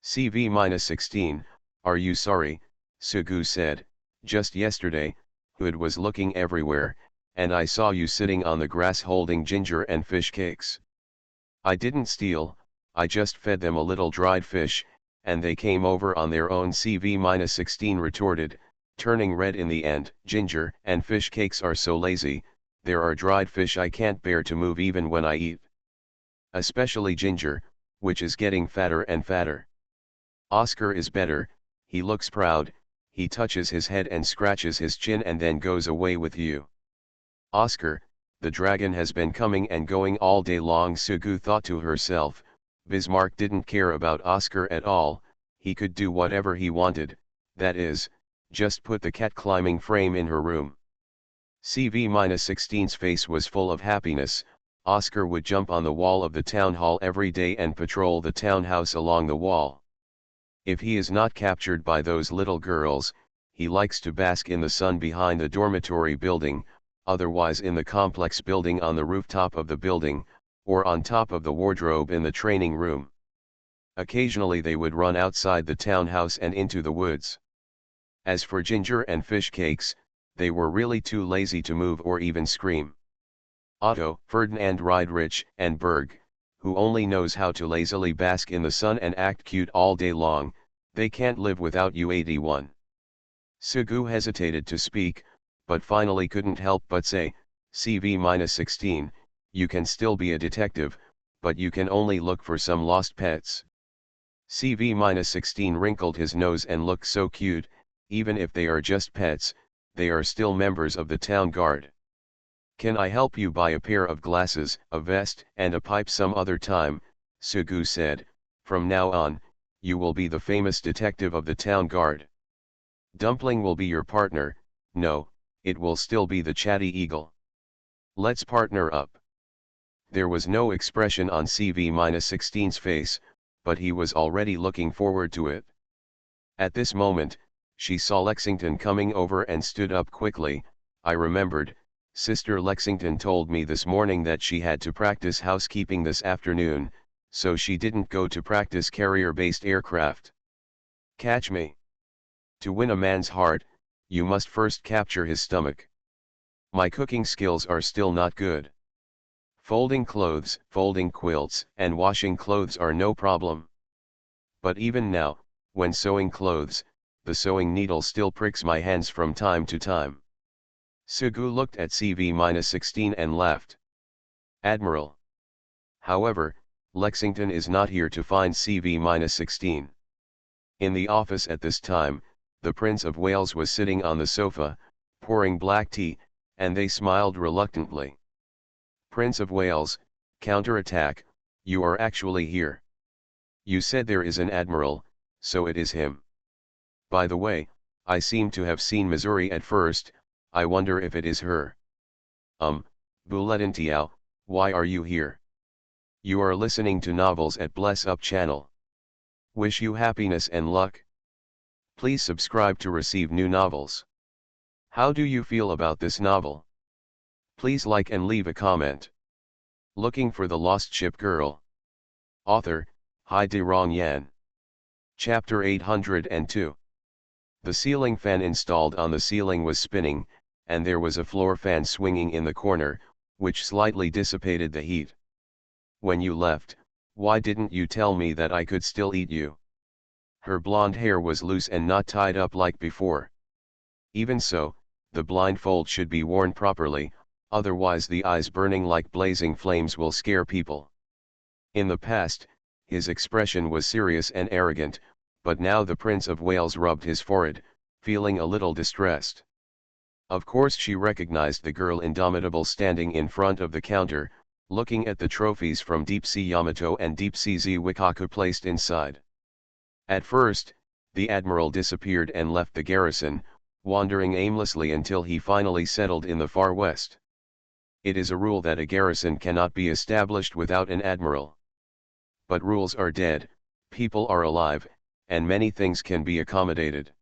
CV-16, are you sorry? Sugu said, just yesterday, Hood was looking everywhere, and I saw you sitting on the grass holding ginger and fish cakes. I didn't steal, I just fed them a little dried fish, and they came over on their own. CV-16 retorted, turning red in the end. Ginger and fish cakes are so lazy, there are dried fish I can't bear to move even when I eat. Especially ginger, which is getting fatter and fatter. Oscar is better, he looks proud, he touches his head and scratches his chin and then goes away with you. Oscar, the dragon has been coming and going all day long. Sugu thought to herself, Bismarck didn't care about Oscar at all, he could do whatever he wanted, that is, just put the cat climbing frame in her room. CV-16's face was full of happiness. Oscar would jump on the wall of the town hall every day and patrol the townhouse along the wall. If he is not captured by those little girls, he likes to bask in the sun behind the dormitory building, otherwise in the complex building on the rooftop of the building, or on top of the wardrobe in the training room. Occasionally they would run outside the townhouse and into the woods. As for ginger and fish cakes, they were really too lazy to move or even scream. Otto, Ferdinand Riedrich, and Berg, who only knows how to lazily bask in the sun and act cute all day long, They can't live without you. 81. Sugu hesitated to speak, but finally couldn't help but say, CV-16, you can still be a detective, but you can only look for some lost pets. CV-16 wrinkled his nose and looked so cute. Even if they are just pets, they are still members of the town guard. Can I help you buy a pair of glasses, a vest, and a pipe some other time? Sugu said. From now on, you will be the famous detective of the town guard. Dumpling will be your partner. No, it will still be the chatty eagle. Let's partner up. There was no expression on CV-16's face, but he was already looking forward to it. At this moment, she saw Lexington coming over and stood up quickly. I remembered, Sister Lexington told me this morning that she had to practice housekeeping this afternoon, so she didn't go to practice carrier-based aircraft. Catch me. To win a man's heart, you must first capture his stomach. My cooking skills are still not good. Folding clothes, folding quilts, and washing clothes are no problem. But even now, when sewing clothes, the sewing needle still pricks my hands from time to time. Sugu looked at CV-16 and laughed. Admiral. However, Lexington is not here to find CV-16. In the office at this time, the Prince of Wales was sitting on the sofa, pouring black tea, and they smiled reluctantly. Prince of Wales, counterattack, you are actually here. You said there is an admiral, so it is him. By the way, I seem to have seen Missouri at first. I wonder if it is her. Buledintiao, why are you here? You are listening to novels at Bless Up channel. Wish you happiness and luck. Please subscribe to receive new novels. How do you feel about this novel? Please like and leave a comment. Looking for the Lost Ship Girl. Author, Hai De Rong Yan. Chapter 802. The ceiling fan installed on the ceiling was spinning, and there was a floor fan swinging in the corner, which slightly dissipated the heat. When you left, why didn't you tell me that I could still eat you? Her blonde hair was loose and not tied up like before. Even so, the blindfold should be worn properly, otherwise the eyes burning like blazing flames will scare people. In the past, his expression was serious and arrogant, but now the Prince of Wales rubbed his forehead, feeling a little distressed. Of course she recognized the girl Indomitable standing in front of the counter, looking at the trophies from Deep Sea Yamato and Deep Sea Wikaku placed inside. At first, the admiral disappeared and left the garrison, wandering aimlessly until he finally settled in the far west. It is a rule that a garrison cannot be established without an admiral. But rules are dead, people are alive, and many things can be accommodated.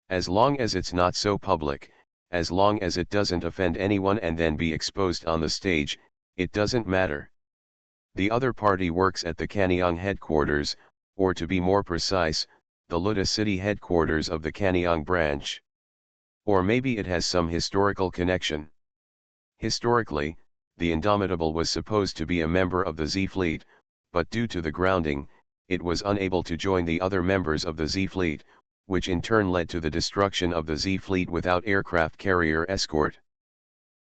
As long as it's not so public, as long as it doesn't offend anyone and then be exposed on the stage, it doesn't matter. The other party works at the Kanyang headquarters, or to be more precise, the Luda city headquarters of the Kanyang branch. Or maybe it has some historical connection. Historically, the Indomitable was supposed to be a member of the Z Fleet, but due to the grounding, it was unable to join the other members of the Z Fleet, which in turn led to the destruction of the Z Fleet without aircraft carrier escort.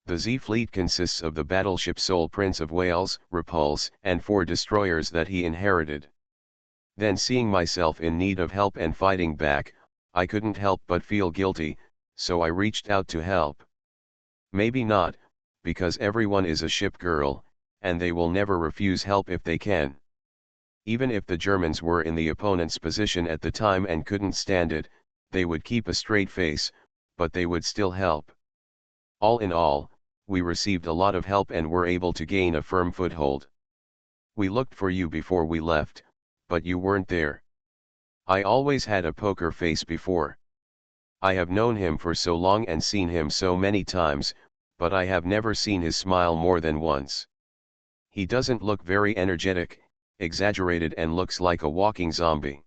The Z Fleet consists of the battleship Sole Prince of Wales, Repulse, and 4 destroyers that he inherited. Then seeing myself in need of help and fighting back, I couldn't help but feel guilty, so I reached out to help. Maybe not, because everyone is a ship girl, and they will never refuse help if they can. Even if the Germans were in the opponent's position at the time and couldn't stand it, they would keep a straight face, but they would still help. All in all, we received a lot of help and were able to gain a firm foothold. We looked for you before we left, but you weren't there. I always had a poker face before. I have known him for so long and seen him so many times, but I have never seen his smile more than once. He doesn't look very energetic, exaggerated, and looks like a walking zombie.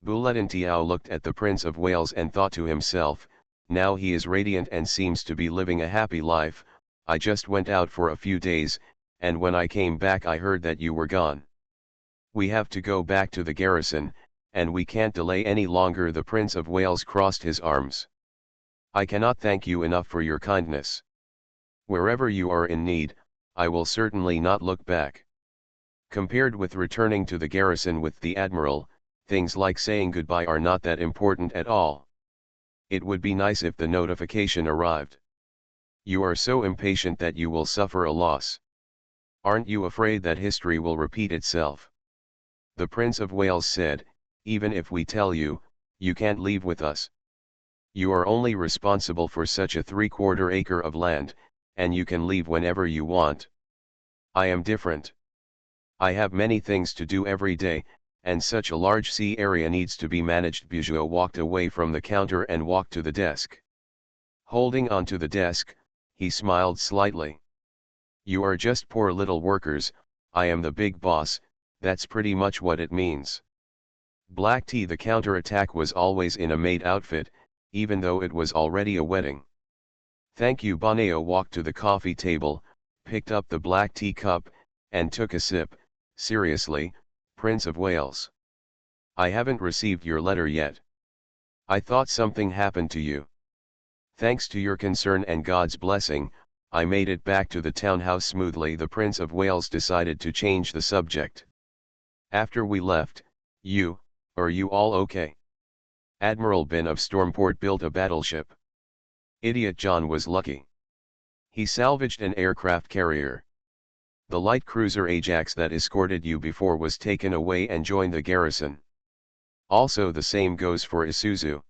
Buledintiao looked at the Prince of Wales and thought to himself, now he is radiant and seems to be living a happy life. I just went out for a few days, and when I came back I heard that you were gone. We have to go back to the garrison, and we can't delay any longer." The Prince of Wales crossed his arms. "I cannot thank you enough for your kindness. Wherever you are in need, I will certainly not look back. Compared with returning to the garrison with the Admiral, things like saying goodbye are not that important at all. It would be nice if the notification arrived. You are so impatient that you will suffer a loss. Aren't you afraid that history will repeat itself?" The Prince of Wales said, "Even if we tell you, you can't leave with us. You are only responsible for such a 3/4 acre of land, and you can leave whenever you want. I am different. I have many things to do every day, and such a large sea area needs to be managed." Bijou walked away from the counter and walked to the desk. Holding onto the desk, he smiled slightly. "You are just poor little workers, I am the big boss, that's pretty much what it means." Black tea. The counter-attack was always in a maid outfit, even though it was already a wedding. "Thank you." Boneo walked to the coffee table, picked up the black tea cup, and took a sip. "Seriously, Prince of Wales. I haven't received your letter yet. I thought something happened to you. Thanks to your concern and God's blessing, I made it back to the townhouse smoothly." The Prince of Wales decided to change the subject. "After we left, are you all okay? Admiral Ben of Stormport built a battleship. Idiot John was lucky. He salvaged an aircraft carrier. The light cruiser Ajax that escorted you before was taken away and joined the garrison. Also the same goes for Isuzu.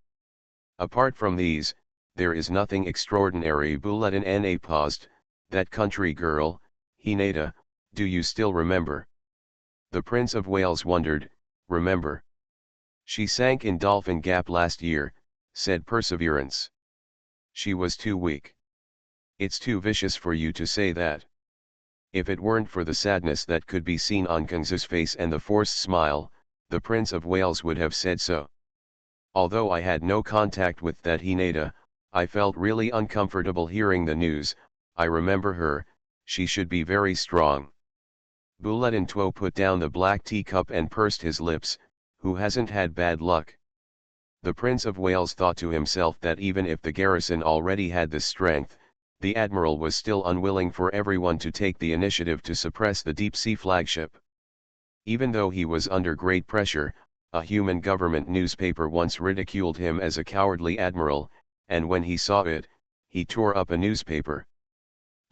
Apart from these, there is nothing extraordinary." Bulletin Na paused. "That country girl, Hinata, do you still remember?" The Prince of Wales wondered. "Remember? She sank in Dolphin Gap last year," said Perseverance. "She was too weak." "It's too vicious for you to say that. If it weren't for the sadness that could be seen on Kungsu's face and the forced smile, the Prince of Wales would have said so. Although I had no contact with that Hinata, I felt really uncomfortable hearing the news. I remember her, she should be very strong." Bulletin Tuo put down the black teacup and pursed his lips. Who hasn't had bad luck? The Prince of Wales thought to himself that even if the garrison already had the strength, the Admiral was still unwilling for everyone to take the initiative to suppress the deep-sea flagship. Even though he was under great pressure, a human government newspaper once ridiculed him as a cowardly admiral, and when he saw it, he tore up a newspaper.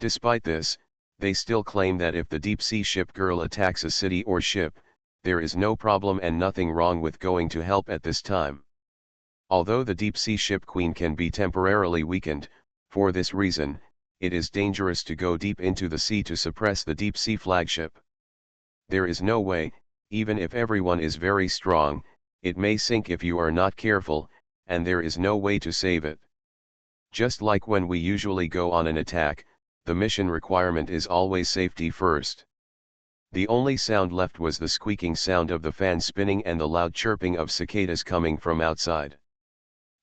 Despite this, they still claim that if the deep-sea ship girl attacks a city or ship, there is no problem and nothing wrong with going to help at this time. Although the deep-sea ship Queen can be temporarily weakened, for this reason, it is dangerous to go deep into the sea to suppress the deep-sea flagship. There is no way, even if everyone is very strong, it may sink if you are not careful, and there is no way to save it. Just like when we usually go on an attack, the mission requirement is always safety first. The only sound left was the squeaking sound of the fan spinning and the loud chirping of cicadas coming from outside.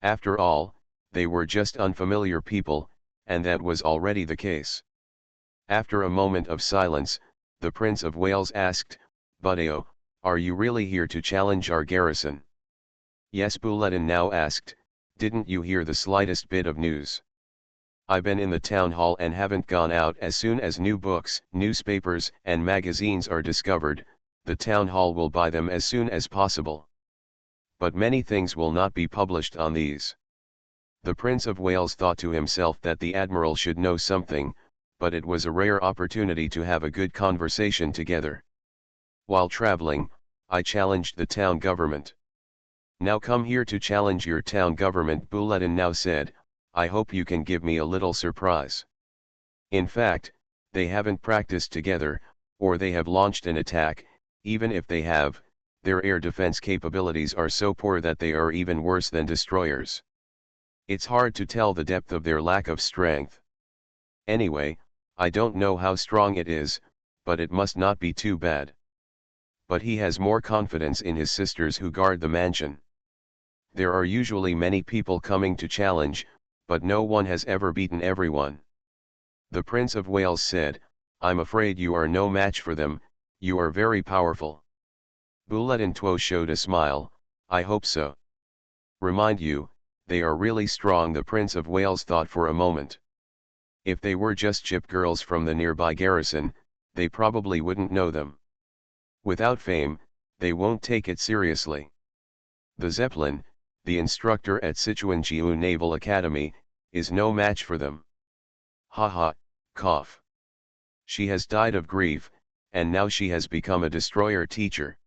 After all, they were just unfamiliar people, and that was already the case. After a moment of silence, the Prince of Wales asked, "Budeo, are you really here to challenge our garrison?" "Yes," Bulletin now asked, "didn't you hear the slightest bit of news? I've been in the town hall and haven't gone out. As soon as new books, newspapers, and magazines are discovered, the town hall will buy them as soon as possible. But many things will not be published on these." The Prince of Wales thought to himself that the Admiral should know something, but it was a rare opportunity to have a good conversation together. "While traveling, I challenged the town government. Now come here to challenge your town government," Bulletin now said. "I hope you can give me a little surprise." In fact, they haven't practiced together, or they have launched an attack. Even if they have, their air defense capabilities are so poor that they are even worse than destroyers. It's hard to tell the depth of their lack of strength. Anyway, I don't know how strong it is, but it must not be too bad. But he has more confidence in his sisters who guard the mansion. There are usually many people coming to challenge, but no one has ever beaten everyone. The Prince of Wales said, "I'm afraid you are no match for them, you are very powerful." Bulletin Tuo showed a smile. I hope so. Remind you, they are really strong, the Prince of Wales thought for a moment. If they were just ship girls from the nearby garrison, they probably wouldn't know them. Without fame, they won't take it seriously. The Zeppelin, the instructor at Sichuanjiu Naval Academy, is no match for them. Haha, cough. She has died of grief, and now she has become a destroyer teacher.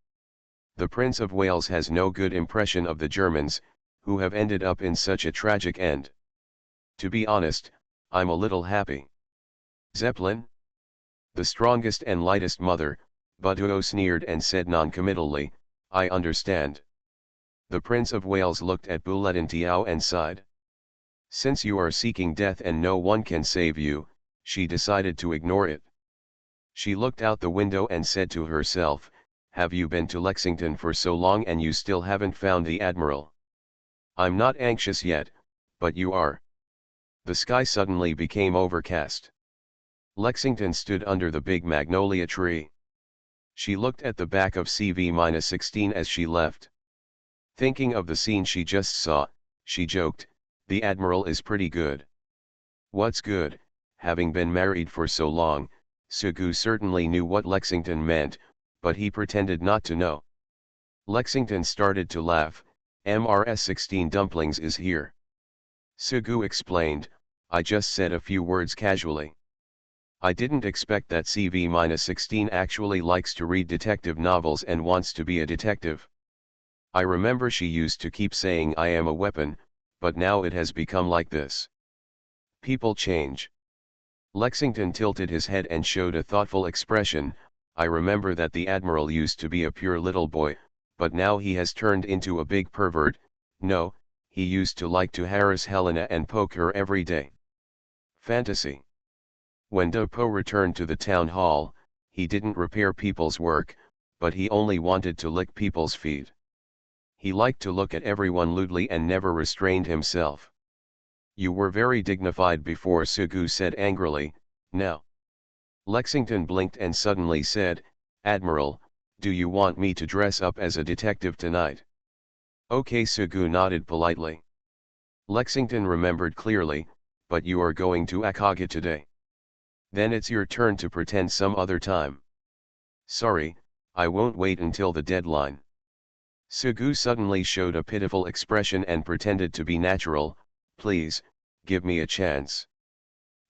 The Prince of Wales has no good impression of the Germans, who have ended up in such a tragic end. To be honest, I'm a little happy. Zeppelin? The strongest and lightest mother, Buduo sneered and said non-committally, I understand. The Prince of Wales looked at Buledin Tiao and sighed. Since you are seeking death and no one can save you, she decided to ignore it. She looked out the window and said to herself, have you been to Lexington for so long and you still haven't found the Admiral? I'm not anxious yet, but you are. The sky suddenly became overcast. Lexington stood under the big magnolia tree. She looked at the back of CV-16 as she left. Thinking of the scene she just saw, she joked, the Admiral is pretty good. What's good? Having been married for so long, Sugu certainly knew what Lexington meant, but he pretended not to know. Lexington started to laugh. MRS-16 Dumplings is here. Sugu explained, I just said a few words casually. I didn't expect that CV-16 actually likes to read detective novels and wants to be a detective. I remember she used to keep saying I am a weapon, but now it has become like this. People change. Lexington tilted his head and showed a thoughtful expression. I remember that the Admiral used to be a pure little boy, but now he has turned into a big pervert. No, he used to like to harass Helena and poke her every day. Fantasy. When Dopo returned to the town hall, he didn't repair people's work, but he only wanted to lick people's feet. He liked to look at everyone lewdly and never restrained himself. You were very dignified before, Sugu said angrily, now. Lexington blinked and suddenly said, Admiral, do you want me to dress up as a detective tonight? Okay, Sugu nodded politely. Lexington remembered clearly, but you are going to Akaga today. Then it's your turn to pretend some other time. Sorry, I won't wait until the deadline. Sugu suddenly showed a pitiful expression and pretended to be natural, please, give me a chance.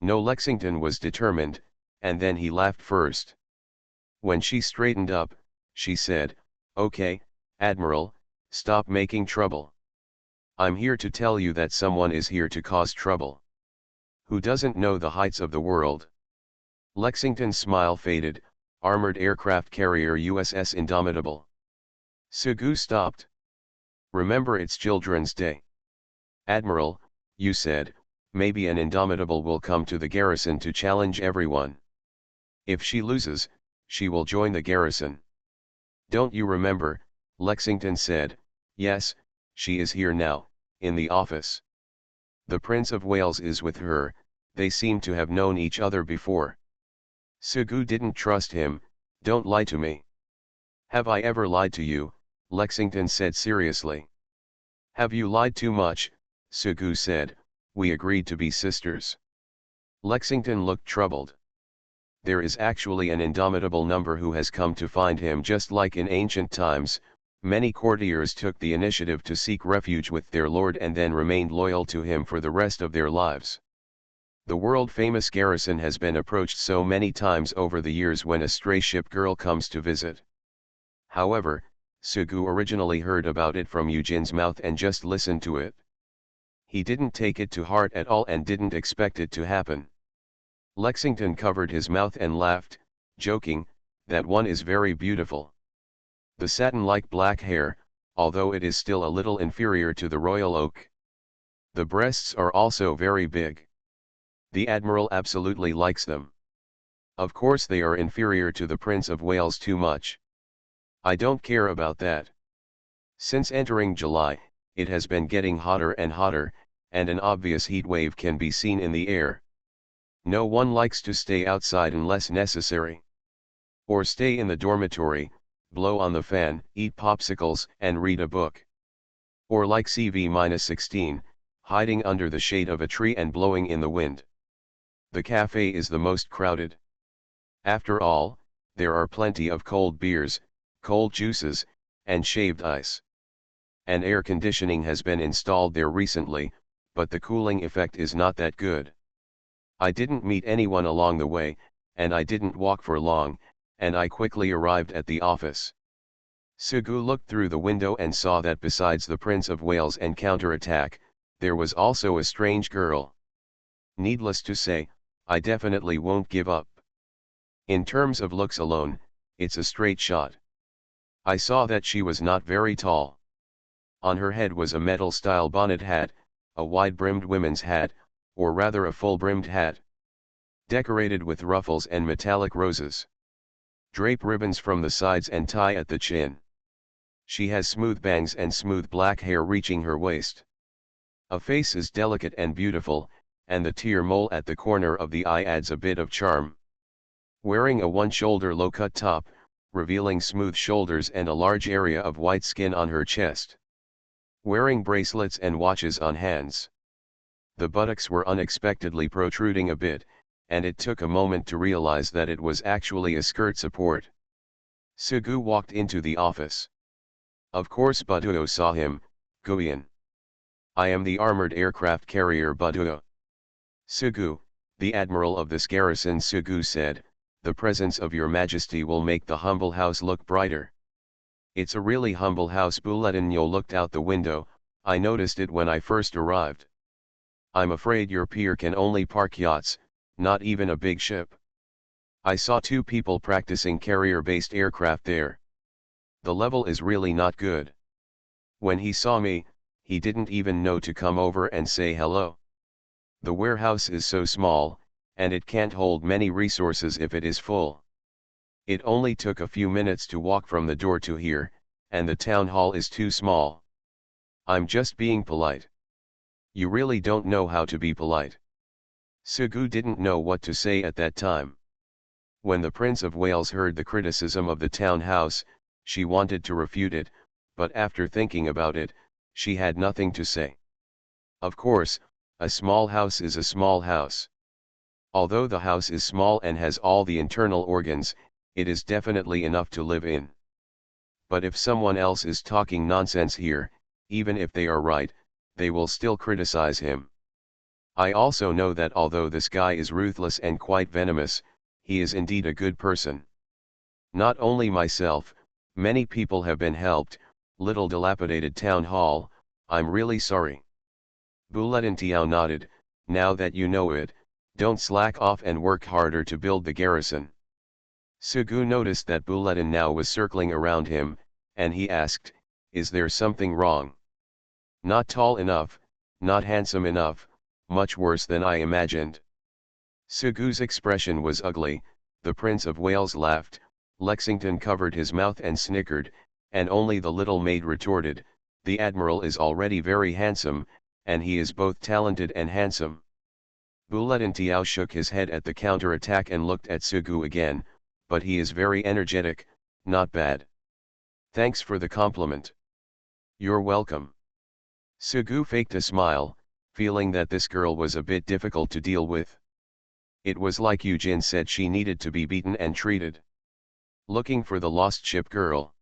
No, Lexington was determined, and then he laughed first. When she straightened up, she said, okay, Admiral, stop making trouble. I'm here to tell you that someone is here to cause trouble. Who doesn't know the heights of the world? Lexington's smile faded. Armored aircraft carrier USS Indomitable. Sugu stopped. Remember, it's Children's Day. Admiral, you said, maybe an Indomitable will come to the garrison to challenge everyone. If she loses, she will join the garrison. Don't you remember? Lexington said. Yes, she is here now, in the office. The Prince of Wales is with her. They seem to have known each other before. Sugu didn't trust him. Don't lie to me. Have I ever lied to you? Lexington said seriously. Have you lied too much? Sugu said. We agreed to be sisters. Lexington looked troubled. There is actually an indomitable number who has come to find him, just like in ancient times. Many courtiers took the initiative to seek refuge with their lord and then remained loyal to him for the rest of their lives. The world-famous garrison has been approached so many times over the years when a stray ship girl comes to visit. However, Sugu originally heard about it from Eugene's mouth and just listened to it. He didn't take it to heart at all and didn't expect it to happen. Lexington covered his mouth and laughed, joking, that one is very beautiful. The satin-like black hair, although it is still a little inferior to the royal oak. The breasts are also very big. The Admiral absolutely likes them. Of course they are inferior to the Prince of Wales too much. I don't care about that. Since entering July, it has been getting hotter and hotter, and an obvious heat wave can be seen in the air. No one likes to stay outside unless necessary. Or stay in the dormitory, blow on the fan, eat popsicles, and read a book. Or like CV-16, hiding under the shade of a tree and blowing in the wind. The cafe is the most crowded. After all, there are plenty of cold beers, cold juices, and shaved ice. An air conditioning has been installed there recently, but the cooling effect is not that good. I didn't meet anyone along the way, and I didn't walk for long, and I quickly arrived at the office. Sugu looked through the window and saw that besides the Prince of Wales and counterattack, there was also a strange girl. Needless to say, I definitely won't give up. In terms of looks alone, it's a straight shot. I saw that she was not very tall. On her head was a metal-style bonnet hat, a wide-brimmed women's hat, or rather a full-brimmed hat, decorated with ruffles and metallic roses. Drape ribbons from the sides and tie at the chin. She has smooth bangs and smooth black hair reaching her waist. A face is delicate and beautiful, and the tear mole at the corner of the eye adds a bit of charm. Wearing a one-shoulder low-cut top, revealing smooth shoulders and a large area of white skin on her chest. Wearing bracelets and watches on hands. The buttocks were unexpectedly protruding a bit, and it took a moment to realize that it was actually a skirt support. Sugu walked into the office. Of course Buduo saw him. Guian. I am the armored aircraft carrier Buduo. Sugu, the admiral of this garrison. Sugu said, the presence of your majesty will make the humble house look brighter. It's a really humble house. Buledinho looked out the window. I noticed it when I first arrived. I'm afraid your pier can only park yachts, not even a big ship. I saw 2 people practicing carrier-based aircraft there. The level is really not good. When he saw me, he didn't even know to come over and say hello. The warehouse is so small, and it can't hold many resources if it is full. It only took a few minutes to walk from the door to here, and the town hall is too small. I'm just being polite. You really don't know how to be polite. Sugu didn't know what to say at that time. When the Prince of Wales heard the criticism of the town house, she wanted to refute it, but after thinking about it, she had nothing to say. Of course, a small house is a small house. Although the house is small and has all the internal organs, it is definitely enough to live in. But if someone else is talking nonsense here, even if they are right, they will still criticize him. I also know that although this guy is ruthless and quite venomous, he is indeed a good person. Not only myself, many people have been helped. Little dilapidated town hall, I'm really sorry. Buledinho nodded. Now that you know it, don't slack off and work harder to build the garrison. Sugu noticed that Buledin now was circling around him, and he asked, is there something wrong? Not tall enough, not handsome enough, much worse than I imagined. Sugu's expression was ugly. The Prince of Wales laughed. Lexington covered his mouth and snickered, and only the little maid retorted, the admiral is already very handsome, and he is both talented and handsome. Buledinho shook his head at the counterattack and looked at Sugu again, but he is very energetic, not bad. Thanks for the compliment. You're welcome. Sugu faked a smile, feeling that this girl was a bit difficult to deal with. It was like Eugene said, she needed to be beaten and treated. Looking for the Lost Ship Girl.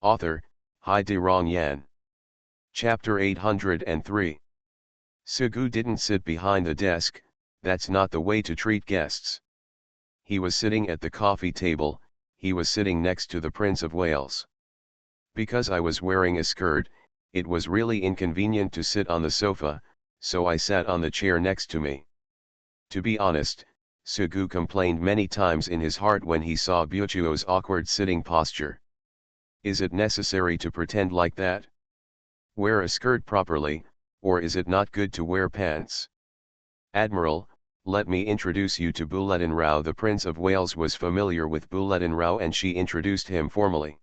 Author, Hai De Rong Yan. Chapter 803. Sugu didn't sit behind the desk. That's not the way to treat guests. He was sitting at the coffee table. He was sitting next to the Prince of Wales. Because I was wearing a skirt, it was really inconvenient to sit on the sofa, so I sat on the chair next to me. To be honest, Sugu complained many times in his heart when he saw Buchuo's awkward sitting posture. Is it necessary to pretend like that? Wear a skirt properly, or is it not good to wear pants? Admiral, let me introduce you to Buledinho. The Prince of Wales was familiar with Buledinho and she introduced him formally.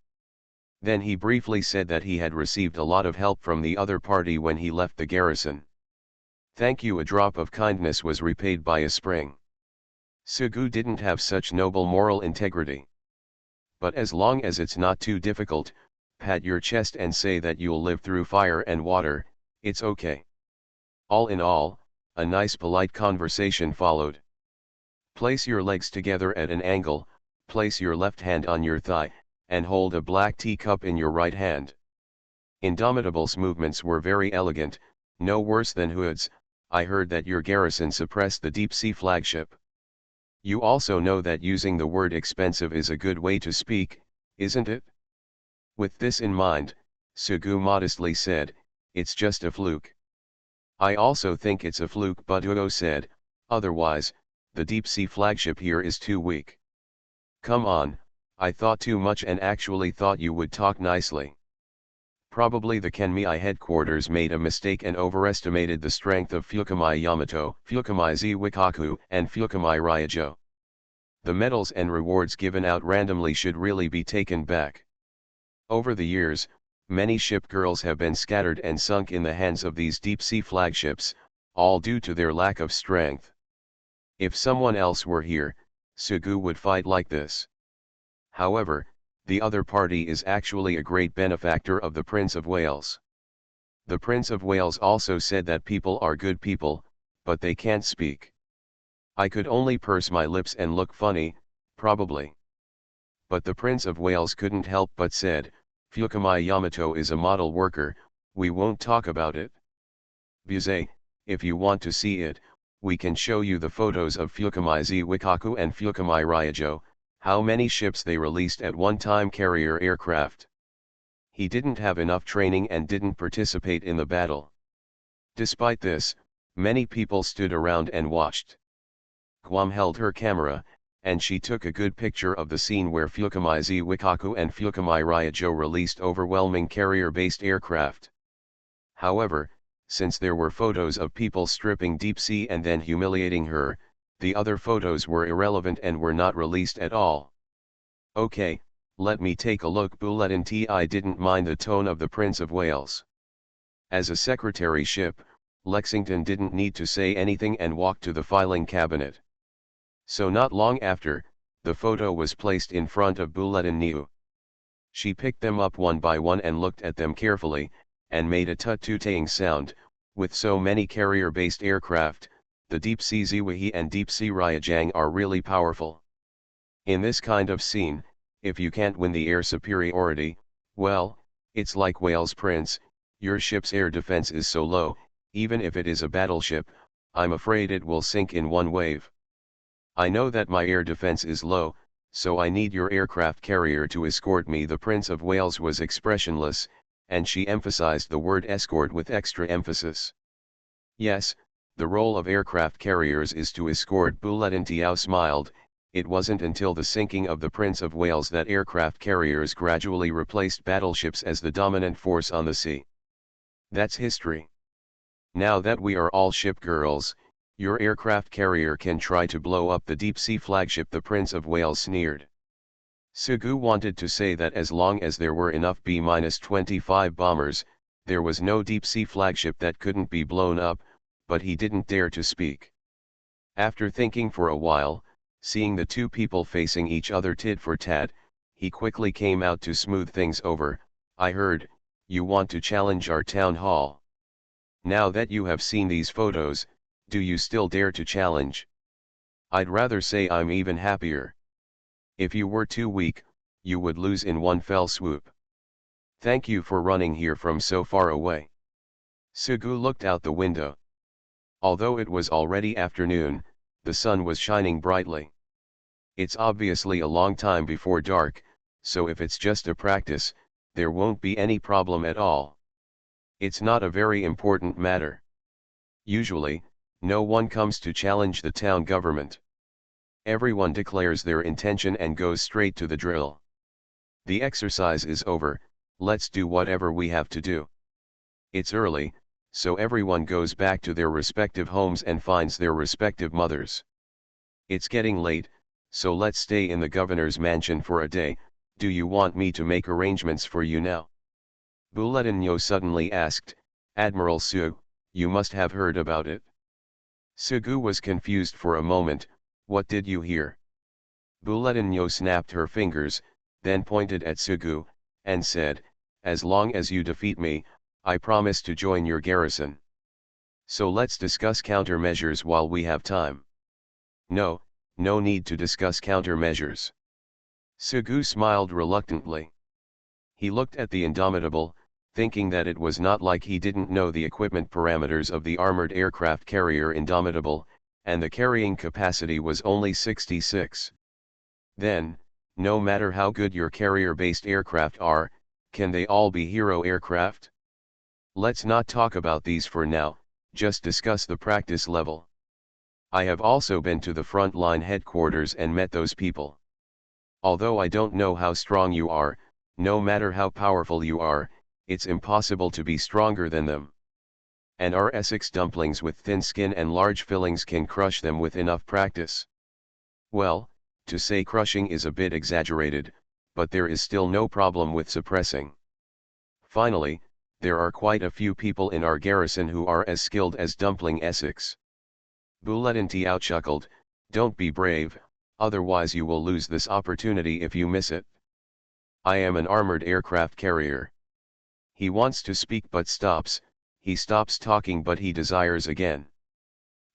Then he briefly said that he had received a lot of help from the other party when he left the garrison. Thank you. A drop of kindness was repaid by a spring. Sugu didn't have such noble moral integrity. But as long as it's not too difficult, pat your chest and say that you'll live through fire and water, it's okay. All in all, a nice polite conversation followed. Place your legs together at an angle, place your left hand on your thigh, and hold a black teacup in your right hand. Indomitable's movements were very elegant, no worse than Hood's. I heard that your garrison suppressed the deep-sea flagship. You also know that using the word expensive is a good way to speak, isn't it? With this in mind, Sugu modestly said, it's just a fluke. I also think it's a fluke, but Ugo said, otherwise, the deep-sea flagship here is too weak. Come on, I thought too much and actually thought you would talk nicely. Probably the Kenmei headquarters made a mistake and overestimated the strength of Fukamai Yamato, Fukamai Ziwikaku, and Fukamai Ryajo. The medals and rewards given out randomly should really be taken back. Over the years, many ship girls have been scattered and sunk in the hands of these deep-sea flagships, all due to their lack of strength. If someone else were here, Sugu would fight like this. However, the other party is actually a great benefactor of the Prince of Wales. The Prince of Wales also said that people are good people, but they can't speak. I could only purse my lips and look funny, probably. But the Prince of Wales couldn't help but said, Fukamai Yamato is a model worker, we won't talk about it. Buze, if you want to see it, we can show you the photos of Fukamai Ziwikaku and Fukamai Ryajo, how many ships they released at one time, carrier aircraft. He didn't have enough training and didn't participate in the battle. Despite this, many people stood around and watched. Guam held her camera, and she took a good picture of the scene where Fukamai Ziwikaku and Fukamai Ryajo released overwhelming carrier-based aircraft. However, since there were photos of people stripping deep sea and then humiliating her, the other photos were irrelevant and were not released at all. Okay, let me take a look. Bulletin Ti didn't mind the tone of the Prince of Wales. As a secretary ship, Lexington didn't need to say anything and walked to the filing cabinet. So not long after, the photo was placed in front of Bulletin Niu. She picked them up one by one and looked at them carefully, and made a tut-tooting sound. With so many carrier-based aircraft, the deep-sea Ziwihi and deep-sea Ryajang are really powerful. In this kind of scene, if you can't win the air superiority, well, it's like Wales Prince, your ship's air defense is so low, even if it is a battleship, I'm afraid it will sink in one wave. I know that my air defense is low, so I need your aircraft carrier to escort me. The Prince of Wales was expressionless, and she emphasized the word escort with extra emphasis. Yes, the role of aircraft carriers is to escort. Bulletin Tiao smiled. It wasn't until the sinking of the Prince of Wales that aircraft carriers gradually replaced battleships as the dominant force on the sea. That's history. Now that we are all ship girls, your aircraft carrier can try to blow up the deep-sea flagship. The Prince of Wales sneered. Sugu wanted to say that as long as there were enough B-25 bombers, there was no deep-sea flagship that couldn't be blown up, but he didn't dare to speak. After thinking for a while, seeing the two people facing each other tit for tat, he quickly came out to smooth things over. I heard, you want to challenge our town hall. Now that you have seen these photos, do you still dare to challenge? I'd rather say I'm even happier. If you were too weak, you would lose in one fell swoop. Thank you for running here from so far away. Sugu looked out the window. Although it was already afternoon, the sun was shining brightly. It's obviously a long time before dark, so if it's just a practice, there won't be any problem at all. It's not a very important matter. Usually, no one comes to challenge the town government. Everyone declares their intention and goes straight to the drill. The exercise is over, let's do whatever we have to do. It's early, so everyone goes back to their respective homes and finds their respective mothers. It's getting late, so let's stay in the governor's mansion for a day. Do you want me to make arrangements for you now? Bulletin Yo suddenly asked. Admiral Su, you must have heard about it. Sugu was confused for a moment. What did you hear? Bulletin Yo snapped her fingers, then pointed at Sugu, and said, As long as you defeat me, I promise to join your garrison. So let's discuss countermeasures while we have time. No, no need to discuss countermeasures. Sugu smiled reluctantly. He looked at the Indomitable, thinking that it was not like he didn't know the equipment parameters of the armored aircraft carrier Indomitable, and the carrying capacity was only 66. Then, no matter how good your carrier-based aircraft are, can they all be hero aircraft? Let's not talk about these for now, just discuss the practice level. I have also been to the front line headquarters and met those people. Although I don't know how strong you are, no matter how powerful you are, it's impossible to be stronger than them. And our Essex dumplings with thin skin and large fillings can crush them with enough practice. Well, to say crushing is a bit exaggerated, but there is still no problem with suppressing. Finally, there are quite a few people in our garrison who are as skilled as Dumpling Essex. Bulletin Tiao chuckled, "Don't be brave, otherwise you will lose this opportunity if you miss it. I am an armored aircraft carrier." He wants to speak but stops, he stops talking but he desires again.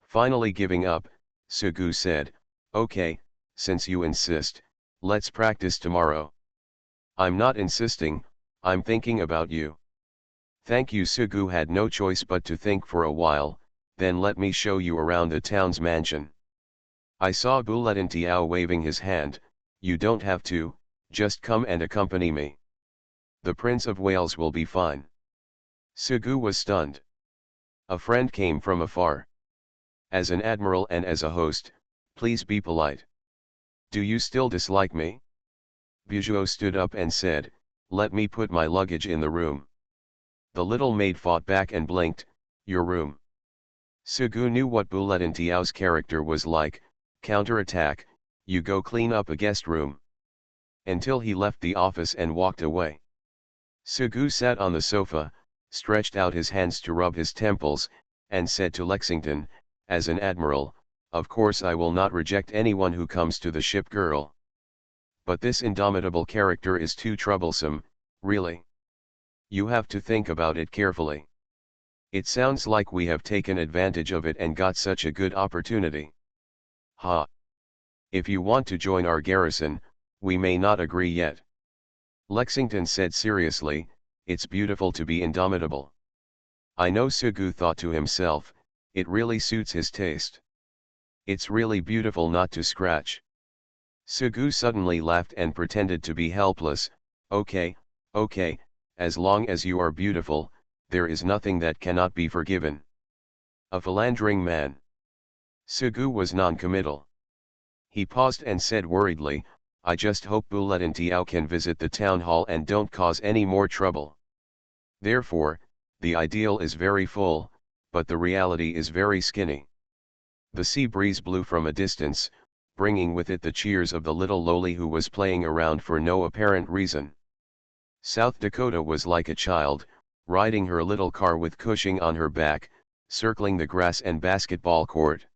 Finally giving up, Sugu said, "Okay, since you insist, let's practice tomorrow." "I'm not insisting, I'm thinking about you." "Thank you." Sugu had no choice but to think for a while, "Then let me show you around the town's mansion." I saw Bulletin Tiao waving his hand, "You don't have to, just come and accompany me. The Prince of Wales will be fine." Sugu was stunned. A friend came from afar. "As an admiral and as a host, please be polite. Do you still dislike me?" Bugeaud stood up and said, "Let me put my luggage in the room." The little maid fought back and blinked, "Your room?" Sugu knew what Bulletin Tiao's character was like, counter-attack, "You go clean up a guest room." Until he left the office and walked away. Sugu sat on the sofa, stretched out his hands to rub his temples, and said to Lexington, "As an admiral, of course I will not reject anyone who comes to the ship girl. But this indomitable character is too troublesome, really. You have to think about it carefully. It sounds like we have taken advantage of it and got such a good opportunity. Ha! If you want to join our garrison, we may not agree yet." Lexington said seriously, "It's beautiful to be indomitable." "I know." Sugu thought to himself, "it really suits his taste. It's really beautiful not to scratch." Sugu suddenly laughed and pretended to be helpless. Okay, as long as you are beautiful, there is nothing that cannot be forgiven." A philandering man. Sugu was non-committal. He paused and said worriedly, "I just hope Bulletin Tiao can visit the town hall and don't cause any more trouble. Therefore, the ideal is very full, but the reality is very skinny." The sea breeze blew from a distance, bringing with it the cheers of the little loli who was playing around for no apparent reason. South Dakota was like a child, riding her little car with Cushing on her back, circling the grass and basketball court.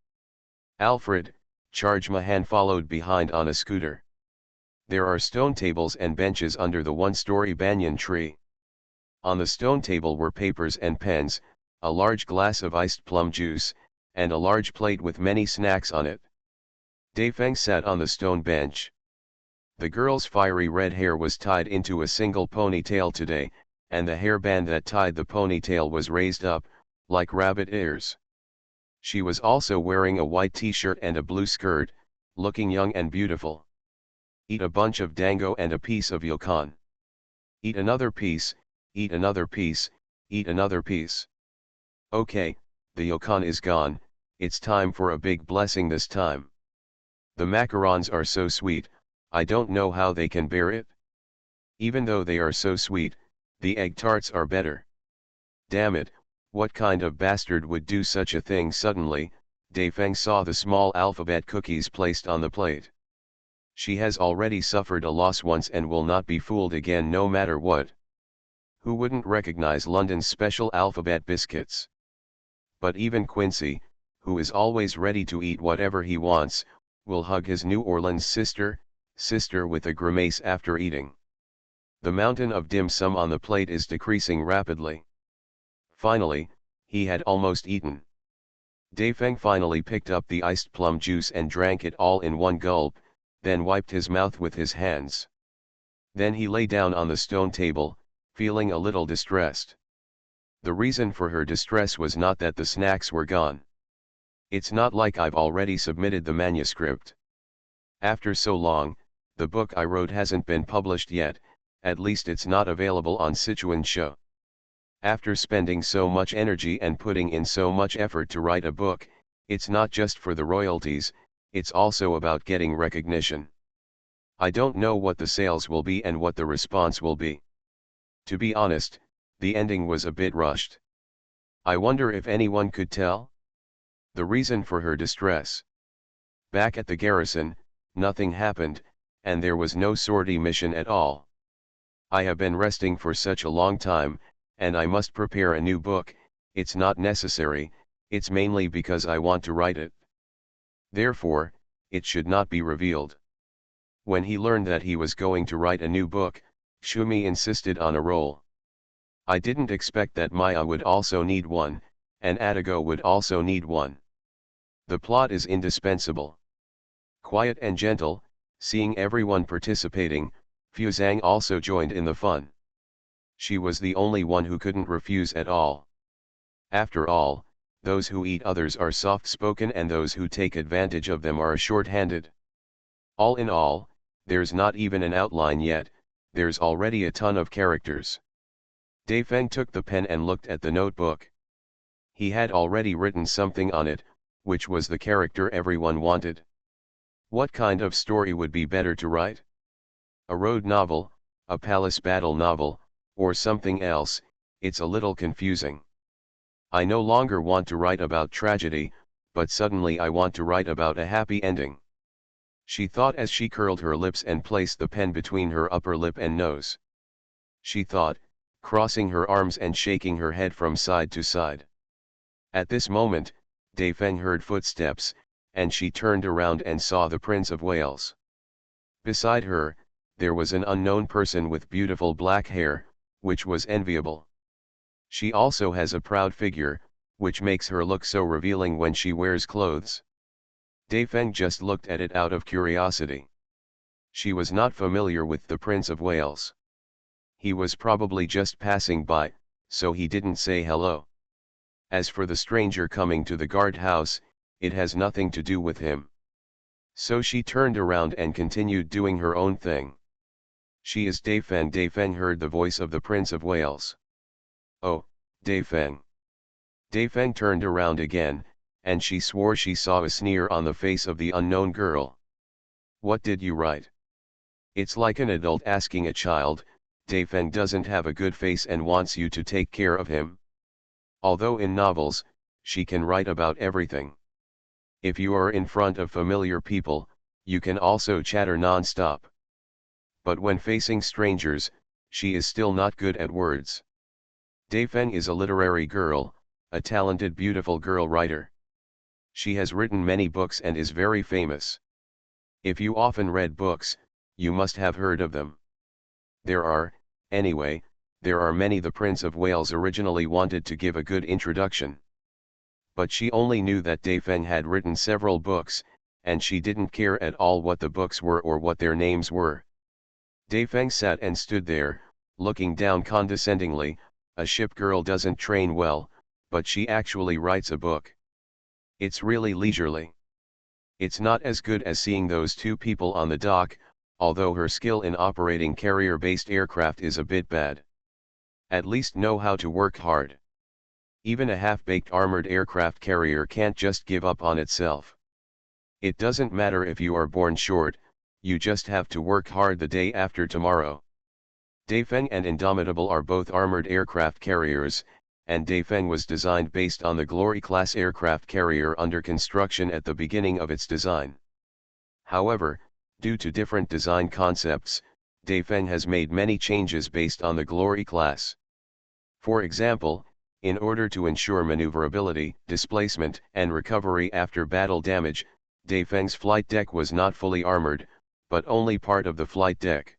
Alfred, Charge Mahan followed behind on a scooter. There are stone tables and benches under the one-story banyan tree. On the stone table were papers and pens, a large glass of iced plum juice, and a large plate with many snacks on it. Daifeng sat on the stone bench. The girl's fiery red hair was tied into a single ponytail today, and the hairband that tied the ponytail was raised up, like rabbit ears. She was also wearing a white t-shirt and a blue skirt, looking young and beautiful. "Eat a bunch of dango and a piece of yukon. Eat another piece, eat another piece, eat another piece. Okay, the yukon is gone, it's time for a big blessing this time. The macarons are so sweet, I don't know how they can bear it. Even though they are so sweet, the egg tarts are better. Damn it, what kind of bastard would do such a thing?" Suddenly, Daifeng saw the small alphabet cookies placed on the plate. She has already suffered a loss once and will not be fooled again no matter what. Who wouldn't recognize London's special alphabet biscuits? But even Quincy, who is always ready to eat whatever he wants, will hug his New Orleans sister with a grimace after eating. The mountain of dim sum on the plate is decreasing rapidly. Finally, he had almost eaten. Dafeng finally picked up the iced plum juice and drank it all in one gulp, then wiped his mouth with his hands. Then he lay down on the stone table, feeling a little distressed. The reason for her distress was not that the snacks were gone. It's not like I've already submitted the manuscript. After so long, the book I wrote hasn't been published yet, at least it's not available on Sichuan Show. After spending so much energy and putting in so much effort to write a book, it's not just for the royalties, it's also about getting recognition. I don't know what the sales will be and what the response will be. To be honest, the ending was a bit rushed. I wonder if anyone could tell? The reason for her distress. Back at the garrison, nothing happened, and there was no sortie mission at all. I have been resting for such a long time, and I must prepare a new book. It's not necessary, it's mainly because I want to write it. Therefore, it should not be revealed. When he learned that he was going to write a new book, Shumi insisted on a role. I didn't expect that Maya would also need one, and Atago would also need one. The plot is indispensable. Quiet and gentle, seeing everyone participating, Fuzang also joined in the fun. She was the only one who couldn't refuse at all. After all, those who eat others are soft-spoken and those who take advantage of them are short-handed. All in all, there's not even an outline yet, there's already a ton of characters. Dafeng took the pen and looked at the notebook. He had already written something on it, which was the character everyone wanted. What kind of story would be better to write? A road novel, a palace battle novel, or something else? It's a little confusing. I no longer want to write about tragedy, but suddenly I want to write about a happy ending. She thought as she curled her lips and placed the pen between her upper lip and nose. She thought, crossing her arms and shaking her head from side to side. At this moment, Dafeng heard footsteps, and she turned around and saw the Prince of Wales. Beside her, there was an unknown person with beautiful black hair, which was enviable. She also has a proud figure, which makes her look so revealing when she wears clothes. Dafeng just looked at it out of curiosity. She was not familiar with the Prince of Wales. He was probably just passing by, so he didn't say hello. As for the stranger coming to the guardhouse, it has nothing to do with him. So she turned around and continued doing her own thing. She is Dafeng. Dafeng heard the voice of the Prince of Wales. Oh, Dafeng. Dafeng turned around again, and she swore she saw a sneer on the face of the unknown girl. What did you write? It's like an adult asking a child. Dafeng doesn't have a good face and wants you to take care of him. Although in novels, she can write about everything. If you are in front of familiar people, you can also chatter non-stop. But when facing strangers, she is still not good at words. Dafeng is a literary girl, a talented beautiful girl writer. She has written many books and is very famous. If you often read books, you must have heard of them. Anyway, there are many. The Prince of Wales originally wanted to give a good introduction. But she only knew that Dafeng had written several books, and she didn't care at all what the books were or what their names were. Dafeng sat and stood there, looking down condescendingly. A ship girl doesn't train well, but she actually writes a book. It's really leisurely. It's not as good as seeing those two people on the dock, although her skill in operating carrier-based aircraft is a bit bad. At least know how to work hard. Even a half-baked armored aircraft carrier can't just give up on itself. It doesn't matter if you are born short, you just have to work hard the day after tomorrow. Dafeng and Indomitable are both armored aircraft carriers, and Dafeng was designed based on the Glory-class aircraft carrier under construction at the beginning of its design. However, due to different design concepts, Dafeng has made many changes based on the Glory class. For example, in order to ensure maneuverability, displacement, and recovery after battle damage, Dafeng's flight deck was not fully armored, but only part of the flight deck.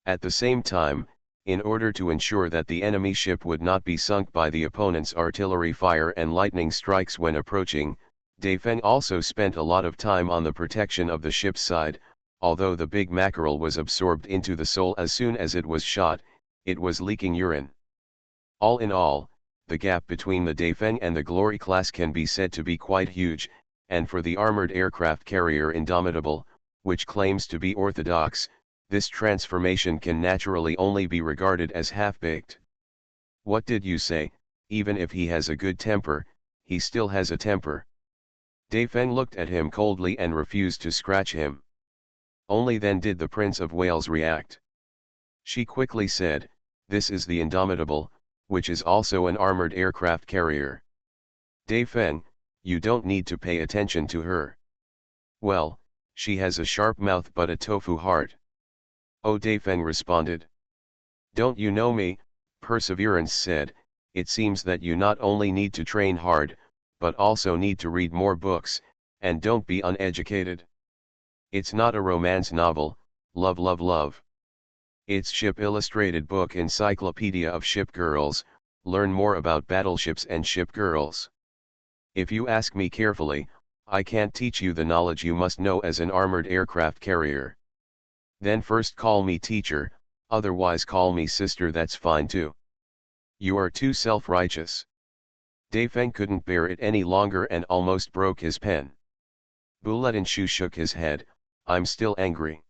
At the same time, in order to ensure that the enemy ship would not be sunk by the opponent's artillery fire and lightning strikes when approaching, Dai Feng also spent a lot of time on the protection of the ship's side. Although the big mackerel was absorbed into the Soul as soon as it was shot, it was leaking urine. All in all, the gap between the Dai Feng and the Glory class can be said to be quite huge, and for the armored aircraft carrier Indomitable, which claims to be orthodox, this transformation can naturally only be regarded as half-baked. What did you say? Even if he has a good temper, he still has a temper. Dai Feng looked at him coldly and refused to scratch him. Only then did the Prince of Wales react. She quickly said, "This is the Indomitable, which is also an armored aircraft carrier. Dai Feng, you don't need to pay attention to her. Well, she has a sharp mouth but a tofu heart." Oh, Dai Feng responded. "Don't you know me?" Perseverance said, "It seems that you not only need to train hard, but also need to read more books, and don't be uneducated. It's not a romance novel, love love love. It's ship illustrated book encyclopedia of ship girls, learn more about battleships and ship girls. If you ask me carefully, I can't teach you the knowledge you must know as an armored aircraft carrier. Then first call me teacher, otherwise call me sister, that's fine too. You are too self-righteous." Dai Feng couldn't bear it any longer and almost broke his pen. Buletinshu shook his head, "I'm still angry.